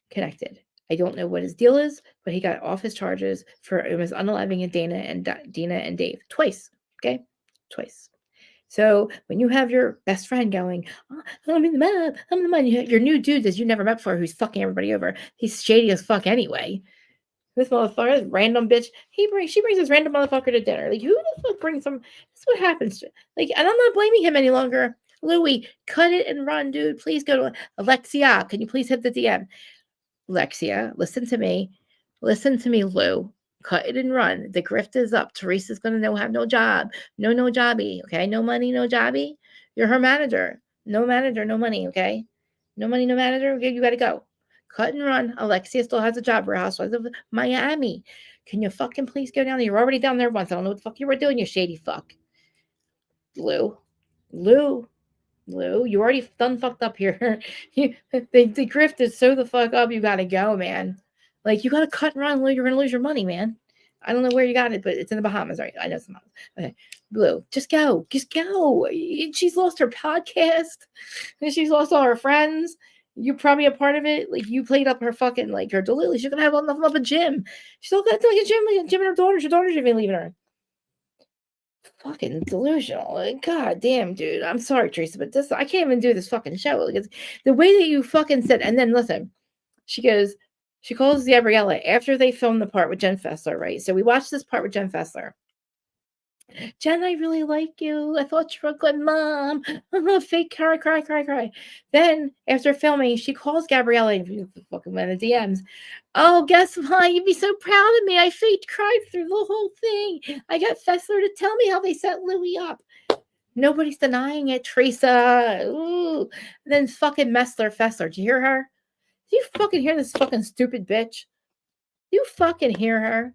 connected. I don't know what his deal is, but he got off his charges for it was unaliving Dana and Dave twice. Okay, twice. So when you have your best friend going, oh, I'm in the mob, I'm in the mob, your new dude that you never met before, who's fucking everybody over. He's shady as fuck anyway. This motherfucker, this random bitch, she brings this random motherfucker to dinner. Like, who the fuck brings some? That's what happens. Like, and I'm not blaming him any longer. Louis, cut it and run, dude. Please go to Alexia. Can you please hit the DM? Alexia, listen to me. Listen to me, Lou. Cut it and run. The grift is up. Teresa's going to have no job. No jobby. Okay. No money, no jobby. You're her manager. No manager, no money. Okay. No money, no manager. Okay. You got to go. Cut and run. Alexia still has a job for Housewives of Miami. Can you fucking please go down there? You're already down there once. I don't know what the fuck you were doing, you shady fuck. Lou, you already done fucked up here. The grift is so the fuck up. You gotta go, man. Like, you gotta cut and run, Lou. You're gonna lose your money, man. I don't know where you got it, but it's in the Bahamas, right? I know it's the Bahamas. Okay. Blue, just go. She's lost her podcast. And she's lost all her friends. You're probably a part of it. Like you played up her fucking like her delulu. She's gonna have nothing up a gym. She's all got like a gym and her daughters. Her daughters even leaving her. Fucking delusional. Like, God damn, dude. I'm sorry, Teresa, but this I can't even do this fucking show. Like, it's, the way that you fucking said, and then listen, she calls Gabriella after they filmed the part with Jen Fessler, right? So we watched this part with Jen Fessler. Jen, I really like you. I thought you were a good mom. Fake cry. Then after filming, she calls Gabriella fucking in the DMs. Oh, guess what? You'd be so proud of me. I fake cried through the whole thing. I got Fessler to tell me how they set Louis up. Nobody's denying it, Teresa. Ooh. And then fucking Fessler. Do you hear her? Do you fucking hear this fucking stupid bitch? Do you fucking hear her?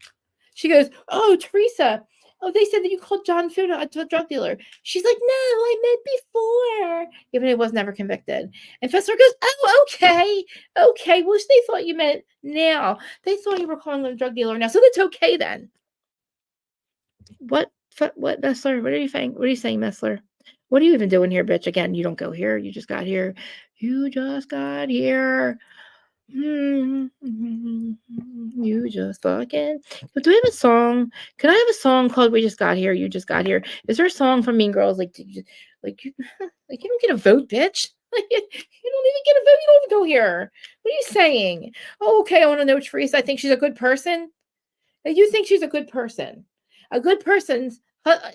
She goes, oh, Teresa. Oh, they said that you called John Food a drug dealer. She's like, no, I meant before. Even though he was never convicted. And Fessler goes, oh, okay. Okay. Well, they thought you meant now. They thought you were calling him a drug dealer now. So that's okay then. What, Messler? What are you saying? What are you saying, Messler? What are you even doing here, bitch? Again, you don't go here. You just got here. You just got here. You just fucking. Do we have a song? Can I have a song called "We Just Got Here"? You just got here. Is there a song from Mean Girls? Like you don't get a vote, bitch. Like you don't even get a vote. You don't even go here. What are you saying? Oh, okay. I want to know, Teresa. I think she's a good person. You think she's a good person? A good person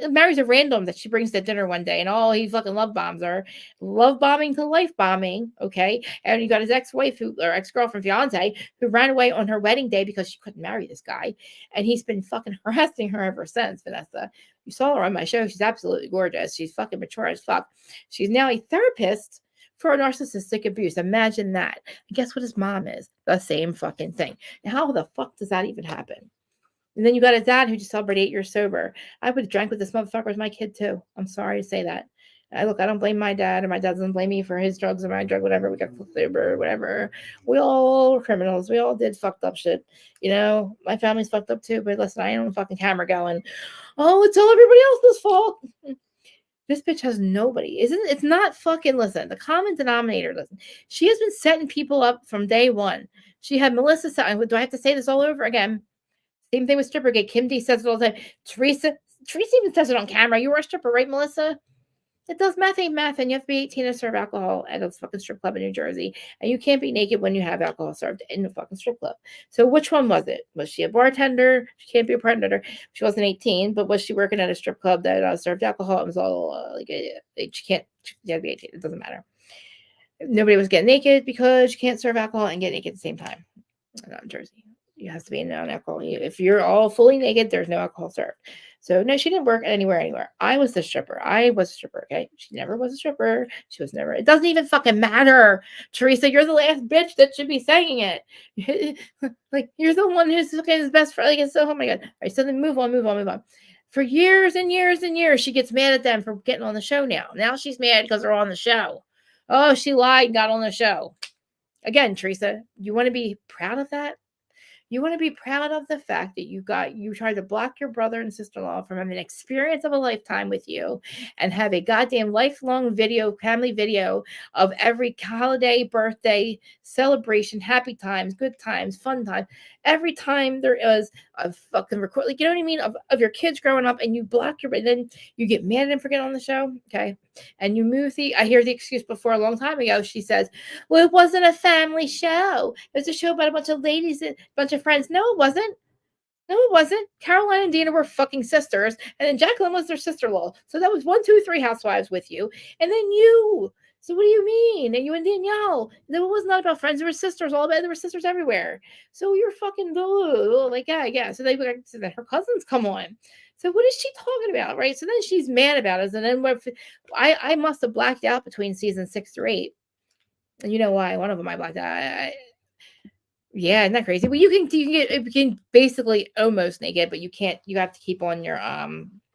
marries a random that she brings to dinner one day, and all he fucking love bombs her, love bombing to life bombing. Okay, and you got his ex-wife or ex-girlfriend, fiance, who ran away on her wedding day because she couldn't marry this guy, and he's been fucking harassing her ever since. Vanessa, you saw her on my show. She's absolutely gorgeous. She's fucking mature as fuck. She's now a therapist for narcissistic abuse. Imagine that. And guess what his mom is? The same fucking thing. Now, how the fuck does that even happen? And then you got a dad who just celebrated 8 years sober. I would have drank with this motherfucker as my kid too. I'm sorry to say that. I don't blame my dad, or my dad doesn't blame me for his drugs or my drug, whatever. We got sober, whatever. We all were criminals. We all did fucked up shit. You know, my family's fucked up too. But listen, I ain't on the fucking camera going, oh, it's all everybody else's fault. This bitch has nobody. It's not fucking, listen, the common denominator, listen. She has been setting people up from day one. She had Melissa, do I have to say this all over again? Same thing with Strippergate. Kim D says it all the time. Teresa even says it on camera. You were a stripper, right, Melissa? It does math ain't math, and you have to be 18 to serve alcohol at a fucking strip club in New Jersey. And you can't be naked when you have alcohol served in a fucking strip club. So which one was it? Was she a bartender? She can't be a bartender. She wasn't 18, but was she working at a strip club that served alcohol? It was all she had to be 18. It doesn't matter. Nobody was getting naked because you can't serve alcohol and get naked at the same time. Not in Jersey. You have to be non-alcohol. If you're all fully naked, there's no alcohol served. So no, she didn't work anywhere. I was the stripper. Okay. She never was a stripper. She was never. It doesn't even fucking matter, Teresa. You're the last bitch that should be saying it. Like you're the one who's looking at his best friend. Like it's so. Oh my god. All right. So then move on. For years and years and years, she gets mad at them for getting on the show. Now she's mad because they're on the show. Oh, she lied and got on the show. Again, Teresa, you want to be proud of that? You want to be proud of the fact that you tried to block your brother and sister-in-law from having an experience of a lifetime with you and have a goddamn lifelong family video of every holiday, birthday, celebration, happy times, good times, fun time. Every time there is a fucking record, like, you know what I mean? Of your kids growing up, and you block and then you get mad at him for getting on the show. Okay. And you move I hear the excuse before a long time ago. She says, well, it wasn't a family show. It was a show about a bunch of ladies, a bunch of friends. No, it wasn't. Caroline and Dina were fucking sisters. And then Jacqueline was their sister-in-law. So that was 1, 2, 3 housewives with you. And then you. So what do you mean? And you and Danielle. It was not about friends. There were sisters all about. There were sisters everywhere. So you're fucking like, yeah. So then her cousins come on. So what is she talking about, right? So then she's mad about it. And then I must have blacked out between season 6 or 8. And you know why? One of them I blacked out. Yeah, isn't that crazy? Well, you can basically almost naked, but you can't. You have to keep on your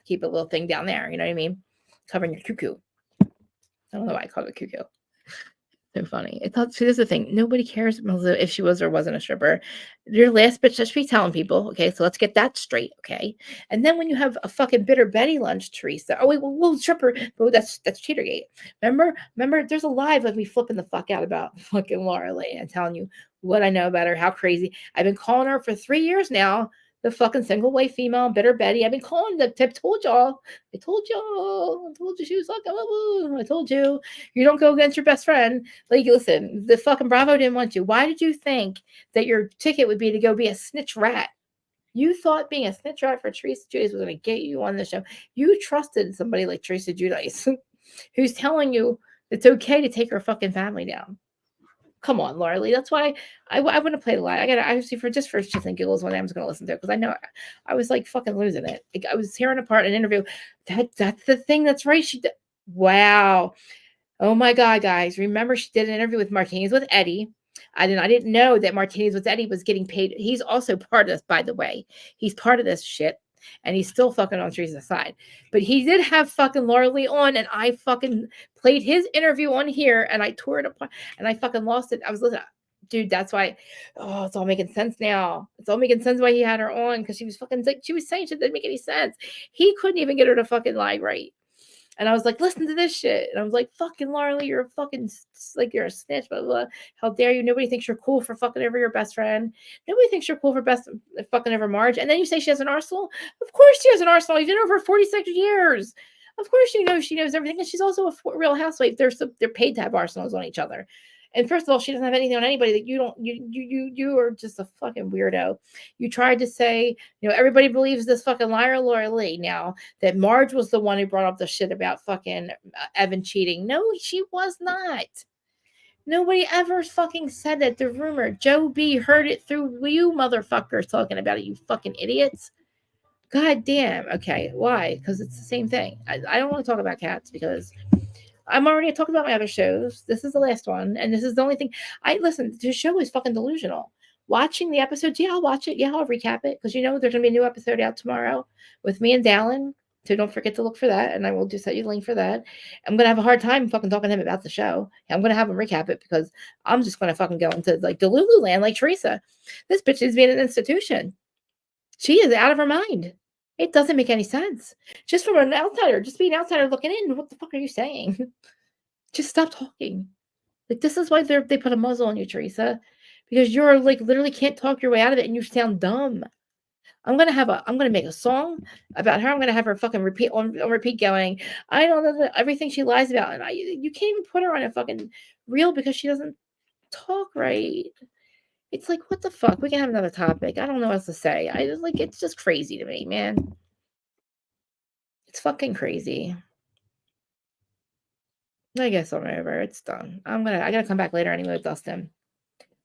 keep a little thing down there. You know what I mean? Covering your cuckoo. I don't know why I call it cuckoo. So funny. I thought, see, this is the thing. Nobody cares if she was or wasn't a stripper. Your last bitch that should be telling people. Okay, so let's get that straight. Okay, and then when you have a fucking bitter Betty lunch, Teresa. Oh wait, well stripper. But that's Cheatergate. Remember. There's a live of me flipping the fuck out about fucking Laura Lee and telling you what I know about her, how crazy. I've been calling her for 3 years now. The fucking single white female, bitter Betty. I've been calling the tip. Told y'all. I told y'all. I told you she was fucking. I told you. You don't go against your best friend. Like, listen, the fucking Bravo didn't want you. Why did you think that your ticket would be to go be a snitch rat? You thought being a snitch rat for Teresa Giudice was going to get you on the show. You trusted somebody like Teresa Giudice, who's telling you it's okay to take her fucking family down. Come on, Laura Lee. That's why I want to play the lie. I got to actually for shits and giggles one day I'm just going to listen to it because I know I was like fucking losing it. Like, I was tearing apart an interview. That's the thing. That's right. Wow. Oh my God, guys. Remember she did an interview with Martinis with Eddie. I didn't know that Martinis with Eddie was getting paid. He's also part of this, by the way. He's part of this shit. And he's still fucking on Teresa's side. But he did have fucking Laura Lee on, and I fucking played his interview on here, and I tore it apart, and I fucking lost it. I was listening. Dude, that's why. Oh, it's all making sense now. It's all making sense why he had her on, because she was fucking like, she was saying shit that didn't make any sense. He couldn't even get her to fucking lie right. And I was like, listen to this shit. And I was like, fucking Laura Lee, you're a fucking, like, you're a snitch, blah, blah. How dare you? Nobody thinks you're cool for fucking over your best friend. Nobody thinks you're cool for fucking over Marge. And then you say she has an arsenal? Of course she has an arsenal. You've been over 46 years. Of course she knows everything. And she's also a real housewife. They're paid to have arsenals on each other. And first of all, she doesn't have anything on anybody that you are just a fucking weirdo. You tried to say, everybody believes this fucking liar, Laura Lee, now that Marge was the one who brought up the shit about fucking Evan cheating. No, she was not. Nobody ever fucking said that. The rumor, Joe B heard it through you motherfuckers talking about it, you fucking idiots. God damn. Okay, why? Because it's the same thing. I don't want to talk about cats because I'm already talking about my other shows. This is the last one, and this is the only thing. Listen, the show is fucking delusional. Watching the episodes, yeah, I'll watch it. Yeah, I'll recap it because there's gonna be a new episode out tomorrow with me and Dallin. So don't forget to look for that, and I will just set you a link for that. I'm gonna have a hard time fucking talking to him about the show. I'm gonna have him recap it because I'm just gonna fucking go into like Delulu land like Teresa. This bitch is being an institution. She is out of her mind. It doesn't make any sense. Just from an outsider, just being an outsider looking in, what the fuck are you saying? Just stop talking. Like, this is why they put a muzzle on you, Teresa, because you're like literally can't talk your way out of it, and you sound dumb. I'm gonna make a song about her. I'm gonna have her fucking repeat on repeat going. I don't know everything she lies about, and you can't even put her on a fucking reel because she doesn't talk right. It's like, what the fuck? We can have another topic. I don't know what else to say. It's just crazy to me, man. It's fucking crazy. I guess I'm over. It's done. I gotta come back later anyway with Dustin.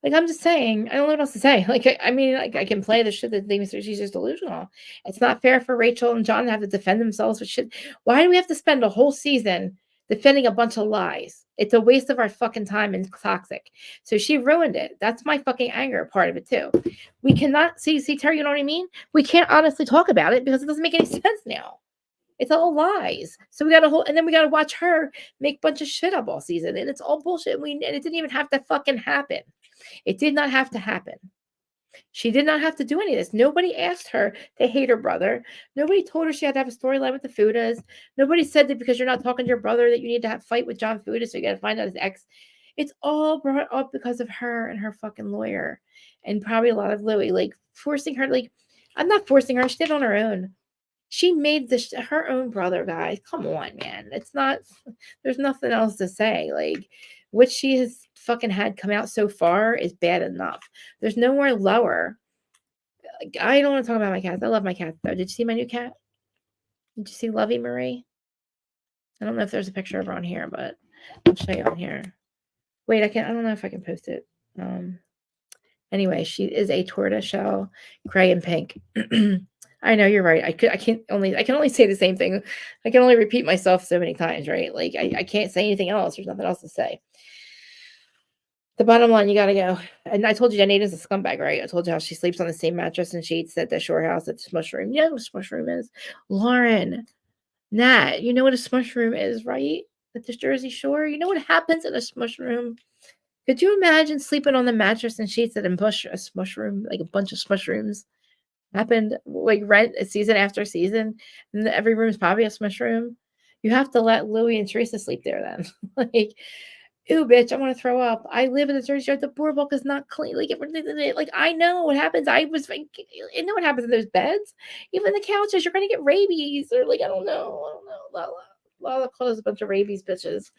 Like, I'm just saying, I don't know what else to say. Like, I can play the shit that thinks she's just delusional. It's not fair for Rachel and John to have to defend themselves with shit. Why do we have to spend a whole season defending a bunch of lies? It's a waste of our fucking time and toxic. So she ruined it. That's my fucking anger part of it too. We cannot see Terry, you know what I mean? We can't honestly talk about it because it doesn't make any sense now. It's all lies. So we got and then we got to watch her make a bunch of shit up all season. And it's all bullshit. And it didn't even have to fucking happen. It did not have to happen. She did not have to do any of this. Nobody asked her to hate her brother. Nobody told her she had to have a storyline with the Fudas. Nobody said that because you're not talking to your brother that you need to have fight with John Fuda, so you got to find out his ex. It's all brought up because of her and her fucking lawyer. And probably a lot of Louie. Like, forcing her. Like, I'm not forcing her. She did it on her own. She made her own brother, guys. Come on, man. It's not, there's nothing else to say. Like, what she has fucking had come out so far is bad enough. There's nowhere lower. Like, I don't want to talk about my cats. I love my cats, though. Did you see my new cat? Did you see Lovey Marie? I don't know if there's a picture of her on here, but I'll show you on here. Wait, I don't know if I can post it. Anyway, she is a tortoiseshell, gray and pink. I know you're right. I can only say the same thing. I can only repeat myself so many times, right? Like, I can't say anything else. There's nothing else to say. The bottom line, you gotta go. And I told you Janita's a scumbag, right? I told you how she sleeps on the same mattress and sheets at the shore house at the Smush Room. You know what a Smush Room is? Lauren, Nat, you know what a Smush Room is, right? at this Jersey Shore. You know what happens in a smush room? Could you imagine sleeping on the mattress and sheets at a smush room, like a bunch of smush rooms? Happened like rent season after season, and every room is probably a smush room. You have to let Louie and Teresa sleep there then. Like, ew, bitch, I want to throw up. I live in the Jersey Shore. The boardwalk is not clean. Like I know what happens. I know what happens in those beds. Even the couches, you're gonna get rabies, or like I don't know. Lala calls a bunch of rabies bitches.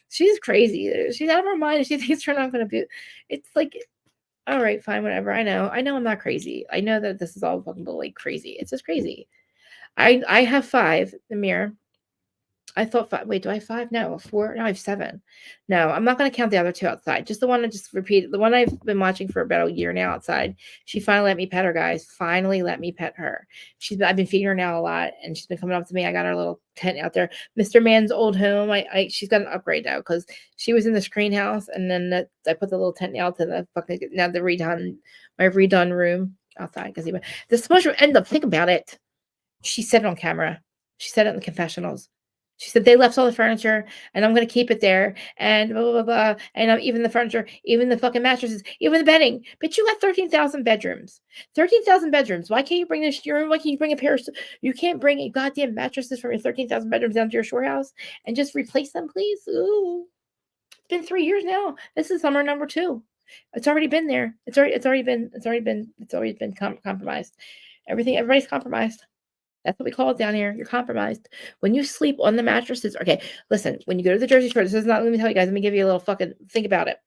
She's crazy. She's out of her mind. She thinks we're not gonna be. It's like, all right, fine, whatever. I know I'm not crazy. I know that this is all fucking like crazy. It's just crazy. I have 5 the mirror. I thought 5. Wait, do I have 5? No, 4. No, I have 7. No, I'm not going to count the other 2 outside. Just the one I just repeated. The one I've been watching for about a year now outside. She finally let me pet her, guys. Finally let me pet her. I've been feeding her now a lot, and she's been coming up to me. I got her little tent out there. Mr. Man's old home. She's got an upgrade now because she was in the screen house, and then I put the little tent out to the fucking now the redone room outside because the smush room ended up. Think about it. She said it on camera. She said it in the confessionals. She said they left all the furniture and I'm going to keep it there and blah, blah, blah, blah. And even the furniture, even the fucking mattresses, even the bedding. But you got 13,000 bedrooms. 13,000 bedrooms. Why can't you bring this to your room? Why can't you bring a pair of, you can't bring a goddamn mattresses from your 13,000 bedrooms down to your shore house and just replace them, please? Ooh. It's been 3 years now. This is summer number 2. It's already been there. It's already been compromised. Everybody's compromised. That's what we call it down here. You're compromised. When you sleep on the mattresses, okay, listen, when you go to the Jersey Shore, this is not, let me tell you guys, let me give you a little fucking, think about it.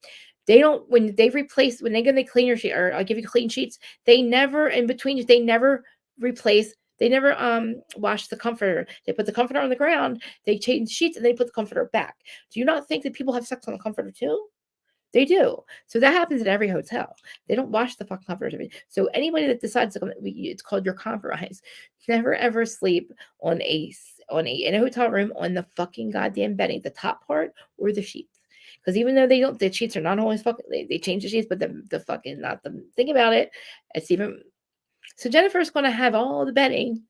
They don't, when they clean your sheet, or I'll give you clean sheets, they never, in between, they never replace, they never wash the comforter. They put the comforter on the ground, they change sheets, and they put the comforter back. Do you not think that people have sex on the comforter too? They do. So that happens in every hotel. They don't wash the fucking comforters. So anybody that decides to come, it's called your compromise. Never ever sleep in a hotel room on the fucking goddamn bedding, the top part or the sheets. Because even though the sheets are not always fucking, they change the sheets, but the fucking, not the, think about it. It's even, so Jennifer's going to have all the bedding.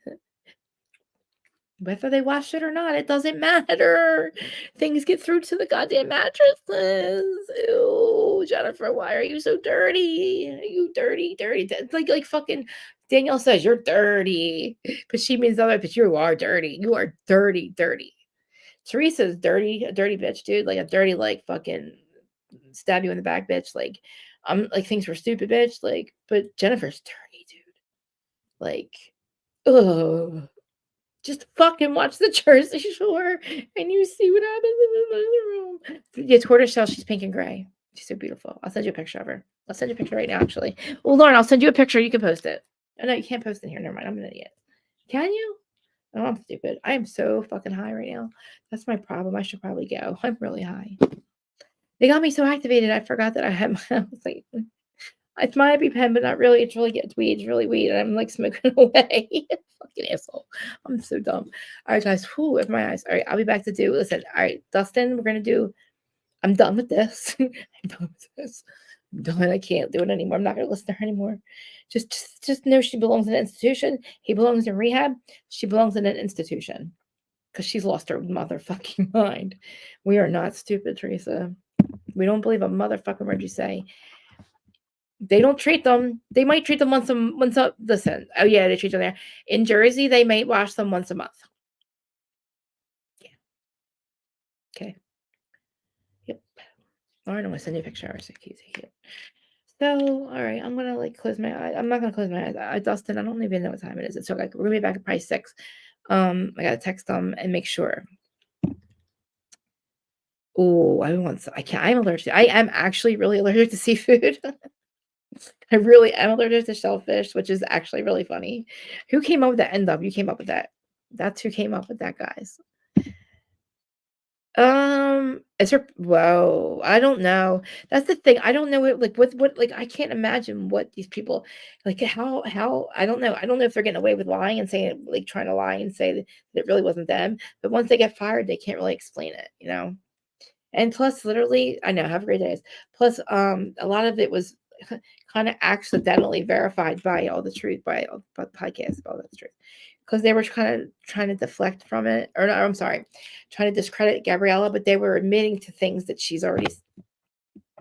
Whether they wash it or not, it doesn't matter. Things get through to the goddamn mattresses. Ew, Jennifer, why are you so dirty? Are you dirty? It's like fucking Danielle says, you're dirty. But she means the other, but you are dirty. You are dirty. Teresa's dirty, a dirty bitch, dude. Like a dirty, like fucking stab you in the back, bitch. Like, I'm like things were stupid, bitch. Like, but Jennifer's dirty, dude. Like, ugh. Just fucking watch the Jersey Shore and you see what happens in the room. Yeah, tortoiseshell, she's pink and gray. She's so beautiful. I'll send you a picture of her. I'll send you a picture right now, actually. Well, Lauren, I'll send you a picture. You can post it. Oh, no, you can't post it here. Never mind. I'm an idiot. Can you? Oh, I'm stupid. I am so fucking high right now. That's my problem. I should probably go. I'm really high. They got me so activated. I forgot that I had my, I was like, it's my EpiPen, but not really. It's weed. It's really weed. And I'm like smoking away. Fucking asshole. I'm so dumb. All right, guys. Whew, with my eyes. All right, I'll be back to do. Listen, all right, Dustin, we're going to do. I'm done with this. I'm done with this. I'm done. I can't do it anymore. I'm not going to listen to her anymore. Just know she belongs in an institution. He belongs in rehab. She belongs in an institution because she's lost her motherfucking mind. We are not stupid, Teresa. We don't believe a motherfucking word you say. They don't treat them. They might treat them once a listen. Oh yeah, they treat them there. In Jersey, they might wash them once a month. Yeah. Okay. Yep. Lauren, I'm gonna send you a picture. So, all right, I'm gonna like close my eyes. I'm not gonna close my eyes. Dustin, I don't even know what time it is. So like we're gonna be back at probably 6. I gotta text them and make sure. Oh, I can't. I'm allergic. I am actually really allergic to seafood. I really am allergic to shellfish, which is actually really funny. Who came up with that? End up? You came up with that. That's who came up with that, guys. Is there? Whoa, I don't know. That's the thing. I don't know what like I can't imagine what these people like how I don't know. I don't know if they're getting away with lying and saying like trying to lie and say that it really wasn't them. But once they get fired, they can't really explain it, you know. And plus, literally, I know, have a great days. Plus, a lot of it was kind of accidentally verified by all the truth, by all the podcasts, all that truth. because they were kind of trying to deflect from it, or no, I'm sorry, trying to discredit Gabriella, but they were admitting to things that she's already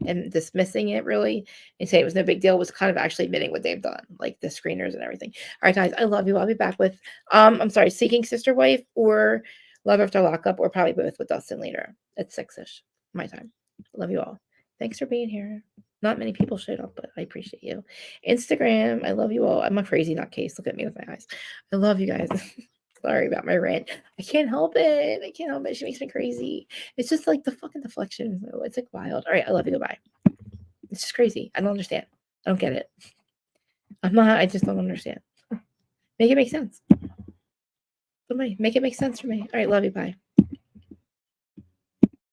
and dismissing it really and saying it was no big deal was kind of actually admitting what they've done, like the screeners and everything. All right, guys, I love you. I'll be back with I'm sorry, Seeking Sister Wife or Love After Lockup, or probably both with Dustin later at 6ish my time. Love you all. Thanks for being here. Not many people showed up, but I appreciate you. Instagram, I love you all. I'm a crazy nutcase. Look at me with my eyes. I love you guys. Sorry about my rant. I can't help it. I can't help it. She makes me crazy. It's just like the fucking deflection. It's like wild. All right, I love you. Goodbye. It's just crazy. I don't understand. I don't get it. I just don't understand. Make it make sense. Make it make sense for me. All right, love you. Bye.